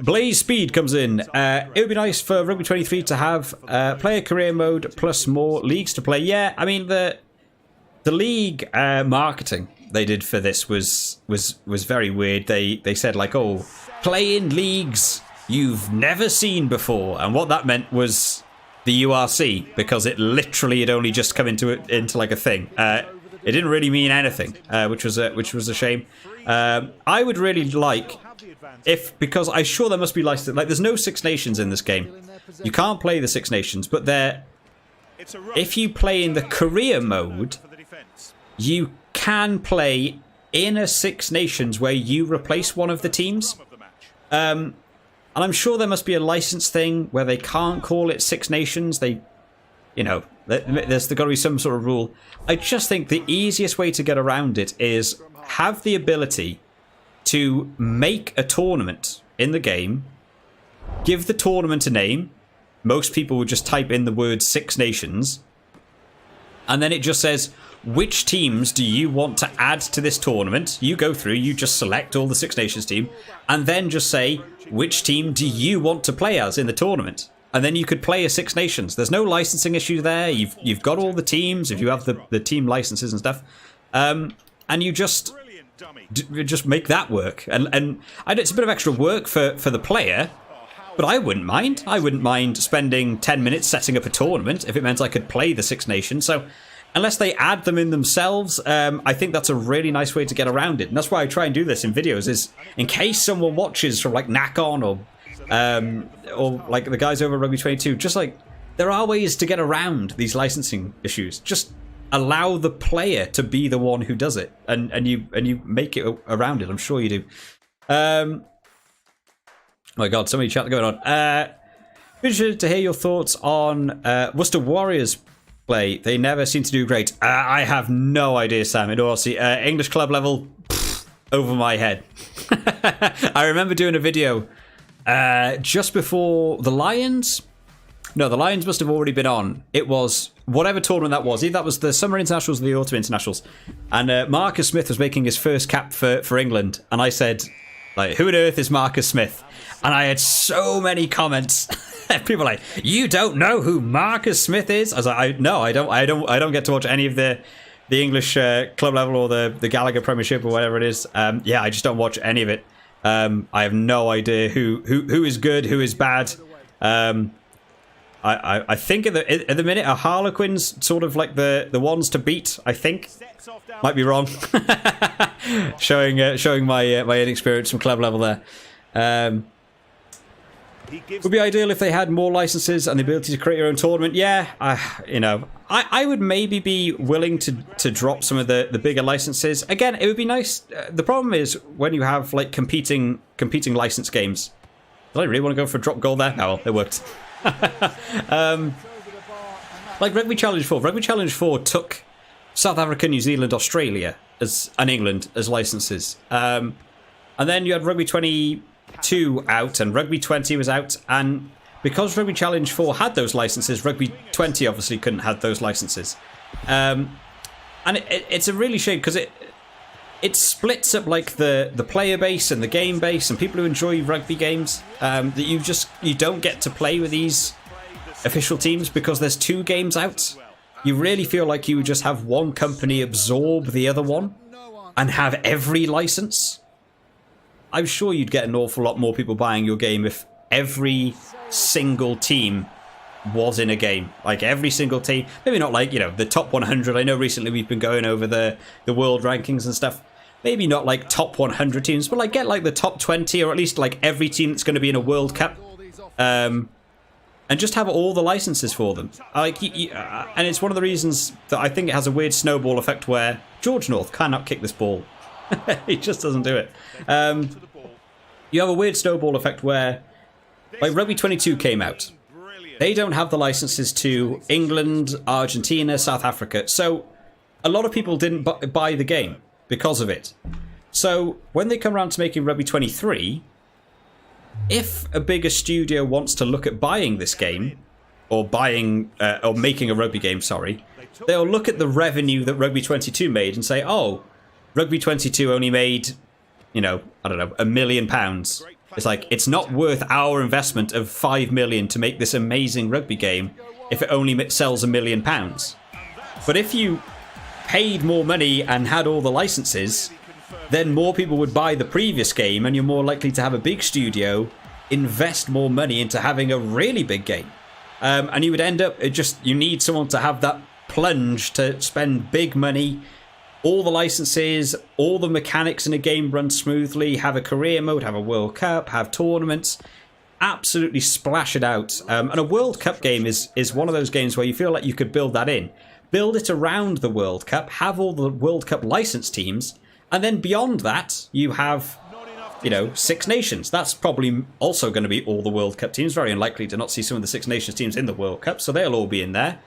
Blaze Speed comes in. It would be nice for Rugby 23 to have player career mode plus more leagues to play. Yeah, I mean the league marketing they did for this was very weird. They said like, oh, play in leagues you've never seen before, and what that meant was the URC, because it literally had only just come into like a thing. It didn't really mean anything, which was a shame. I would really like, because I'm sure there must be license. Like, there's no Six Nations in this game. You can't play the Six Nations, but if you play in the career mode, you can play in a Six Nations where you replace one of the teams. And I'm sure there must be a license thing where they can't call it Six Nations. There's got to be some sort of rule. I just think the easiest way to get around it is have the ability to make a tournament in the game, give the tournament a name, most people would just type in the word Six Nations, and then it just says, which teams do you want to add to this tournament? You go through, you just select all the Six Nations team, and then just say, which team do you want to play as in the tournament? And then you could play as Six Nations. There's no licensing issue there. You've got all the teams, if you have the team licenses and stuff. And you just make that work. And I know it's a bit of extra work for the player, but I wouldn't mind. I wouldn't mind spending 10 minutes setting up a tournament if it meant I could play the Six Nations. So unless they add them in themselves, I think that's a really nice way to get around it. And that's why I try and do this in videos, is in case someone watches from like Nakon or like the guys over at Rugby 22, just like, there are ways to get around these licensing issues. Just allow the player to be the one who does it, and you make it around it. I'm sure you do. Oh my god, so many chat going on. Interested to hear your thoughts on Worcester Warriors play. They never seem to do great. I have no idea, Sam. In all honesty, English club level, over my head. I remember doing a video just before the Lions. No, the Lions must have already been on. It was whatever tournament that was. Either that was the Summer Internationals or the Autumn Internationals. And Marcus Smith was making his first cap for England. And I said, like, who on earth is Marcus Smith? And I had so many comments. People were like, you don't know who Marcus Smith is? I was like, no, I don't get to watch any of the English club level or the Gallagher Premiership or whatever it is. Yeah, I just don't watch any of it. I have no idea who is good, who is bad. I think at the minute, are Harlequins sort of like the ones to beat? I think, might be wrong. showing my inexperience from club level there. Would be ideal if they had more licenses and the ability to create your own tournament. Yeah, I would maybe be willing to drop some of the bigger licenses. Again, it would be nice. The problem is when you have like competing license games. Did I really want to go for a drop goal there? Oh, well, it worked. Like Rugby Challenge 4. Rugby Challenge 4 took South Africa, New Zealand, Australia and England as licenses. And then you had Rugby 22 out and Rugby 20 was out. And because Rugby Challenge 4 had those licenses, Rugby 20 obviously couldn't have those licenses. And it's a really shame because it splits up like the player base and the game base and people who enjoy rugby games, that you don't get to play with these official teams because there's two games out. You really feel like you would just have one company absorb the other one and have every license. I'm sure you'd get an awful lot more people buying your game if every single team was in a game. Like every single team, maybe not like, the top 100. I know recently we've been going over the world rankings and stuff. Maybe not like top 100 teams, but like get like the top 20 or at least like every team that's going to be in a World Cup, and just have all the licenses for them. Like, and it's one of the reasons that I think it has a weird snowball effect where George North cannot kick this ball. He just doesn't do it. You have a weird snowball effect where, like, Rugby 22 came out. They don't have the licenses to England, Argentina, South Africa. So a lot of people didn't buy the game because of it. So when they come around to making Rugby 23, if a bigger studio wants to look at buying this game, or making a rugby game, they'll look at the revenue that Rugby 22 made and say, oh, Rugby 22 only made, I don't know, £1 million. It's like, it's not worth our investment of 5 million to make this amazing rugby game if it only sells £1 million. But if you paid more money and had all the licenses, then more people would buy the previous game and you're more likely to have a big studio invest more money into having a really big game. And you would end up, you need someone to have that plunge to spend big money, all the licenses, all the mechanics in a game run smoothly, have a career mode, have a World Cup, have tournaments, absolutely splash it out. And a World Cup game is one of those games where you feel like you could build that in. Build it around the World Cup, have all the World Cup licensed teams, and then beyond that, you have, Six Nations. That's probably also going to be all the World Cup teams. Very unlikely to not see some of the Six Nations teams in the World Cup, so they'll all be in there.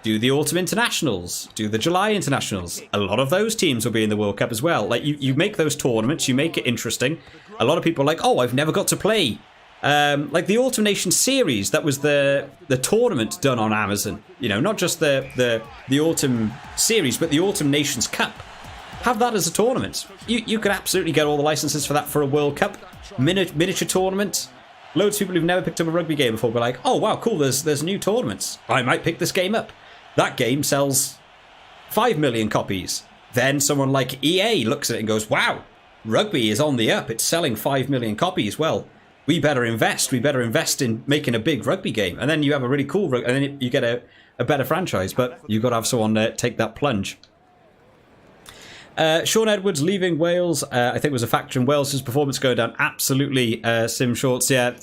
Do the Autumn Internationals, do the July Internationals. A lot of those teams will be in the World Cup as well. Like, you make those tournaments, you make it interesting. A lot of people are like, oh, I've never got to play like the Autumn Nation series, that was the tournament done on Amazon. You know, not just the Autumn series, but the Autumn Nations Cup. Have that as a tournament. You could absolutely get all the licenses for that for a World Cup miniature tournament. Loads of people who've never picked up a rugby game before be like, oh wow, cool, there's new tournaments. I might pick this game up. That game sells 5 million copies. Then someone like EA looks at it and goes, wow, rugby is on the up. It's selling 5 million copies. Well, we better invest. We better invest in making a big rugby game. And then you have a really cool and then you get a better franchise. But you've got to have someone take that plunge. Sean Edwards leaving Wales, I think was a factor in Wales' performance going down. Absolutely, Sim Shorts. Yeah,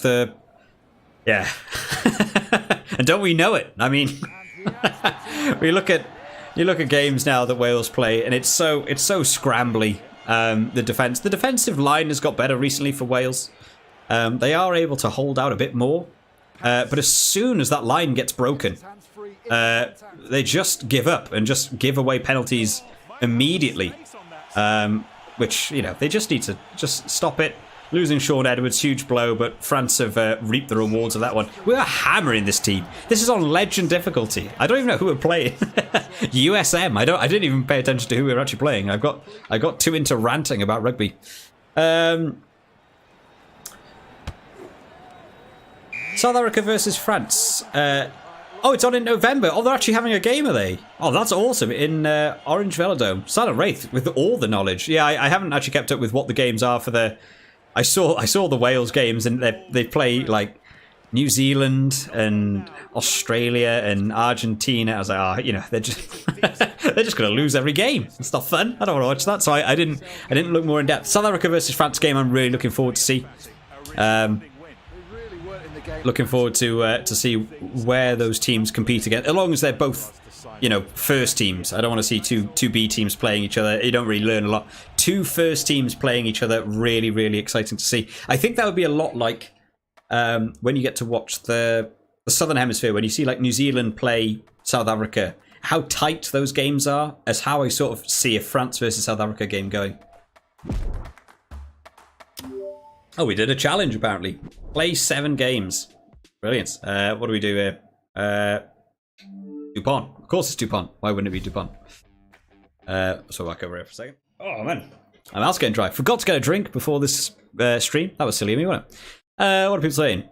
yeah. And don't we know it? I mean, you look at games now that Wales play, and it's so scrambly. The defensive line has got better recently for Wales. They are able to hold out a bit more, but as soon as that line gets broken, they just give up and just give away penalties immediately. Which, you know, they just need to just stop it. Losing Sean Edwards, huge blow, but France have reaped the rewards of that one. We are hammering this team. This is on legend difficulty. I don't even know who we're playing. USM. I didn't even pay attention to who we were actually playing. I got too into ranting about rugby. South Africa versus France. Oh, it's on in November. Oh, they're actually having a game, are they? Oh, that's awesome. In Orange Velodrome. Silent Wraith with all the knowledge. Yeah, I haven't actually kept up with what the games are for the... I saw the Wales games, and they play, like, New Zealand and Australia and Argentina. I was like, oh, you know, they're just they're just going to lose every game. It's not fun. I don't want to watch that. So I didn't look more in depth. South Africa versus France game I'm really looking forward to see. Looking forward to see where those teams compete again, as long as they're both, you know, first teams. I don't want to see two B teams playing each other. You don't really learn a lot. Two first teams playing each other, really, really exciting to see. I think that would be a lot like when you get to watch the Southern Hemisphere, when you see like New Zealand play South Africa, how tight those games are, as how I sort of see a France versus South Africa game going. Oh, we did a challenge, apparently. Play 7 games. Brilliant. What do we do here? Dupont. Of course it's Dupont. Why wouldn't it be Dupont? So back over here for a second. Oh, man. My mouth's getting dry. Forgot to get a drink before this stream. That was silly of me, wasn't it? What are people saying?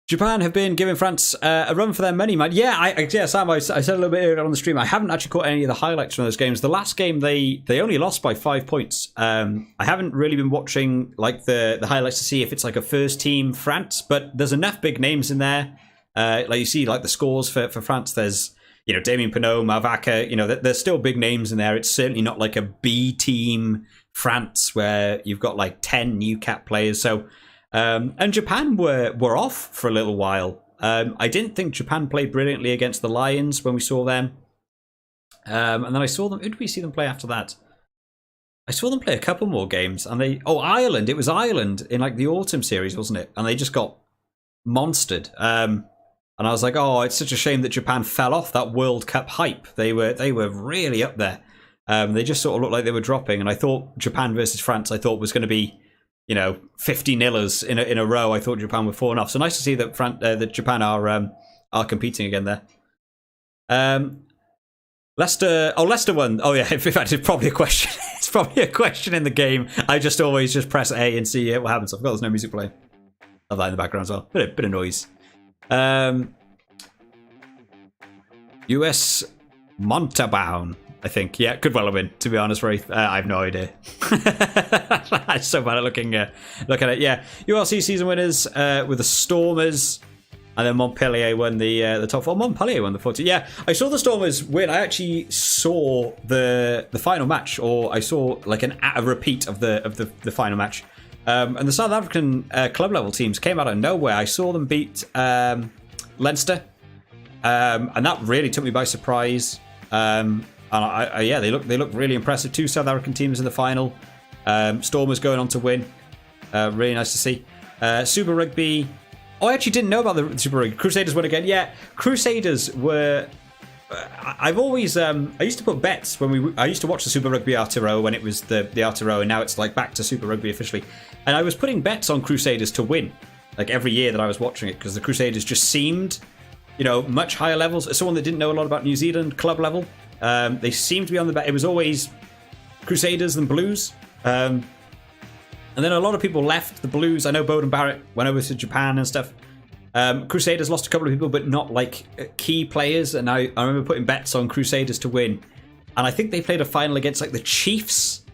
Japan have been giving France a run for their money, man. Yeah, Sam, I said a little bit earlier on the stream, I haven't actually caught any of the highlights from those games. The last game, they only lost by 5 points. I haven't really been watching like the highlights to see if it's like a first team France, but there's enough big names in there. Like you see, like the scores for France, there's, you know, Damien Penaud, Marvaca, you know, there's still big names in there. It's certainly not like a B team France where you've got like 10 new cap players. So, and Japan were off for a little while. I didn't think Japan played brilliantly against the Lions when we saw them. And then I saw them... Who did we see them play after that? I saw them play a couple more games. And they... Oh, Ireland. It was Ireland in like the autumn series, wasn't it? And they just got monstered. And I was like, oh, it's such a shame that Japan fell off that World Cup hype. They were really up there. They just sort of looked like they were dropping. And I thought Japan versus France, I thought was going to be, you know, 50-0ers in a row. I thought Japan were falling off. So nice to see that that Japan are competing again there. Leicester won. Oh yeah, in fact, it's probably a question. It's probably a question in the game. I just always just press A and see what happens. I forgot there's no music playing. Have that in the background as well. Bit of noise. US Montalban, I think. Yeah, could well have been, to be honest, Wraith. I have no idea. I'm so bad at looking at it. Yeah, ULC season winners with the Stormers, and then Montpellier won the top 4. Montpellier won the 40. Yeah, I saw the Stormers win. I actually saw the final match, or I saw like a repeat of the final match. And the South African club level teams came out of nowhere. I saw them beat Leinster, and that really took me by surprise. And yeah, they look really impressive. 2 South African teams in the final. Stormers going on to win. Really nice to see. Super Rugby. Oh, I actually didn't know about the Super Rugby. Crusaders won again. Yeah, Crusaders were I've always I used to put bets when I used to watch the Super Rugby Aotearoa when it was the Aotearoa, and now it's like back to Super Rugby officially. And I was putting bets on Crusaders to win, like every year that I was watching it, because the Crusaders just seemed, you know, much higher levels. As someone that didn't know a lot about New Zealand club level, they seemed to be on the bet. It was always Crusaders and Blues. And then a lot of people left the Blues. I know Bowden Barrett went over to Japan and stuff. Crusaders lost a couple of people, but not like key players. And I remember putting bets on Crusaders to win. And I think they played a final against like the Chiefs,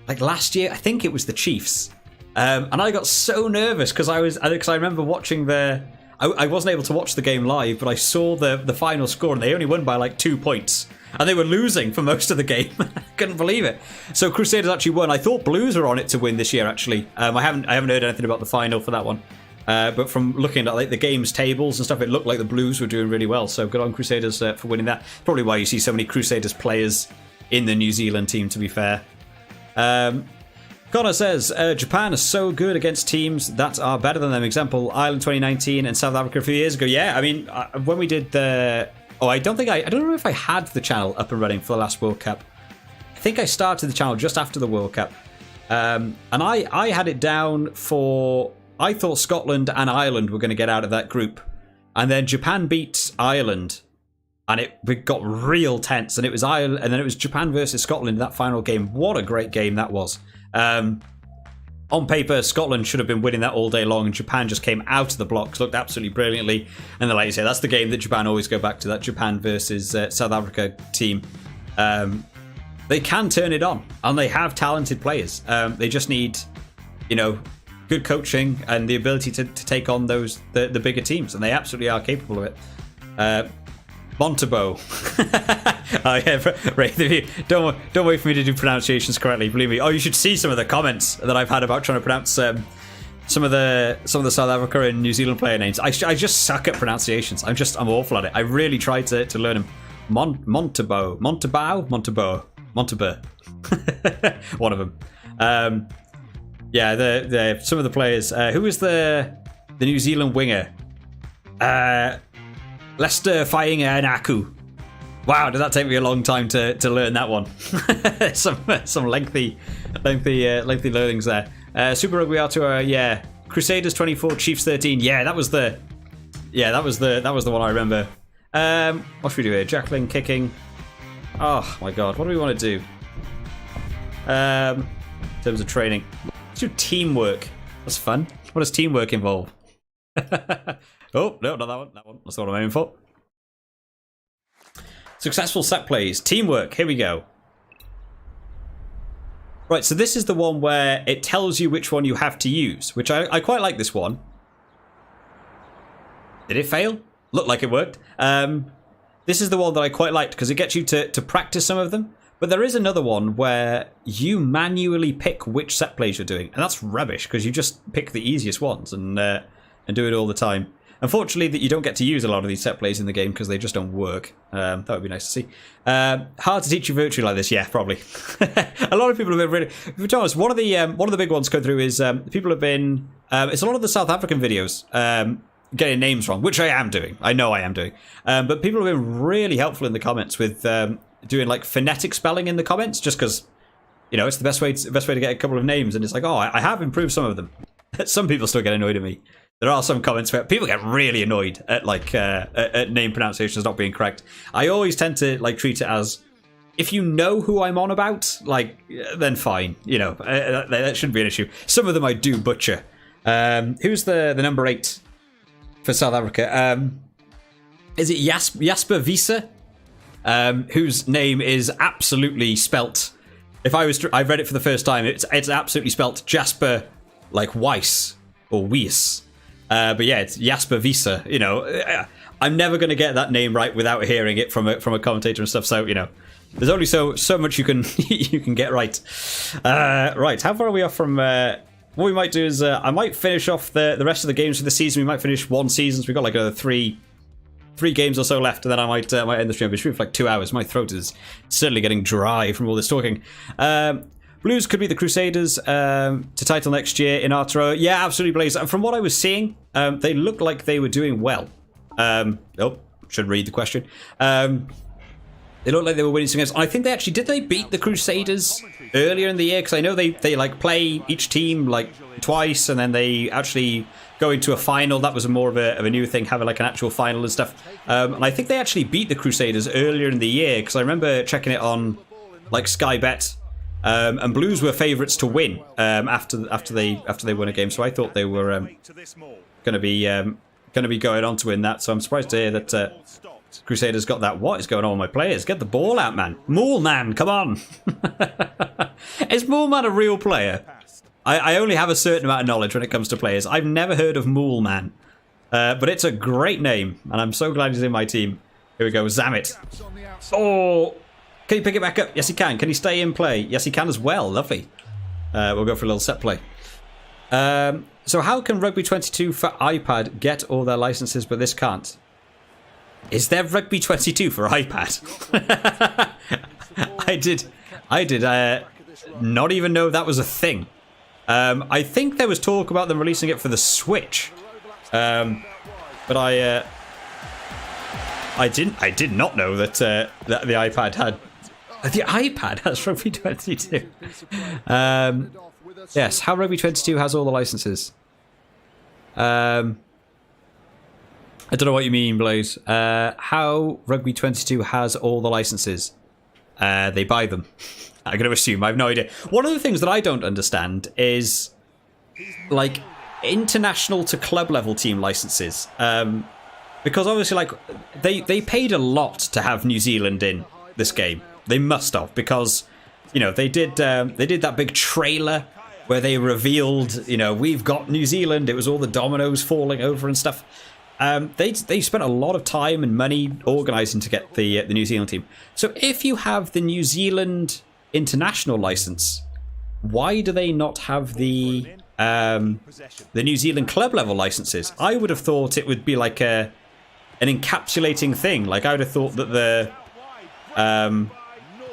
like last year. I think it was the Chiefs. And I got so nervous because I remember watching I wasn't able to watch the game live, but I saw the final score, and they only won by like 2 points. And they were losing for most of the game. I couldn't believe it. So Crusaders actually won. I thought Blues were on it to win this year, actually. I haven't heard anything about the final for that one. But from looking at like the game's tables and stuff, it looked like the Blues were doing really well. So good on Crusaders for winning that. Probably why you see so many Crusaders players in the New Zealand team, to be fair. Connor says, Japan is so good against teams that are better than them. Example, Ireland 2019 and South Africa a few years ago. Yeah, I mean, when we did the... Oh, I don't know if I had the channel up and running for the last World Cup. I think I started the channel just after the World Cup. And I had it down for... I thought Scotland and Ireland were going to get out of that group. And then Japan beat Ireland. And it got real tense. And it was Ireland, and then it was Japan versus Scotland in that final game. What a great game that was. On paper, Scotland should have been winning that all day long, and Japan just came out of the blocks, looked absolutely brilliantly. And then, like you say, that's the game that Japan always go back to, that Japan versus South Africa team. They can turn it on, and they have talented players. They just need, you know, good coaching and the ability to take on the bigger teams, and they absolutely are capable of it. Montebo. Oh yeah, right. Don't wait for me to do pronunciations correctly. Believe me. Oh, you should see some of the comments that I've had about trying to pronounce some of the South Africa and New Zealand player names. I just suck at pronunciations. I'm awful at it. I really tried to learn them. Montebo. One of them. Yeah, some of the players. Who was the New Zealand winger? Lester Fainga Naku. Wow, did that take me a long time to learn that one? some lengthy learnings there. Super Rugby Aotearoa, yeah. Crusaders 24, Chiefs 13. Yeah, that was the one I remember. What should we do here? Jacqueline kicking. Oh my god, what do we want to do? In terms of training, let's do teamwork. That's fun. What does teamwork involve? Oh, no, not that one. That one. That's the one I'm aiming for. Successful set plays. Teamwork. Here we go. Right, so this is the one where it tells you which one you have to use, which I quite like this one. Did it fail? Looked like it worked. This is the one that I quite liked because it gets you to practice some of them. But there is another one where you manually pick which set plays you're doing. And that's rubbish because you just pick the easiest ones and do it all the time. Unfortunately, that you don't get to use a lot of these set plays in the game because they just don't work. That would be nice to see. Hard to teach you virtually like this, yeah, probably. A lot of people have been really. To be honest, one of the big ones going through is people have been. It's a lot of the South African videos getting names wrong, which I am doing. I know I am doing. But people have been really helpful in the comments with doing like phonetic spelling in the comments, just because it's the best way to get a couple of names. And it's like, oh, I have improved some of them. Some people still get annoyed at me. There are some comments where people get really annoyed at at name pronunciations not being correct. I always tend to treat it as, if you know who I'm on about, then fine. That shouldn't be an issue. Some of them I do butcher. Who's the number 8 for South Africa? Is it Jasper Visa? Whose name is absolutely spelt. I read it for the first time. It's absolutely spelt Jasper like Weiss or Weiss. But yeah, it's Jasper Visa. I'm never going to get that name right without hearing it from a commentator and stuff. So there's only so much you can you can get right. Right, how far are we off from? What we might do is I might finish off the rest of the games for the season. We might finish one season. So we've got another three games or so left, and then I might end the stream. We've for 2 hours. My throat is certainly getting dry from all this talking. Blues could be the Crusaders to title next year in Aotearoa. Yeah, absolutely, Blaze. From what I was seeing, they looked like they were doing well. Should read the question. They looked like they were winning some games. I think they actually did. They beat the Crusaders earlier in the year, because I know they like play each team like twice, and then they actually go into a final. That was more of a new thing, having like an actual final and stuff. And I think they actually beat the Crusaders earlier in the year, because I remember checking it on like Sky Bet, and Blues were favourites to win after they won a game. So I thought they were going to be going on to win that. So I'm surprised to hear that. Crusaders got that. What is going on with my players? Get the ball out, man. Mool Man, come on. Is Mool Man a real player? I only have a certain amount of knowledge when it comes to players. I've never heard of Mool Man. But it's a great name, and I'm so glad he's in my team. Here we go, Zammit. Oh, can he pick it back up? Yes, he can. Can he stay in play? Yes, he can as well. Lovely. We'll go for a little set play. So how can Rugby 22 for iPad get all their licenses, but this can't? Is there Rugby 22 for iPad? I did not even know that was a thing. I think there was talk about them releasing it for the Switch. But I did not know that that the iPad had. The iPad has Rugby 22. Yes, how Rugby 22 has all the licenses. I don't know what you mean, Blaze. How Rugby 22 has all the licenses. They buy them. I'm going to assume. I have no idea. One of the things that I don't understand is, like, international to club level team licenses. Because obviously, like, they paid a lot to have New Zealand in this game. They must have, because, you know, they did that big trailer where they revealed, you know, we've got New Zealand. It was all the dominoes falling over and stuff. They spent a lot of time and money organising to get the New Zealand team. So if you have the New Zealand international license, why do they not have the New Zealand club level licenses? I would have thought it would be like an encapsulating thing. Like, I would have thought that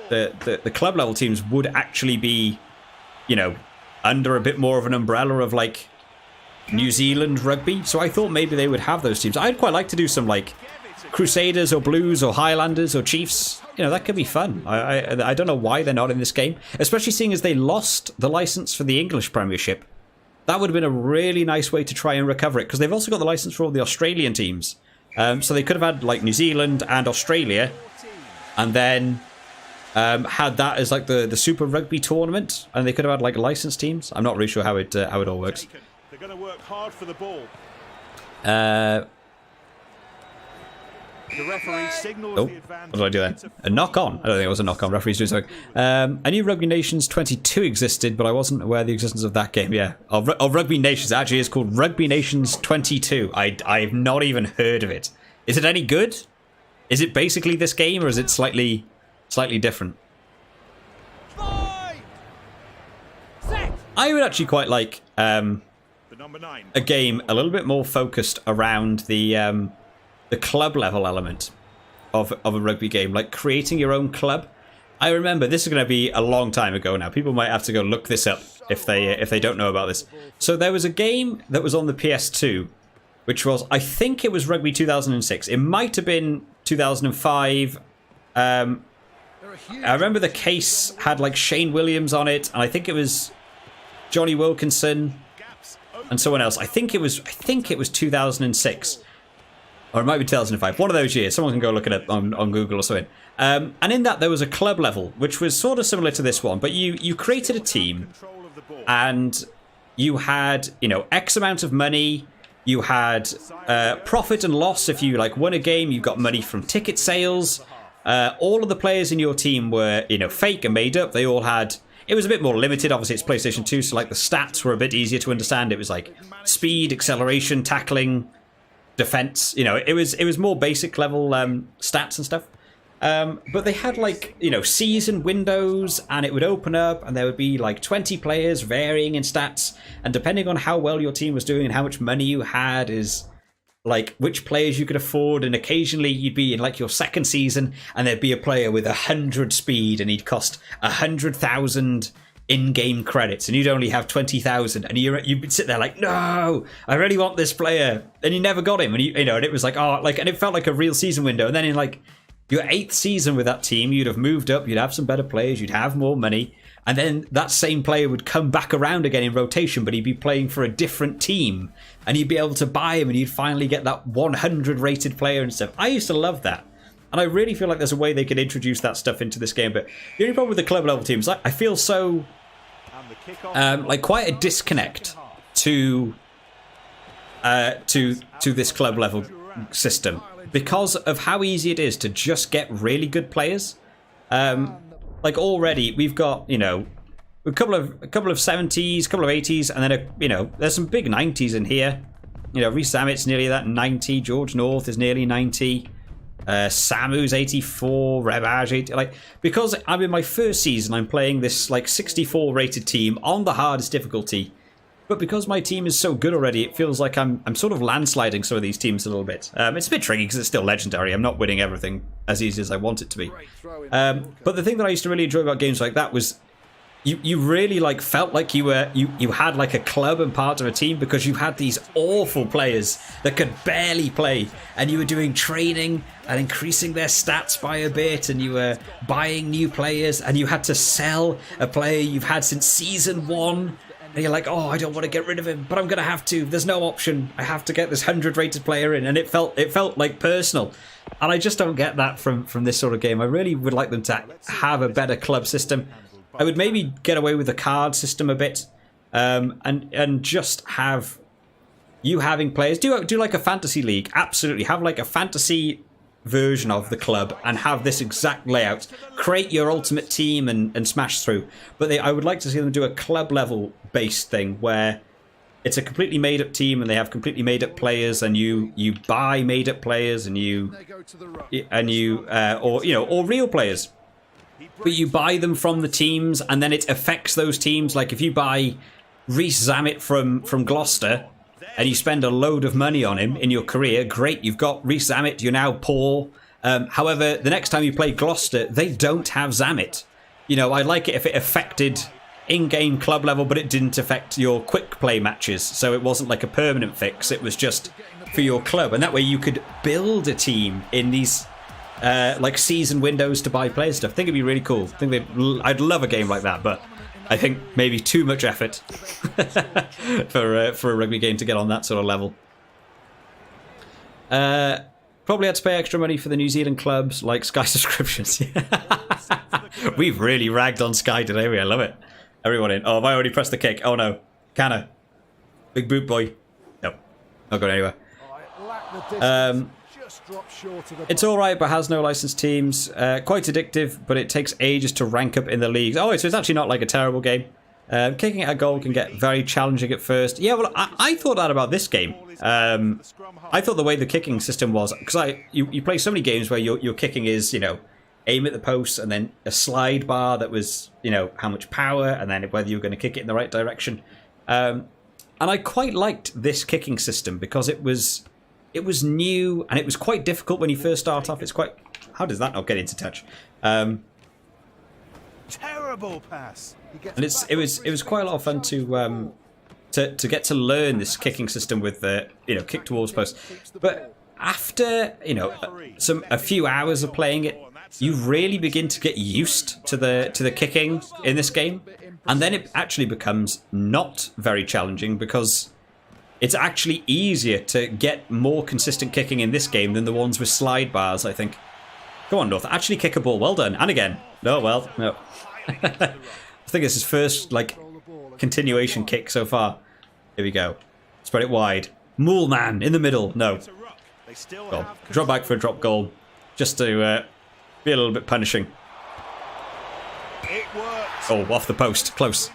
the club level teams would actually be, you know, under a bit more of an umbrella of like New Zealand rugby. So I thought maybe they would have those teams. I'd quite like to do some like Crusaders or Blues or Highlanders or Chiefs. You know, that could be fun. I don't know why they're not in this game, especially seeing as they lost the license for the English Premiership. That would have been a really nice way to try and recover it, because they've also got the license for all the Australian teams. So they could have had like New Zealand and Australia, and then had that as like the Super Rugby tournament, and they could have had like licensed teams. I'm not really sure how it all works. They're going to work hard for the ball. The referee signals the advantage. What did I do there? A knock on? I don't think it was a knock on. Referee's doing something. I knew Rugby Nations 22 existed, but I wasn't aware of the existence of that game. Yeah, of Rugby Nations. It actually is called Rugby Nations 22. I've not even heard of it. Is it any good? Is it basically this game, or is it slightly different? I would actually quite like a game a little bit more focused around the club level element of a rugby game, like creating your own club. I remember, this is going to be a long time ago now. People might have to go look this up if they don't know about this. So there was a game that was on the PS2, which was, I think it was Rugby 2006. It might have been 2005. I remember the case had like Shane Williams on it, and I think it was Johnny Wilkinson and someone else. I think it was 2006. Or it might be 2005. One of those years. Someone can go look it up on Google or something. And in that, there was a club level, which was sort of similar to this one. But you created a team, and you had, you know, X amount of money. You had profit and loss. If you like won a game, you got money from ticket sales. All of the players in your team were, you know, fake and made up. They all had... It was a bit more limited. Obviously, it's PlayStation 2, so like the stats were a bit easier to understand. It was like speed, acceleration, tackling, defense. You know, it was more basic level stats and stuff. But they had like, you know, season windows, and it would open up, and there would be like 20 players varying in stats, and depending on how well your team was doing and how much money you had is like which players you could afford. And occasionally you'd be in like your second season, and there'd be a player with 100 speed, and he'd cost 100,000 in-game credits, and you'd only have 20,000, and you'd sit there like, no, I really want this player, and you never got him, and you know, and it was like, oh, like, and it felt like a real season window. And then in like your 8th season with that team, you'd have moved up, you'd have some better players, you'd have more money, and then that same player would come back around again in rotation, but he'd be playing for a different team, and you'd be able to buy him, and you'd finally get that 100 rated player and stuff. I used to love that. And I really feel like there's a way they could introduce that stuff into this game. But the only problem with the club level teams, I feel so like quite a disconnect to this club level system because of how easy it is to just get really good players. Like already we've got, you know, a couple of 70s, a couple of 80s, and then there's some big 90s in here. You know, Reece Zamit's nearly that 90. George North is nearly 90. Samu's 84, Rebage 80. Like, because I'm in my first season, I'm playing this like 64 rated team on the hardest difficulty. But because my team is so good already, it feels like I'm sort of landsliding some of these teams a little bit. It's a bit tricky because it's still legendary. I'm not winning everything as easy as I want it to be. But the thing that I used to really enjoy about games like that was you really like felt like you had like a club and part of a team because you had these awful players that could barely play, and you were doing training and increasing their stats by a bit, and you were buying new players, and you had to sell a player you've had since season 1. And you're like, oh, I don't want to get rid of him, but I'm going to have to. There's no option. I have to get this 100 rated player in. And it felt like personal. And I just don't get that from this sort of game. I really would like them to have a better club system. I would maybe get away with the card system a bit. And just have you having players. Do like a fantasy league. Absolutely. Have like a fantasy version of the club and have this exact layout. Create your ultimate team and smash through. But I would like to see them do a club level based thing where it's a completely made up team and they have completely made up players, and you buy made up players and or real players. But you buy them from the teams and then it affects those teams. Like if you buy Reece Zammit from Gloucester and you spend a load of money on him in your career, great, you've got Reece Zammit, you're now poor. However, the next time you play Gloucester, they don't have Zammit. You know, I'd like it if it affected in-game club level, but it didn't affect your quick play matches. So it wasn't like a permanent fix, it was just for your club. And that way you could build a team in these like season windows to buy player stuff. I think it'd be really cool. I'd love a game like that, but I think maybe too much effort for a rugby game to get on that sort of level. Probably had to pay extra money for the New Zealand clubs, like Sky subscriptions. We've really ragged on Sky today. I love it. Everyone in. Oh, have I already pressed the kick? Oh no. Canna. Big boot boy. Nope. Not going anywhere. It's alright, but has no licensed teams. Quite addictive, but it takes ages to rank up in the leagues. Oh, so it's actually not like a terrible game. Kicking at a goal can get very challenging at first. Yeah, well, I thought that about this game. I thought the way the kicking system was, because you play so many games where your kicking is, aim at the post and then a slide bar that was, how much power, and then whether you're going to kick it in the right direction. And I quite liked this kicking system because it was new and it was quite difficult when you first start off. It's quite... How does that not get into touch? Terrible pass. And it was quite a lot of fun to get to learn this kicking system with the kick towards post. But after a few hours of playing it, you really begin to get used to the kicking in this game, and then it actually becomes not very challenging because it's actually easier to get more consistent kicking in this game than the ones with slide bars, I think. Come on, North. Actually kick a ball. Well done. And again. No, well, no. I think it's his first, continuation kick so far. Here we go. Spread it wide. Moolman in the middle. No. Goal. Drop back for a drop goal. Just to be a little bit punishing. Oh, off the post. Close.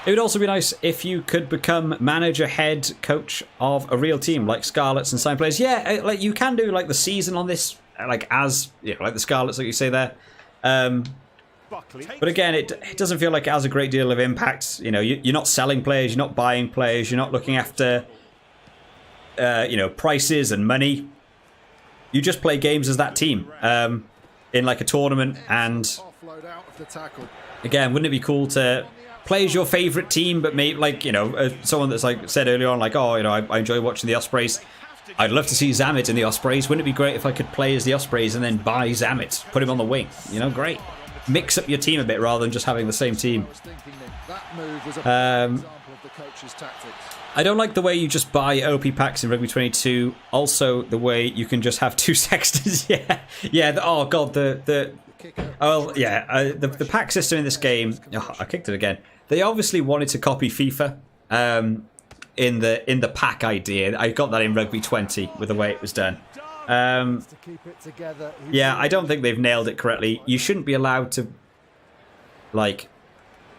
It would also be nice if you could become manager, head coach of a real team, like Scarlets and Sign Players. Yeah, you can do the season on this, like the Scarlets, like you say there. But again, it doesn't feel like it has a great deal of impact. You're not selling players, you're not buying players, you're not looking after, prices and money. You just play games as that team in a tournament. And again, wouldn't it be cool to play as your favourite team, but maybe someone that's said earlier on, I enjoy watching the Ospreys. I'd love to see Zammit in the Ospreys. Wouldn't it be great if I could play as the Ospreys and then buy Zammit, put him on the wing? You know, great. Mix up your team a bit rather than just having the same team. I don't like the way you just buy OP packs in Rugby 22. Also, the way you can just have 2 Sextons. Yeah. Oh god, the pack system in this game. Oh, I kicked it again. They obviously wanted to copy FIFA in the pack idea. I got that in Rugby 20 with the way it was done. Yeah, I don't think they've nailed it correctly. You shouldn't be allowed to, like,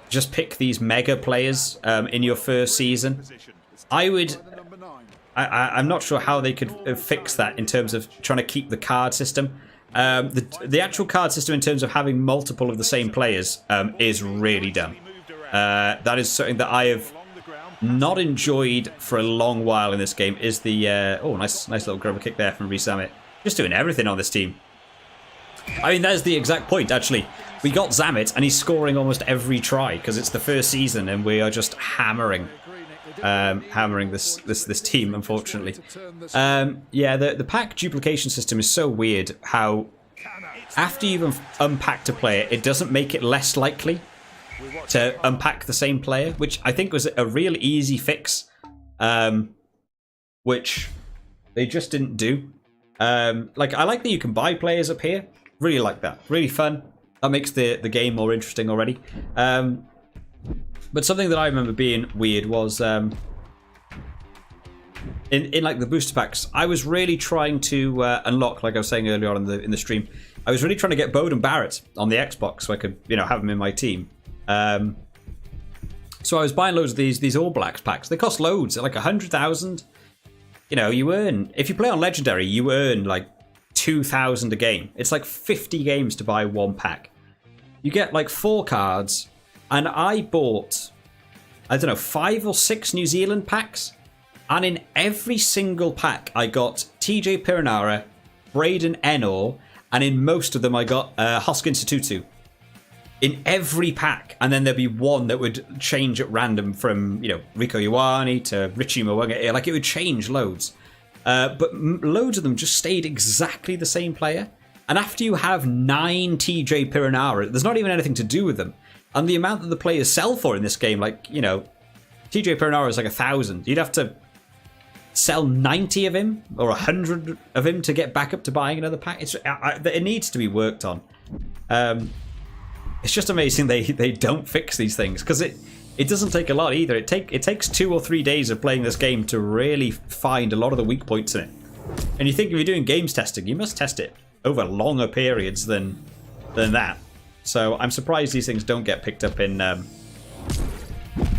just pick these mega players in your first season. I'm not sure how they could fix that in terms of trying to keep the card system. The actual card system in terms of having multiple of the same players is really dumb. That is something that I have not enjoyed for a long while in this game. Is the nice little grubber kick there from Zammit. Just doing everything on this team. I mean, that's the exact point, actually. We got Zammit, and he's scoring almost every try, because it's the first season, and we are just hammering this team, unfortunately. Yeah, the pack duplication system is so weird, how after you've unpacked a player, it doesn't make it less likely to unpack the same player, which I think was a real easy fix, which they just didn't do. Like, I like that you can buy players up here. Really like that. Really fun. That makes the game more interesting already. But something that I remember being weird was in like the booster packs, I was really trying to unlock, like I was saying earlier on in the stream, I was really trying to get Bowden Barrett on the Xbox so I could, you know, have him in my team. So I was buying loads of these All Blacks packs. They cost loads, like 100,000. You know, you earn, if you play on Legendary, you earn like 2,000 a game. It's like 50 games to buy one pack. You get like 4 cards, and I bought, I don't know, 5 or 6 New Zealand packs, and in every single pack I got TJ Piranara, Braden Enor, and in most of them I got Hoskins Tutu. In every pack, and then there'd be one that would change at random from, you know, Rico Ioane to Richie Mwanga. Like, it would change loads. But loads of them just stayed exactly the same player. And after you have 9 TJ Piranara, there's not even anything to do with them. And the amount that the players sell for in this game, like, you know, TJ Piranara is like 1,000. You'd have to sell 90 of him or 100 of him to get back up to buying another pack. It needs to be worked on. It's just amazing they don't fix these things, because it doesn't take a lot either. It takes 2 or 3 days of playing this game to really find a lot of the weak points in it. And you think if you're doing games testing, you must test it over longer periods than that. So I'm surprised these things don't get picked up in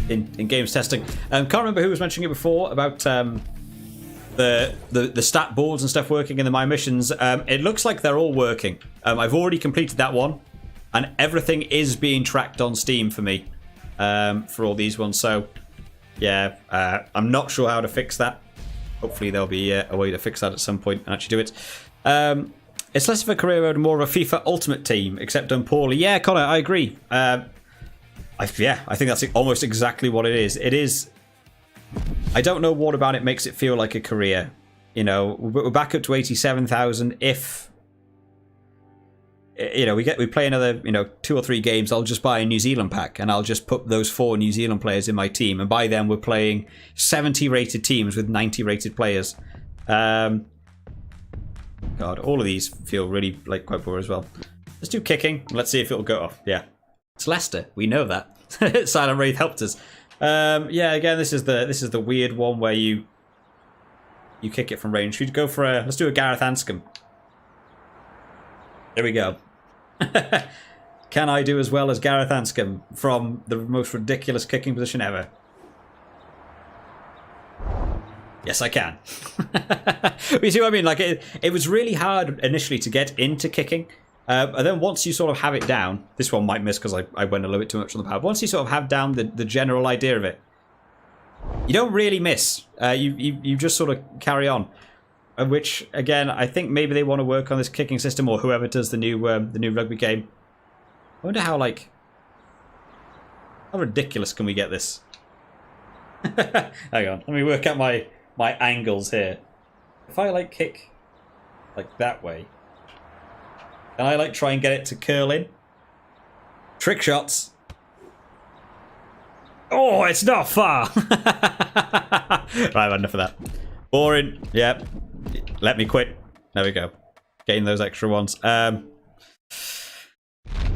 games testing. Can't remember who was mentioning it before about the stat boards and stuff working in the My Missions. It looks like they're all working. I've already completed that one, and everything is being tracked on Steam for me for all these ones. So yeah, I'm not sure how to fix that. Hopefully there'll be a way to fix that at some point and actually do it. It's less of a career mode and more of a FIFA Ultimate team, except done poorly. Yeah, Connor, I agree. I think that's almost exactly what it is. It is. I don't know what about it makes it feel like a career. You know, we're back up to 87,000. If, you know, we play another, you know, 2 or 3 games, I'll just buy a New Zealand pack and I'll just put those 4 New Zealand players in my team, and by then we're playing 70 rated teams with 90 rated players. God, all of these feel really like quite poor as well. Let's do kicking. Let's see if it'll go off. Yeah, it's Leicester. We know that. Silent Wraith helped us. Yeah, again, this is the weird one where you kick it from range. Should we go for let's do a Gareth Anscombe. There we go. Can I do as well as Gareth Anscombe from the most ridiculous kicking position ever? Yes, I can. You see what I mean? Like, it was really hard initially to get into kicking. And then once you sort of have it down, this one might miss because I went a little bit too much on the power. Once you sort of have down the general idea of it, you don't really miss. You just sort of carry on. Which, again, I think maybe they want to work on this kicking system, or whoever does the new rugby game. I wonder how ridiculous can we get this? Hang on, let me work out my angles here. if I like kick like that way, and I like try and get it to curl in. Trick shots. Oh, it's not far. Right, enough of that. Boring. Yep. Let me quit. There we go. Gain those extra ones.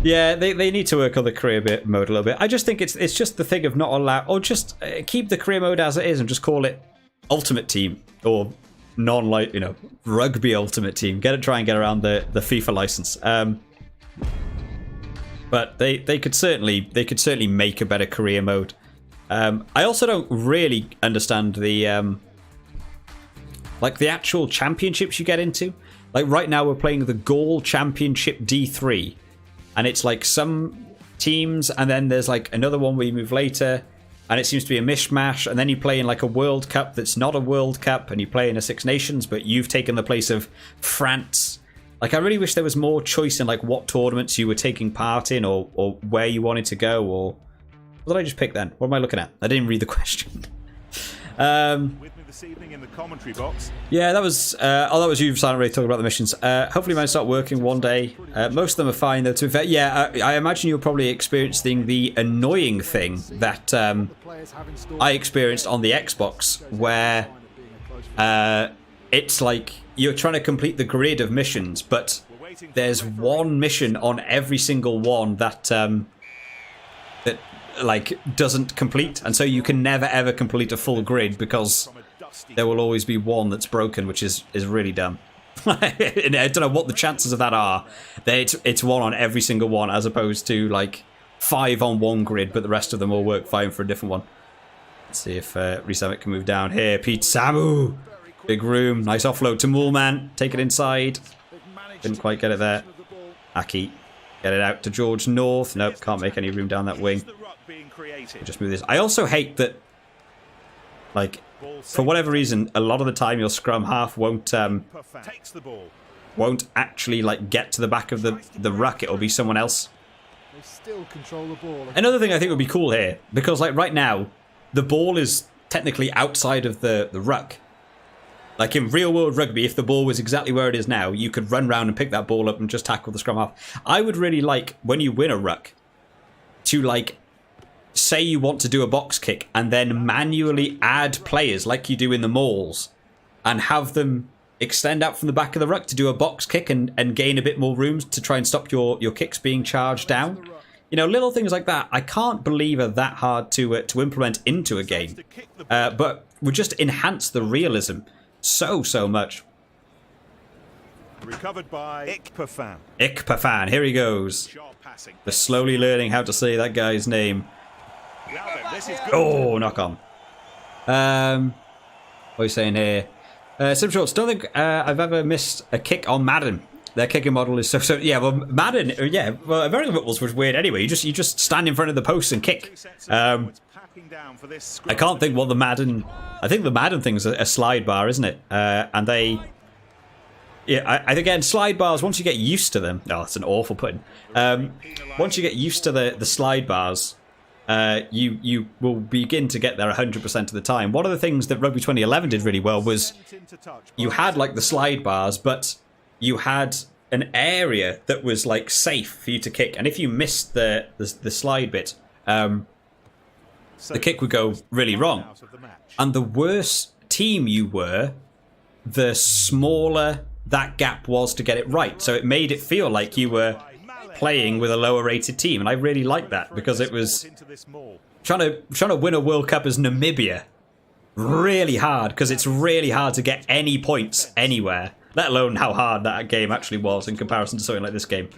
Yeah, they need to work on the career mode a little bit. I just think it's just the thing of not allow, or just keep the career mode as it is and just call it Ultimate Team or Rugby Ultimate Team. Try and get around the FIFA license. But they could certainly make a better career mode. I also don't really understand the the actual championships you get into. Like right now we're playing the Gaul Championship D3, and it's like some teams, and then there's like another one where you move later, and it seems to be a mishmash, and then you play in like a World Cup that's not a World Cup, and you play in a Six Nations, but you've taken the place of France. Like, I really wish there was more choice in like what tournaments you were taking part in, or where you wanted to go, or what did I just pick then? What am I looking at? I didn't read the question. With me this evening in the commentary box. Yeah, that was you, Silent Ray, talking about the missions. Hopefully mine start working one day. Most of them are fine, though, to be fair. Yeah, I imagine you're probably experiencing the annoying thing that I experienced on the Xbox, where it's like you're trying to complete the grid of missions, but there's one mission on every single one that like doesn't complete, and so you can never ever complete a full grid because there will always be one that's broken, which is really dumb. I don't know what the chances of that are. It's one on every single one, as opposed to like 5 on one grid, but the rest of them will work fine for a different one. Let's see if Resummit can move down here. Pete Samu, big room, nice offload to Moolman. Take it inside. Didn't quite get it there. Aki, get it out to George North. Nope, can't make any room down that wing. Just move this. I also hate that, like, for whatever reason, a lot of the time your scrum half won't actually like get to the back of the ruck. It'll be someone else. Another thing I think would be cool here, because like right now, the ball is technically outside of the ruck. Like in real world rugby, if the ball was exactly where it is now, you could run round and pick that ball up and just tackle the scrum half. I would really like, when you win a ruck, to like say you want to do a box kick and then manually add players like you do in the malls and have them extend out from the back of the ruck to do a box kick and gain a bit more room to try and stop your kicks being charged down. You know, little things like that I can't believe are that hard to implement into a game, but would just enhance the realism so much. Recovered by Ikpafan. Ikpafan, here he goes. They're slowly learning how to say that guy's name. Oh, knock on. What are you saying here? Sim Shorts, don't think I've ever missed a kick on Madden. Their kicking model is so yeah. Well, Madden, yeah. Well, American football was weird anyway. You just stand in front of the post and kick. I can't think what the Madden. I think the Madden thing's a slide bar, isn't it? And they. Yeah, I think again, slide bars, once you get used to them... Oh, that's an awful pun. Once you get used to the slide bars, you will begin to get there 100% of the time. One of the things that Rugby 2011 did really well was you had like the slide bars, but you had an area that was like safe for you to kick. And if you missed the slide bit, the kick would go really wrong. And the worse team you were, the smaller that gap was to get it right. So it made it feel like you were playing with a lower rated team, and I really liked that because it was trying to win a World Cup as Namibia really hard, because it's really hard to get any points anywhere, let alone how hard that game actually was in comparison to something like this game.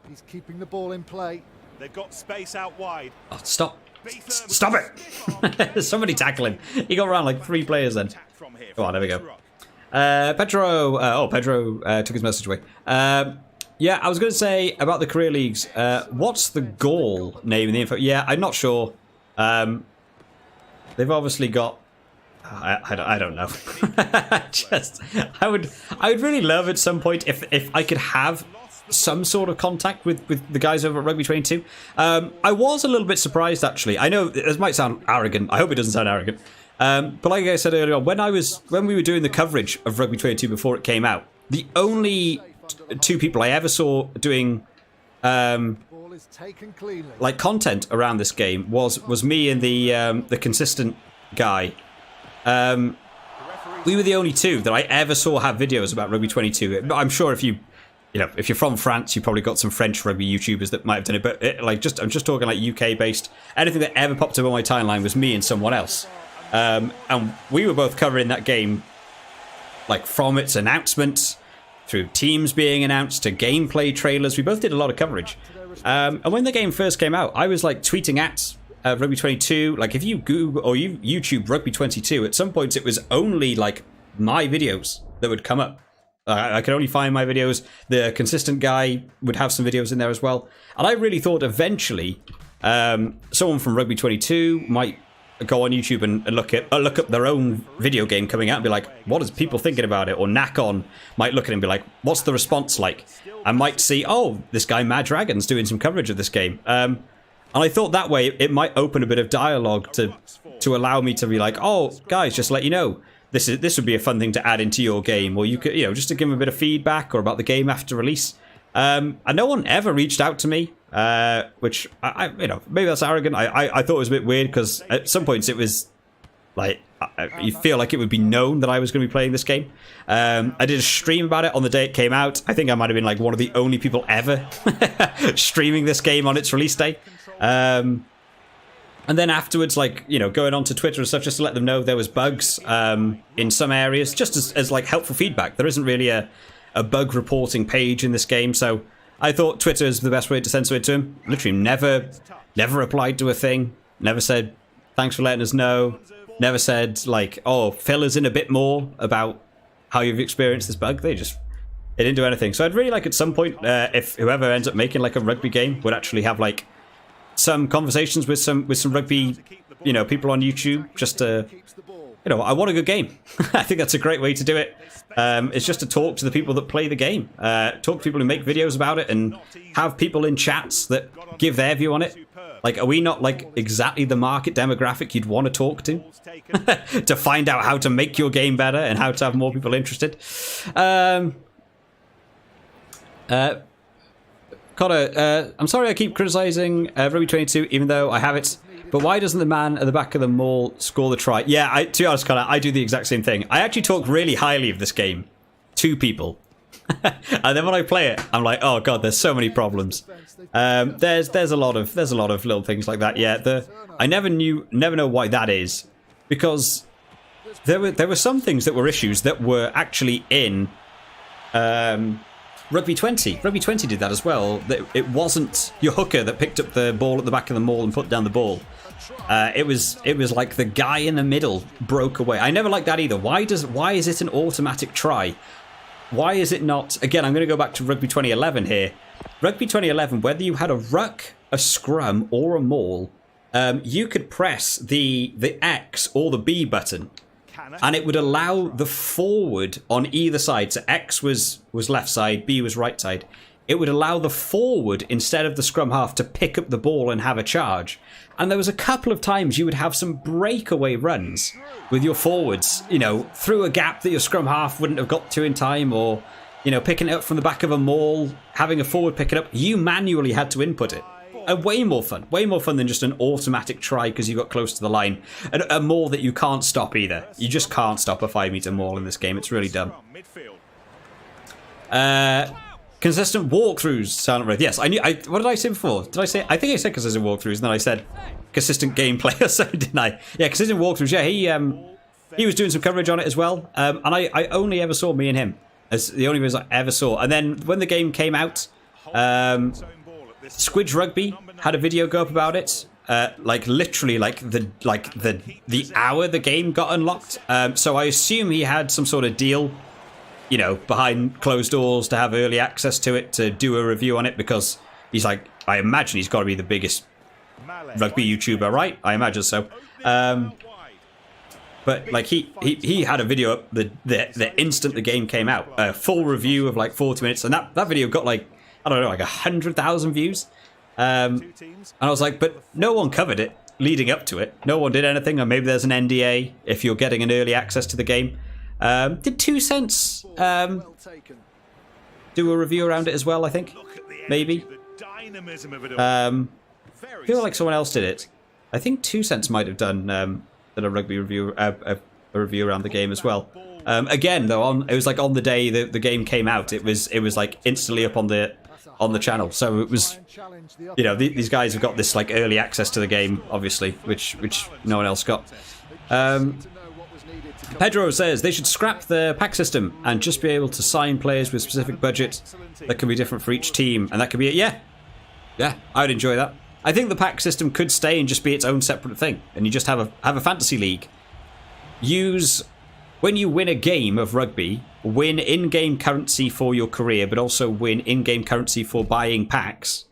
He's keeping the ball in play. They've got space out wide. Oh, stop it. Somebody tackle him. He got around like 3 players then. Come on, there we go. Pedro took his message away. Yeah, I was going to say about the career leagues. What's the goal name in the info? Yeah, I'm not sure. They've obviously got. I don't know. I would really love at some point if I could have some sort of contact with the guys over at Rugby 22. I was a little bit surprised actually. I know this might sound arrogant. I hope it doesn't sound arrogant. But like I said earlier on, when we were doing the coverage of Rugby 22 before it came out, the only two people I ever saw doing like content around this game was me and the consistent guy. We were the only two that I ever saw have videos about Rugby 22. I'm sure if you're from France, you probably got some French rugby YouTubers that might have done it. But I'm just talking like UK based. Anything that ever popped up on my timeline was me and someone else. And we were both covering that game, like from its announcement, through teams being announced to gameplay trailers. We both did a lot of coverage. And when the game first came out, I was like tweeting at Rugby 22. Like if you Google or you YouTube Rugby 22, at some points it was only like my videos that would come up. I could only find my videos. The consistent guy would have some videos in there as well. And I really thought eventually someone from Rugby 22 might go on YouTube and look up their own video game coming out and be like, what is people thinking about it? Or Nakon might look at it and be like, what's the response like? I might see, oh, this guy Mad Dragon's doing some coverage of this game. And I thought that way it might open a bit of dialogue to allow me to be like, oh, guys, just let you know, this would be a fun thing to add into your game, or you could, just to give them a bit of feedback or about the game after release. And no one ever reached out to me, which I maybe that's arrogant. I thought it was a bit weird because at some points it was like you feel like it would be known that I was going to be playing this game. I did a stream about it on the day it came out. I think I might have been like one of the only people ever streaming this game on its release day. And then afterwards, like, going on to Twitter and stuff just to let them know there was bugs in some areas, just as like helpful feedback. There isn't really a bug reporting page in this game, so I thought Twitter is the best way to censor it to him. Literally never replied to a thing, never said thanks for letting us know, never said like, oh, fill us in a bit more about how you've experienced this bug. They didn't do anything. So I'd really like at some point, if whoever ends up making like a rugby game would actually have like some conversations with some rugby, people on YouTube, just to, I want a good game. I think that's a great way to do it. It's just to talk to the people that play the game, talk to people who make videos about it, and have people in chats that give their view on it. Like, are we not like exactly the market demographic you'd want to talk to to find out how to make your game better and how to have more people interested? Connor, I'm sorry I keep criticizing Rugby 22, even though I have it. But why doesn't the man at the back of the mall score the try? Yeah, to be honest, Connor, I do the exact same thing. I actually talk really highly of this game to people. And then when I play it, I'm like, oh god, there's so many problems. There's a lot of little things like that. Yeah, I never know why that is, because there were some things that were issues that were actually in Rugby 20. Rugby 20 did that as well. It wasn't your hooker that picked up the ball at the back of the mall and put down the ball. It was like the guy in the middle broke away. I never liked that either. Why is it an automatic try? Why is it not? Again, I'm going to go back to Rugby 2011 here. Rugby 2011, whether you had a ruck, a scrum, or a maul, you could press the X or the B button, and it would allow the forward on either side. So X was left side, B was right side. It would allow the forward, instead of the scrum half, to pick up the ball and have a charge. And there was a couple of times you would have some breakaway runs with your forwards, through a gap that your scrum half wouldn't have got to in time, or, picking it up from the back of a maul, having a forward pick it up. You manually had to input it. Way more fun than just an automatic try because you got close to the line. And a maul that you can't stop either. You just can't stop a 5-meter maul in this game. It's really dumb. Consistent walkthroughs, Silent Wraith. Yes, I knew. What did I say before? I think I said consistent walkthroughs, and then I said consistent gameplay or so, didn't I? Yeah, consistent walkthroughs. Yeah, he was doing some coverage on it as well. And I only ever saw me and him as the only ones I ever saw. And then when the game came out, Squidge Rugby had a video go up about it. Literally the hour the game got unlocked. So I assume he had some sort of deal, behind closed doors to have early access to it, to do a review on it, because he's like, I imagine he's got to be the biggest rugby YouTuber, right? I imagine so. But like he had a video up the instant the game came out, a full review of like 40 minutes, and that video got like, I don't know, like 100,000 views. And I was like, but no one covered it. leading up to it. No one did anything, or maybe there's an NDA if you're getting an early access to the game. Did 2 Cents do a review around it as well, I think? Maybe. I feel like someone else did it. I think 2 Cents might have done a rugby review, a review around the game as well. Again, though, it was like on the day that the game came out, it was like instantly up on the channel. So it was, you know, these guys have got this like early access to the game, obviously, which no one else got. Pedro says they should scrap the pack system and just be able to sign players with specific budgets that can be different for each team, and that could be it. Yeah, I would enjoy that. I think the pack system could stay and just be its own separate thing, and you just have a fantasy league. When you win a game of rugby, win in-game currency for your career, but also win in-game currency for buying packs.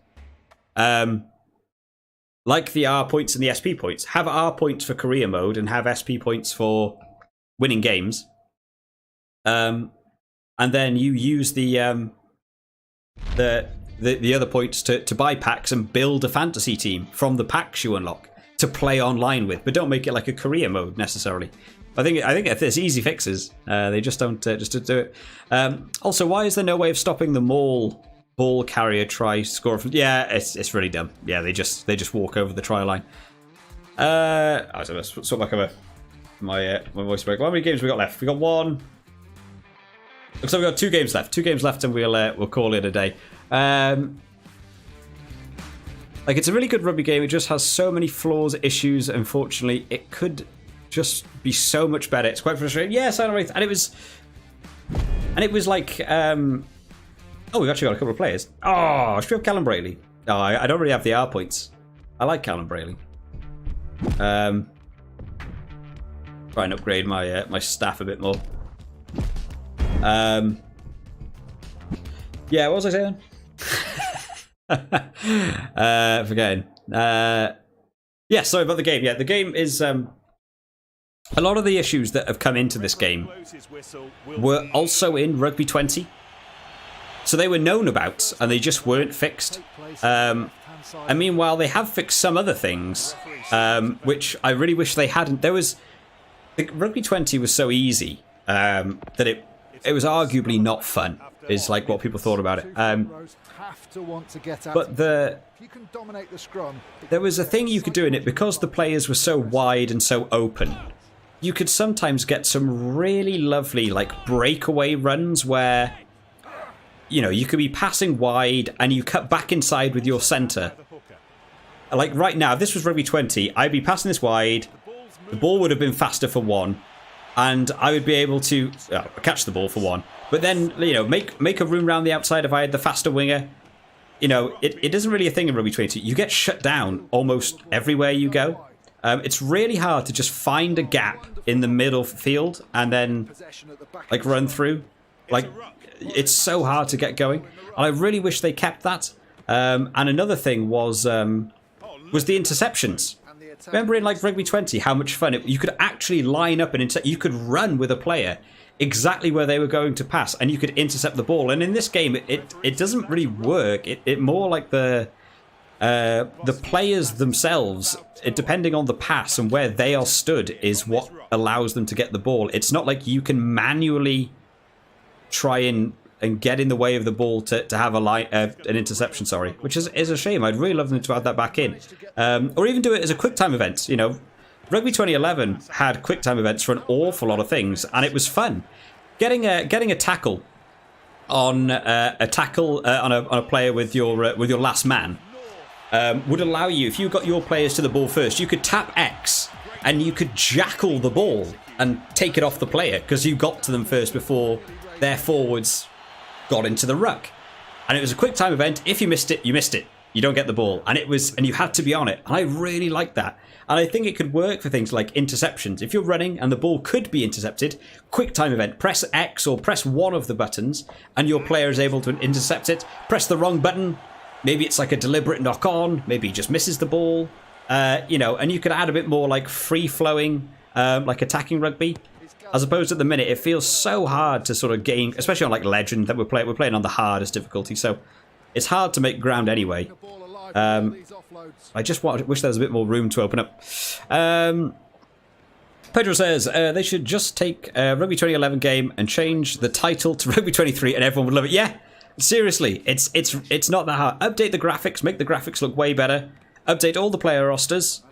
Like the R points and the SP points. Have R points for career mode and have SP points for winning games. And then you use the other points to buy packs and build a fantasy team from the packs you unlock to play online with, but don't make it like a career mode necessarily. I think if there's easy fixes, they just don't do it. Also, why is there no way of stopping the maul ball carrier try score from? Yeah, it's really dumb. Yeah, they just walk over the try line. I don't know. Sort back over my voice break. How many games we got left? We got one. Looks like we got 2 games left. 2 games left, and we'll call it a day. Like, it's a really good rugby game. It just has so many flaws, issues. Unfortunately, it could just be so much better. It's quite frustrating. Yes, I know. And it was like, oh, we've actually got a couple of players. Oh, should we have Callum Brayley? Oh, I don't really have the R points. I like Callum Brayley. Try and upgrade my my staff a bit more. Yeah, what was I saying? Forgetting. Yeah, sorry about the game. Yeah, the game is a lot of the issues that have come into this game were also in Rugby 20. So they were known about, and they just weren't fixed. And meanwhile, they have fixed some other things, which I really wish they hadn't. Rugby 20 was so easy that it was arguably not fun, is like what people thought about it. But there was a thing you could do in it, because the players were so wide and so open. You could sometimes get some really lovely like breakaway runs where, you know, you could be passing wide and you cut back inside with your centre. Like right now, if this was Rugby 20, I'd be passing this wide, the ball would have been faster for 1, and I would be able to catch the ball for 1. But then, you know, make a room round the outside if I had the faster winger. You know, it isn't really a thing in Rugby 20. You get shut down almost everywhere you go. It's really hard to just find a gap in the middle field and then like run through. Like, it's so hard to get going. And I really wish they kept that. And another thing was the interceptions. Remember in like Rugby 20 how much fun you could actually line up and you could run with a player exactly where they were going to pass, and you could intercept the ball. And in this game, it doesn't really work. It more like the players themselves, depending on the pass and where they are stood, is what allows them to get the ball. It's not like you can manually try and get in the way of the ball to have an interception, sorry, which is a shame. I'd really love them to add that back in. Or even do it as a quick time event. You know, Rugby 2011 had quick time events for an awful lot of things, and it was fun. Getting a tackle on a player with your last man would allow you, if you got your players to the ball first, you could tap X and you could jackal the ball and take it off the player because you got to them first before their forwards got into the ruck. And it was a quick time event. If you missed it, you missed it. You don't get the ball. And you had to be on it. And I really liked that. And I think it could work for things like interceptions. If you're running and the ball could be intercepted, quick time event, press X or press one of the buttons and your player is able to intercept it. Press the wrong button. Maybe it's like a deliberate knock on. Maybe he just misses the ball. You know, and you could add a bit more like free-flowing, like attacking rugby. As opposed to at the minute, it feels so hard to sort of gain, especially on like Legend, that we're playing on the hardest difficulty. So it's hard to make ground anyway. I just wish there was a bit more room to open up. Pedro says they should just take Rugby 2011 game and change the title to Rugby 23 and everyone would love it. Yeah, seriously, it's not that hard. Update the graphics, make the graphics look way better. Update all the player rosters.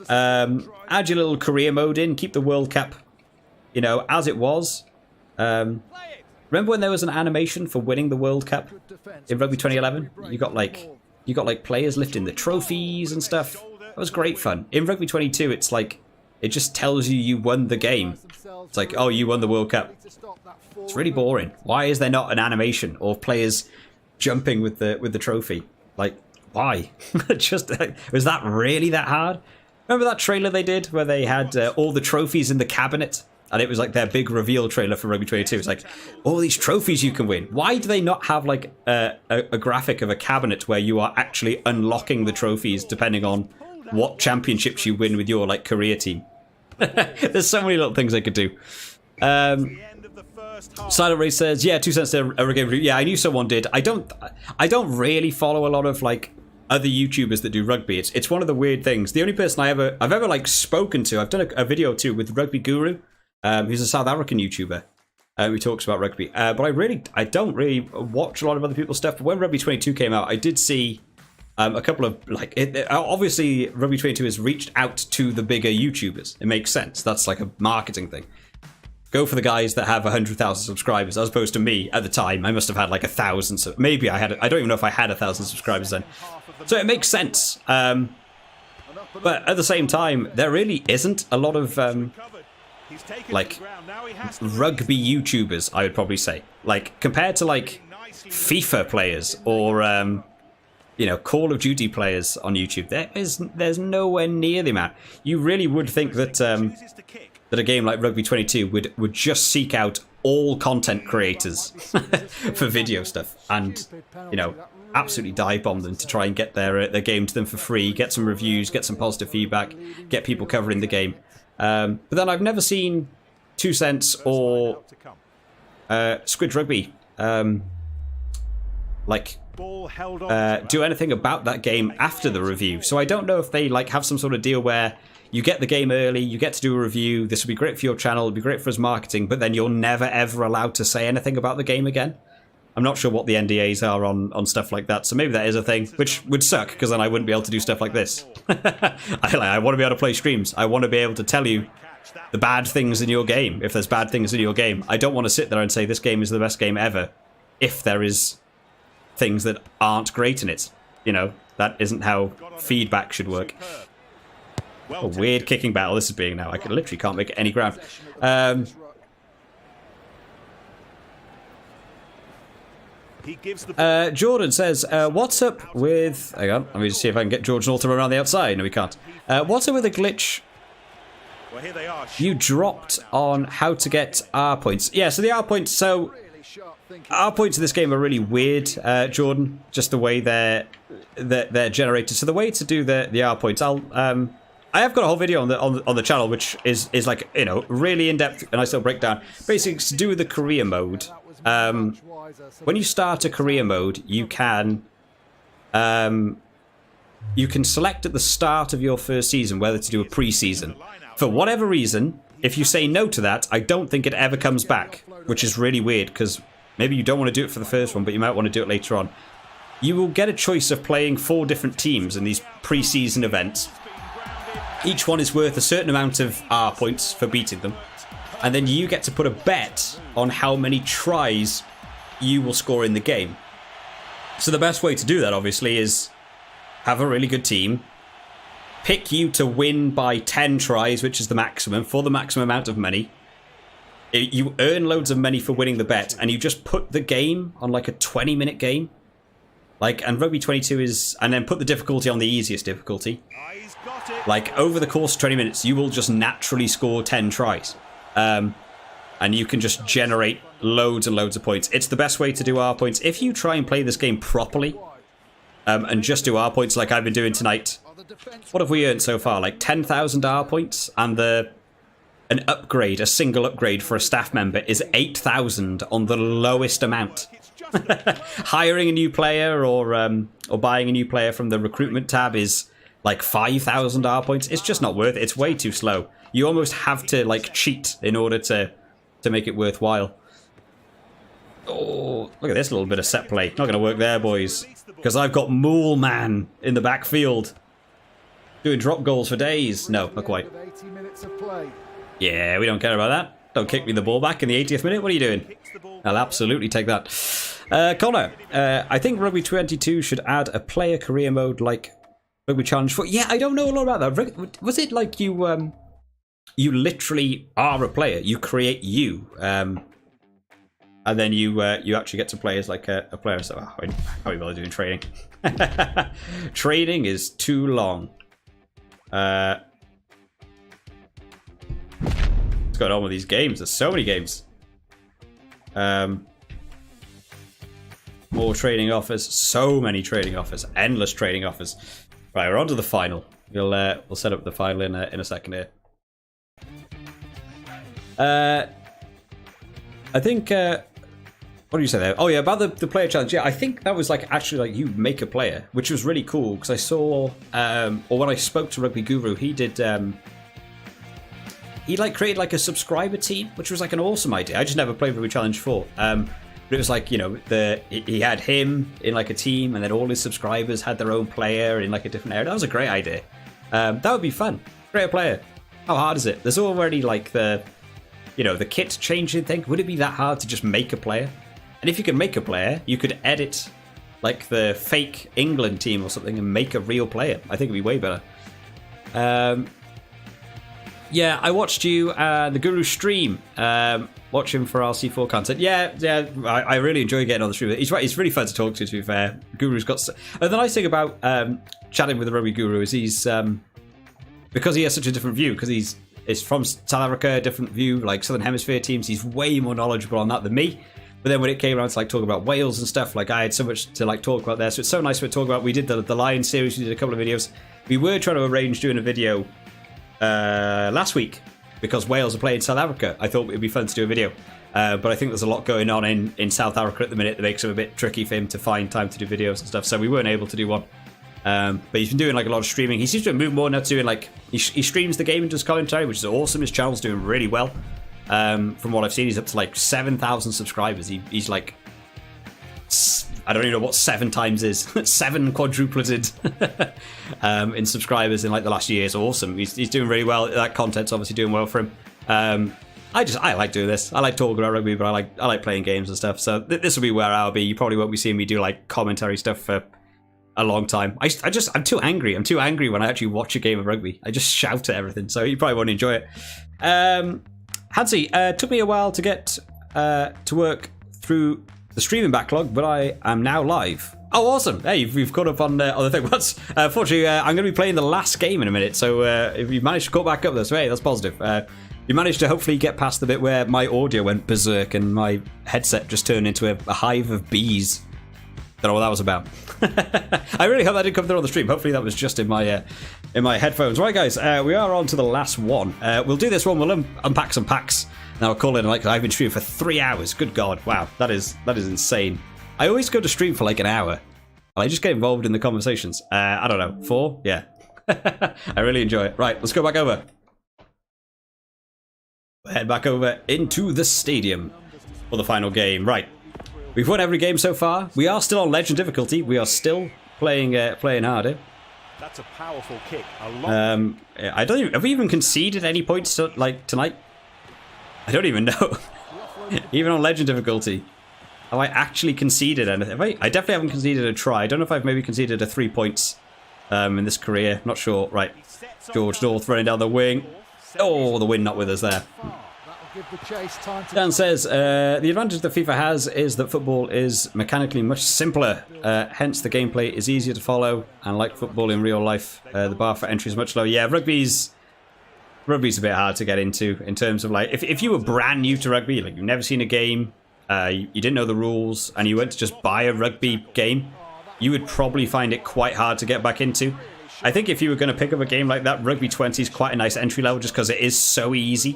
Add your little career mode in. Keep the World Cup, you know, as it was. Remember when there was an animation for winning the World Cup in Rugby 2011? You got like players lifting the trophies and stuff. That was great fun. In Rugby 22, it's like it just tells you won the game. It's like, oh, you won the World Cup. It's really boring. Why is there not an animation or players jumping with the trophy? Like, why? Just was that really that hard? Remember that trailer they did where they had all the trophies in the cabinet? And it was like their big reveal trailer for Rugby 22. It's like, all these trophies you can win. Why do they not have like a graphic of a cabinet where you are actually unlocking the trophies depending on what championships you win with your like career team? There's so many little things they could do. Silent Ray says, yeah, 2 cents to a game review. Yeah, I knew someone did. I don't really follow a lot of like other YouTubers that do rugby. It's one of the weird things. The only person I've ever like spoken to, I've done a video or two with Rugby Guru, who's a South African YouTuber who talks about rugby. But I don't really watch a lot of other people's stuff. But when Rugby 22 came out, I did see a couple of like obviously Rugby 22 has reached out to the bigger YouTubers. It makes sense. That's like a marketing thing. Go for the guys that have 100,000 subscribers, as opposed to me at the time. I must have had like 1,000. So maybe I don't even know if I had 1,000 subscribers then. So it makes sense. But at the same time, there really isn't a lot of like rugby YouTubers, I would probably say. Like compared to like FIFA players or you know, Call of Duty players on YouTube, there's nowhere near the amount. You really would think that that a game like Rugby 22 would just seek out all content creators for video stuff and, you know, absolutely dive bomb them to try and get their game to them for free, get some reviews, get some positive feedback, get people covering the game. But then I've never seen 2 Cents or Squid Rugby do anything about that game after the review. So I don't know if they like have some sort of deal where you get the game early, you get to do a review, this will be great for your channel, it'll be great for us marketing, but then you're never ever allowed to say anything about the game again. I'm not sure what the NDAs are on stuff like that, so maybe that is a thing, which would suck, because then I wouldn't be able to do stuff like this. I want to be able to play streams. I want to be able to tell you the bad things in your game, if there's bad things in your game. I don't want to sit there and say this game is the best game ever, if there is things that aren't great in it. You know, that isn't how feedback should work. A weird kicking battle this is being now. I literally can't make any ground. Jordan says, what's up with... Hang on, let me just see if I can get George Norton around the outside. No, we can't. What's up with the glitch you dropped on how to get R points? Yeah, so the R points... So, R points in this game are really weird, Jordan. Just the way they're generated. So the way to do the R points, I have got a whole video on the channel, which is like, you know, really in depth, and I still break down. Basically, it's to do with the career mode. When you start a career mode, you can select at the start of your first season whether to do a pre-season. For whatever reason, if you say no to that, I don't think it ever comes back, which is really weird because maybe you don't want to do it for the first one, but you might want to do it later on. You will get a choice of playing 4 different teams in these pre-season events. Each one is worth a certain amount of R points for beating them. And then you get to put a bet on how many tries you will score in the game. So the best way to do that, obviously, is have a really good team. Pick you to win by 10 tries, which is the maximum, for the maximum amount of money. You earn loads of money for winning the bet, and you just put the game on like a 20-minute game. Like, and Rugby 22 is... And then put the difficulty on the easiest difficulty. Like, over the course of 20 minutes, you will just naturally score 10 tries. And you can just generate loads and loads of points. It's the best way to do R points. If you try and play this game properly, and just do R points like I've been doing tonight, what have we earned so far? Like 10,000 R points, and an upgrade, a single upgrade for a staff member is 8,000 on the lowest amount. Hiring a new player or buying a new player from the recruitment tab is like 5,000 R points. It's just not worth it. It's way too slow. You almost have to like cheat in order to make it worthwhile. Oh, look at this little bit of set play. Not going to work there, boys. Because I've got Mole Man in the backfield. Doing drop goals for days. No, not quite. Yeah, we don't care about that. Don't kick me the ball back in the 80th minute. What are you doing? I'll absolutely take that. Connor, I think Rugby 22 should add a player career mode like Rugby Challenge 4. Yeah, I don't know a lot about that. Was it like you literally are a player? You create you. And then you actually get to play as like a player. So how are we bother doing training? Training is too long. What's going on with these games? There's so many games. More training offers. So many training offers. Endless training offers. Right, we're on to the final. We'll set up the final in a second here. I think. What do you say there? Oh yeah, about the player challenge. Yeah, I think that was like actually like you make a player, which was really cool because I saw, or when I spoke to Rugby Guru, he did. He like created like a subscriber team, which was like an awesome idea. I just never played Rugby Challenge 4. But it was like, you know, he had him in like a team, and then all his subscribers had their own player in like a different area. That was a great idea. That would be fun. Create a player. How hard is it? There's already like the kit changing thing. Would it be that hard to just make a player? And if you could make a player, you could edit like the fake England team or something and make a real player. I think it'd be way better. Yeah, I watched you, the Guru stream, watch him for RC4 content. Yeah, I really enjoy getting on the stream. He's really fun to talk to be fair. Guru's got... the nice thing about chatting with the Rugby Guru is he's... because he has such a different view, because he's from South Africa, different view, like Southern Hemisphere teams, he's way more knowledgeable on that than me. But then when it came around to like talk about Wales and stuff, like I had so much to like talk about there. So it's so nice to talk about. We did the Lion series, we did a couple of videos. We were trying to arrange doing a video last week because Wales are playing South Africa. I thought it'd be fun to do a video. But I think there's a lot going on in South Africa at the minute that makes it a bit tricky for him to find time to do videos and stuff. So we weren't able to do one. But he's been doing like a lot of streaming. He seems to move more now doing like he streams the game and does commentary, which is awesome. His channel's doing really well. From what I've seen, he's up to like 7,000 subscribers. He's like, I don't even know what 7 times is. 7 quadruplated in subscribers in like the last year. It's awesome. He's doing really well. That content's obviously doing well for him. I like doing this. I like talking about rugby, but I like playing games and stuff. So this will be where I'll be. You probably won't be seeing me do like commentary stuff for a long time. I'm too angry. I'm too angry when I actually watch a game of rugby. I just shout at everything. So you probably won't enjoy it. Hansi, took me a while to get to work through the streaming backlog, but I am now live. Oh, awesome. Hey, you've caught up on the thing. Unfortunately, I'm going to be playing the last game in a minute, so if you managed to caught back up, that's positive. You managed to hopefully get past the bit where my audio went berserk and my headset just turned into a hive of bees. Don't know what that was about. I really hope that didn't come through on the stream. Hopefully that was just in my headphones. Right, guys, we are on to the last one. We'll do this one. We'll unpack some packs. Now I'll call in like I've been streaming for 3 hours. Good God, wow, that is insane. I always go to stream for like an hour, and I just get involved in the conversations. I don't know, 4? Yeah, I really enjoy it. Right, let's go back over. Head back over into the stadium for the final game. Right. We've won every game so far. We are still on legend difficulty. We are still playing harder. That's a powerful kick. I don't even, have we even conceded any points like tonight? I don't even know. Even on legend difficulty, have I actually conceded anything? I definitely haven't conceded a try. I don't know if I've maybe conceded a 3 points in this career. Not sure. Right, George North running down the wing. Oh, the wind not with us there. Dan says, the advantage that FIFA has is that football is mechanically much simpler, hence the gameplay is easier to follow, and like football in real life, the bar for entry is much lower. Yeah, rugby's a bit hard to get into in terms of like, if you were brand new to rugby, like you've never seen a game, you didn't know the rules, and you went to just buy a rugby game, you would probably find it quite hard to get back into. I think if you were going to pick up a game like that, Rugby 20 is quite a nice entry level just because it is so easy.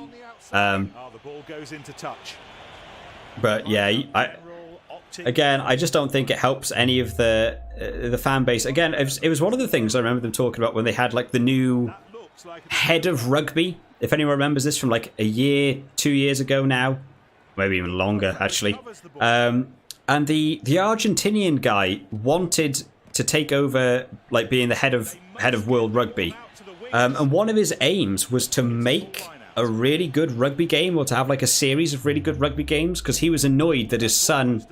The ball goes into touch. But yeah, again, I just don't think it helps any of the fan base. Again, it was one of the things I remember them talking about when they had like the new head of rugby. If anyone remembers this from like a year, 2 years ago now, maybe even longer actually. And the Argentinian guy wanted to take over like being the head of World Rugby. And one of his aims was to make a really good rugby game, or to have like a series of really good rugby games, because he was annoyed that his son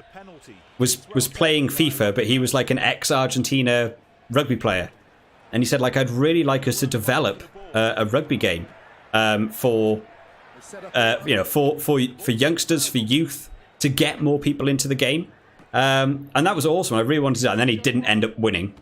was playing FIFA, but he was like an ex-Argentina rugby player. And he said, like, I'd really like us to develop a rugby game for youngsters, for youth, to get more people into the game. And that was awesome. I really wanted to do that. And then he didn't end up winning.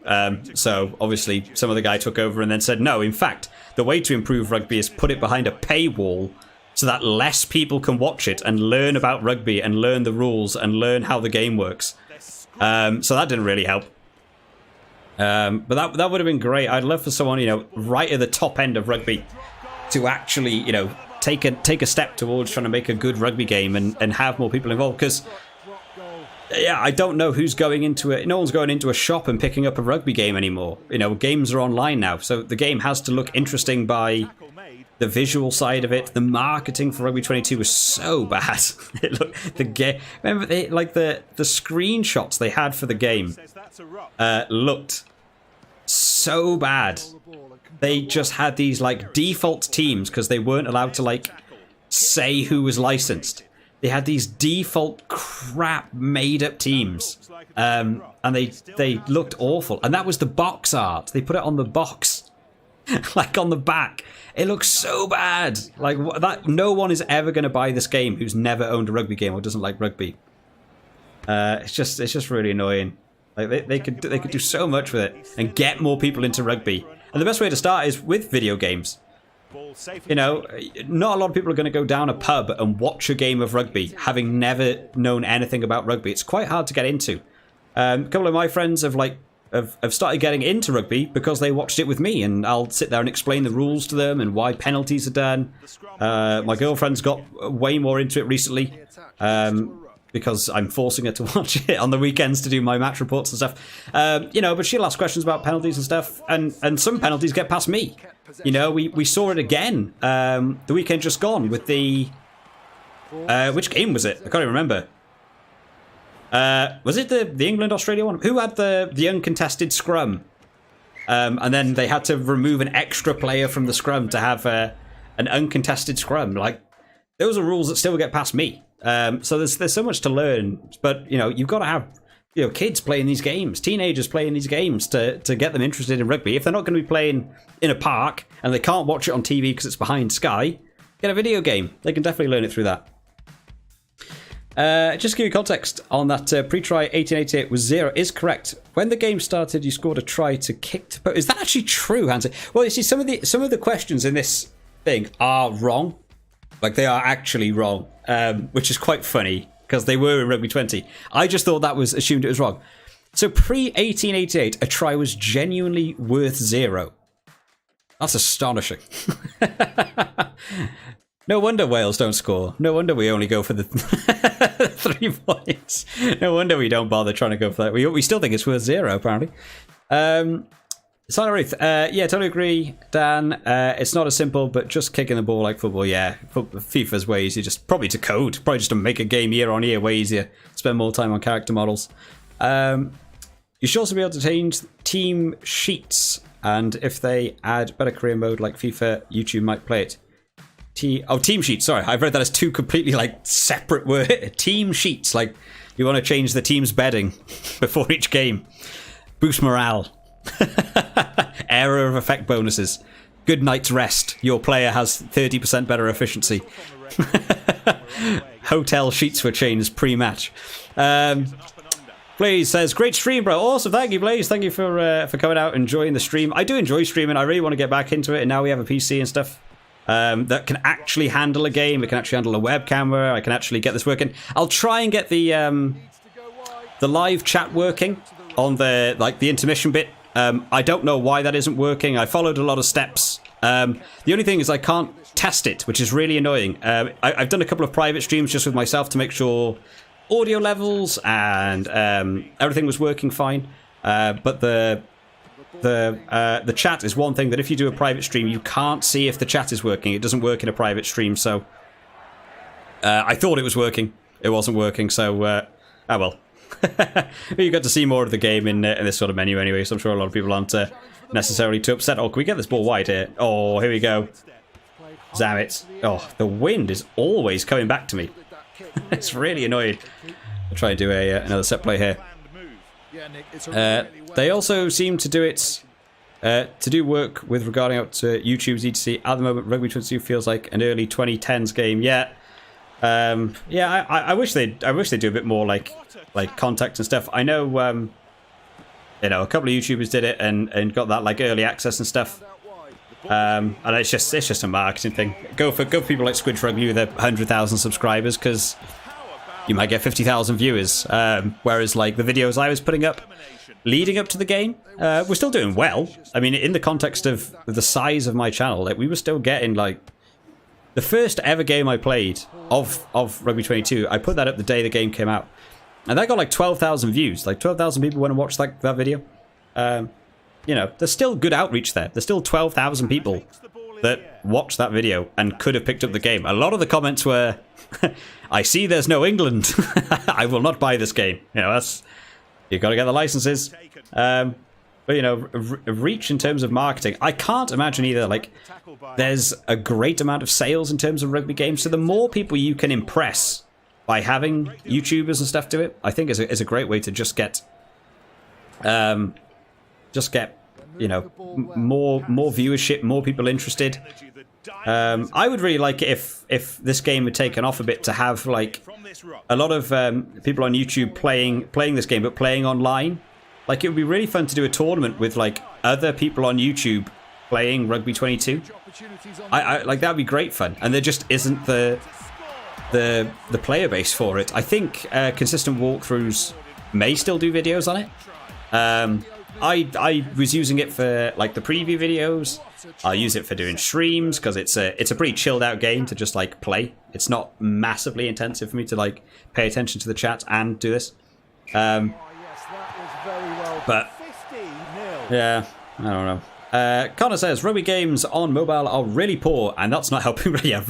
So obviously some other guy took over and then said, no, in fact, the way to improve rugby is put it behind a paywall so that less people can watch it and learn about rugby and learn the rules and learn how the game works. So that didn't really help. But that would have been great. I'd love for someone, right at the top end of rugby to actually, take a step towards trying to make a good rugby game and have more people involved. Because, yeah, I don't know who's going into it. No one's going into a shop and picking up a rugby game anymore. Games are online now. So the game has to look interesting by the visual side of it. The marketing for Rugby 22 was so bad. Remember, the screenshots they had for the game looked so bad. They just had these like default teams because they weren't allowed to like say who was licensed. They had these default crap made up teams, and they looked awful. And that was the box art. They put it on the box, like on the back. It looks so bad. Like that. No one is ever going to buy this game who's never owned a rugby game or doesn't like rugby. It's just really annoying. Like they could do so much with it and get more people into rugby. And the best way to start is with video games. Not a lot of people are going to go down a pub and watch a game of rugby having never known anything about rugby. It's quite hard to get into. A couple of my friends have started getting into rugby because they watched it with me, and I'll sit there and explain the rules to them and why penalties are done. My girlfriend's got way more into it recently. Because I'm forcing her to watch it on the weekends to do my match reports and stuff. But she'll ask questions about penalties and stuff, and some penalties get past me. We saw it again the weekend just gone with the... which game was it? I can't even remember. Was it the England-Australia one? Who had the uncontested scrum? And then they had to remove an extra player from the scrum to have an uncontested scrum. Like, those are rules that still get past me. So there's so much to learn, but you've got to have kids playing these games, teenagers playing these games to get them interested in rugby. If they're not going to be playing in a park and they can't watch it on TV because it's behind Sky, get a video game. They can definitely learn it through that. Just to give you context on that, pre-try 1888 was 0 is correct. When the game started, you scored a try to kick to post. Is that actually true, Hansi? Well, you see, some of the questions in this thing are wrong. Like, they are actually wrong, which is quite funny, because they were in Rugby 20. I just thought that was assumed it was wrong. So, pre-1888, a try was genuinely worth 0. That's astonishing. No wonder Wales don't score. No wonder we only go for the 3 points. No wonder we don't bother trying to go for that. We still think it's worth 0, apparently. Silent Wraith, yeah, totally agree, Dan. It's not as simple, but just kicking the ball like football, yeah. FIFA's way easier, just probably to code, probably just to make a game year on year way easier. Spend more time on character models. You should also be able to change team sheets, and if they add better career mode like FIFA, YouTube might play it. Team sheets, sorry, I've read that as two completely separate words. Team sheets, like you want to change the team's bedding before each game. Boost morale. Error of effect bonuses. Good night's rest. Your player has 30% better efficiency. Hotel sheets were changed pre-match. Blaze says, great stream, bro. Awesome. Thank you, Blaze. Thank you for coming out and enjoying the stream. I do enjoy streaming. I really want to get back into it, and now we have a PC and stuff that can actually handle a game. It can actually handle a webcam where I can actually get this working. I'll try and get the live chat working on the intermission bit. I don't know why that isn't working. I followed a lot of steps. The only thing is I can't test it, which is really annoying. I've done a couple of private streams just with myself to make sure audio levels, and everything was working fine. But the chat is one thing that if you do a private stream, you can't see if the chat is working. It doesn't work in a private stream, so I thought it was working. It wasn't working, so oh well. You got to see more of the game in this sort of menu anyway, so I'm sure a lot of people aren't necessarily too upset. Oh, can we get this ball wide here? Oh, here we go. Damn it. Oh, the wind is always coming back to me. It's really annoying. I'll try and do another set play here. They also seem to do it to do work with regarding out to YouTube's E2C. At the moment, Rugby 22 feels like an early 2010s game. Yeah. I wish they'd do a bit more like contact and stuff. I know you know, a couple of YouTubers did it and got that like early access and stuff. And it's just a marketing thing. Go for people like Squid Rugby with 100,000 subscribers, because you might get 50,000 viewers. Whereas like the videos I was putting up leading up to the game, we're still doing well. I mean, in the context of the size of my channel, like we were still getting like the first ever game I played of Rugby 22. I put that up the day the game came out, and that got like 12,000 views. Like 12,000 people went and watched that video. You know, there's still good outreach there. There's still 12,000 people that watched that video and could have picked up the game. A lot of the comments were, I see there's no England. I will not buy this game. You know, you got to get the licenses. But, you know, reach in terms of marketing, I can't imagine either. Like, there's a great amount of sales in terms of rugby games. So the more people you can impress by having YouTubers and stuff do it, I think is a great way to just get, you know, more viewership, more people interested. I would really like it if this game had taken off a bit, to have like a lot of people on YouTube playing this game, but playing online. Like, it would be really fun to do a tournament with like other people on YouTube playing Rugby 22. I like, that'd be great fun, and there just isn't the player base for it. I think Consistent Walkthroughs may still do videos on it. I was using it for like the preview videos. I'll use it for doing streams because it's a pretty chilled out game to just like play. It's not massively intensive for me to like pay attention to the chat and do this. But yeah, I don't know. Connor says rugby games on mobile are really poor, and that's not helping. Yeah,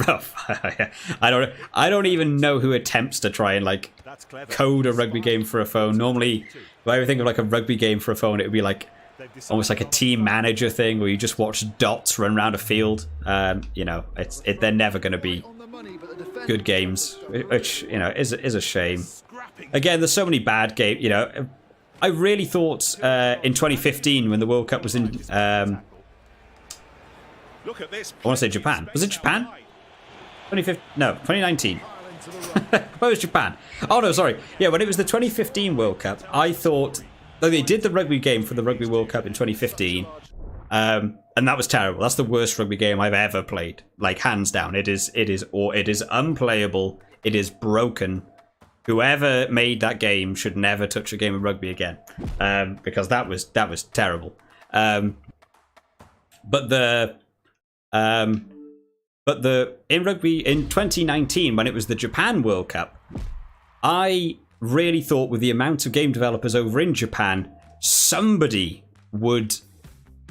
I don't even know who attempts to try and like code a rugby game for a phone. Normally, if I ever think of like a rugby game for a phone, it would be like almost like a team manager thing where you just watch dots run around a field. You know, they're never going to be good games, which, you know, is a shame. Again, there's so many bad games. You know, I really thought in 2015 when the World Cup was in, I want to say Japan. Was it Japan? 2019. Where was Japan? Oh no, sorry. Yeah, when it was the 2015 World Cup, I thought they did the rugby game for the Rugby World Cup in 2015, and that was terrible. That's the worst rugby game I've ever played, like hands down. It is unplayable. It is broken. Whoever made that game should never touch a game of rugby again, because that was terrible. But in rugby in 2019, when it was the Japan World Cup, I really thought with the amount of game developers over in Japan, somebody would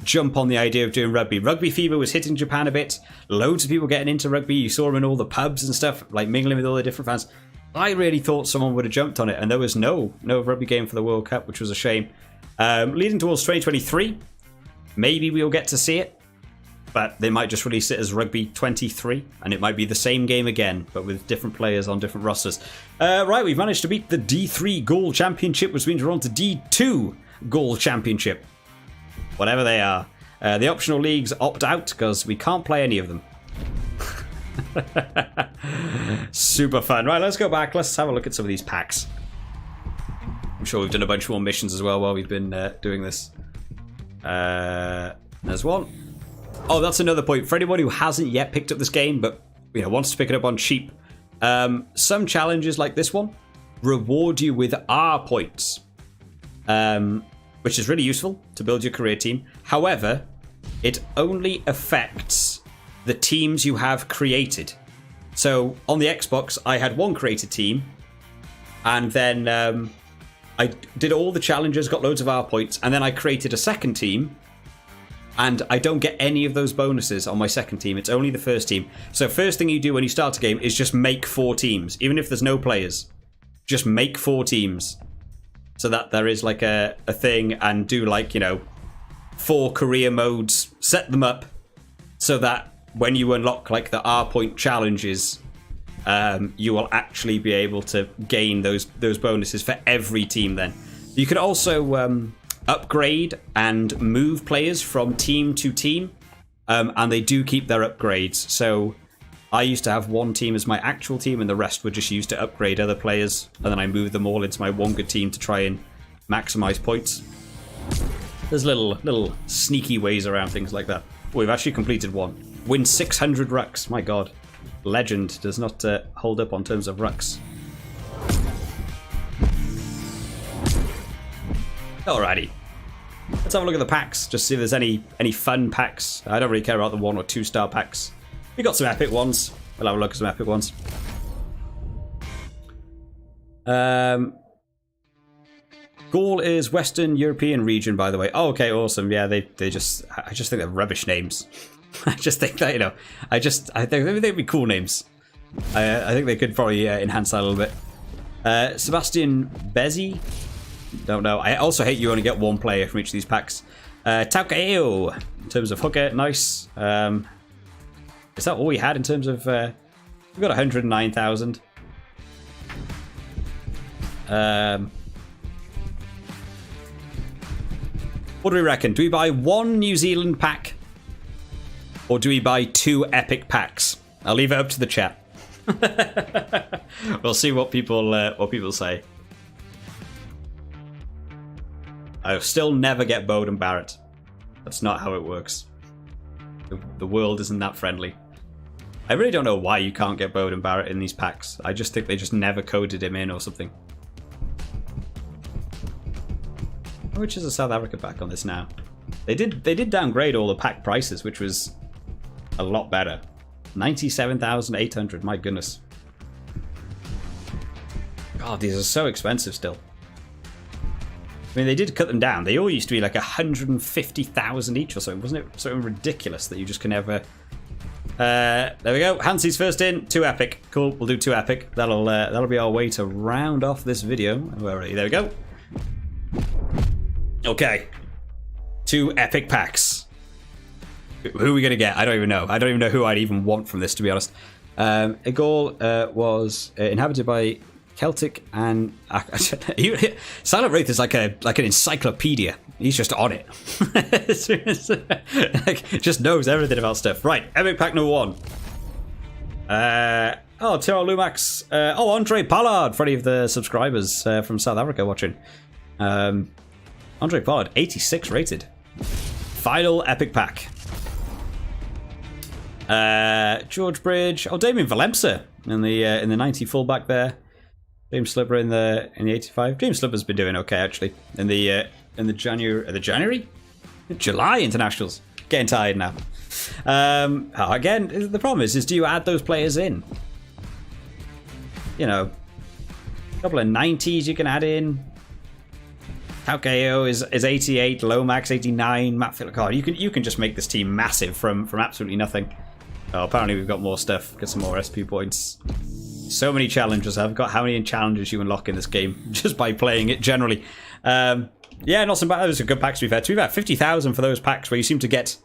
jump on the idea of doing rugby. Rugby fever was hitting Japan a bit. Loads of people getting into rugby. You saw them in all the pubs and stuff, like mingling with all the different fans. I really thought someone would have jumped on it, and there was no rugby game for the World Cup, which was a shame. Leading towards 2023, maybe we'll get to see it, but they might just release it as Rugby 23, and it might be the same game again, but with different players on different rosters. Right, we've managed to beat the D3 Goal Championship, which means we're on to D2 Goal Championship. Whatever they are. The optional leagues opt out because we can't play any of them. Super fun. Right, let's go back. Let's have a look at some of these packs. I'm sure we've done a bunch more missions as well while we've been doing this. There's one. Oh, that's another point. For anyone who hasn't yet picked up this game, but wants to pick it up on cheap, some challenges like this one reward you with R points, which is really useful to build your career team. However, it only affects the teams you have created. So on the Xbox, I had one created team, And then I did all the challenges, got loads of R points, and then I created a second team. And I don't get any of those bonuses on my second team. It's only the first team. So first thing you do when you start a game is just make 4 teams. Even if there's no players. Just make 4 teams. So that there is like a thing, and do like, you know, 4 career modes. Set them up so that when you unlock like the R point challenges, you will actually be able to gain those bonuses for every team then. You can also upgrade and move players from team to team, and they do keep their upgrades. So I used to have one team as my actual team, and the rest were just used to upgrade other players, and then I moved them all into my one good team to try and maximize points. There's little sneaky ways around things like that. Oh, we've actually completed one. Win 600 rucks. My god. Legend does not hold up on terms of rucks. Alrighty. Let's have a look at the packs, just see if there's any fun packs. I don't really care about the 1 or 2 star packs. We got some epic ones. We'll have a look at some epic ones. Gaul is Western European region, by the way. Oh, okay, awesome. Yeah, I just think they're rubbish names. I just think that, you know, I think they'd be cool names. I think they could probably enhance that a little bit. Sebastian Bezzi. Don't know. I also hate you only get 1 player from each of these packs. Taukeo, in terms of hooker, nice. Is that all we had in terms of... we've got 109,000. What do we reckon? Do we buy 1 New Zealand pack? Or do we buy 2 epic packs? I'll leave it up to the chat. We'll see what people say. I'll still never get Bowden Barrett. That's not how it works. The world isn't that friendly. I really don't know why you can't get Bowden Barrett in these packs. I just think they just never coded him in or something. How much is a South Africa pack on this now? They did downgrade all the pack prices, which was a lot better. 97,800, my goodness. God, these are so expensive still. I mean, they did cut them down. They all used to be like 150,000 each or something, wasn't it? Something ridiculous that you just can never... there we go. Hansi's first in. 2 epic. Cool. We'll do 2 epic. That'll be our way to round off this video. Where are you? There we go. Okay. 2 epic packs. Who are we going to get? I don't even know. I don't even know who I'd even want from this, to be honest. Igor was inhabited by Celtic and... Silent Wraith is like an encyclopedia. He's just on it. Like, just knows everything about stuff. Right, epic pack number 1. Tyrell Lumax. Andre Pollard, for any of the subscribers from South Africa watching. Andre Pollard, 86 rated. Final epic pack. George Bridge. Oh, Damien Valemsa in the 90 fullback there. James Slipper in the 85. James Slipper's been doing okay actually in the July internationals. Getting tired now. Again, the problem is do you add those players in? You know, a couple of 90s you can add in. Taukeo is 88, Lomax 89, Matt Phillips. You can just make this team massive from absolutely nothing. Oh, apparently we've got more stuff. Get some more SP points. So many challenges. I've got how many challenges you unlock in this game just by playing it generally. Yeah, not so bad. Those are good packs we've had. We've had 50,000 for those packs where you seem to get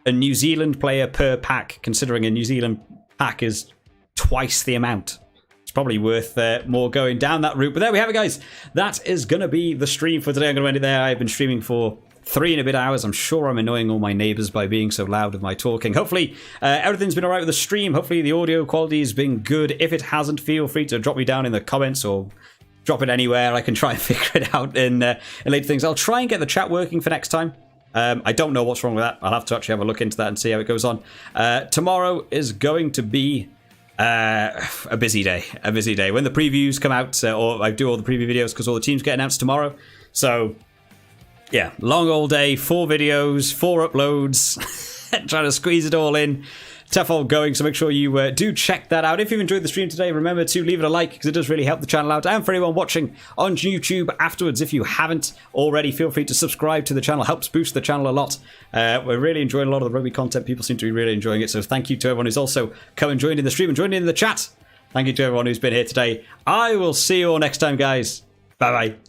a New Zealand player per pack, considering a New Zealand pack is twice the amount. It's probably worth more going down that route. But there we have it, guys. That is going to be the stream for today. I'm going to end it there. I've been streaming for 3 and a bit hours. I'm sure I'm annoying all my neighbours by being so loud with my talking. Hopefully, everything's been alright with the stream. Hopefully, the audio quality has been good. If it hasn't, feel free to drop me down in the comments or drop it anywhere. I can try and figure it out in later things. I'll try and get the chat working for next time. I don't know what's wrong with that. I'll have to actually have a look into that and see how it goes on. Tomorrow is going to be a busy day. When the previews come out, or I do all the preview videos because all the teams get announced tomorrow. So, yeah, long all day, 4 videos, 4 uploads, trying to squeeze it all in. tough old going, so make sure you do check that out. If you've enjoyed the stream today, remember to leave it a like, because it does really help the channel out. And for anyone watching on YouTube afterwards, if you haven't already, feel free to subscribe to the channel. Helps boost the channel a lot. We're really enjoying a lot of the rugby content. People seem to be really enjoying it, so thank you to everyone who's also come and joined in the stream and joined in the chat. Thank you to everyone who's been here today. I will see you all next time, guys. Bye-bye.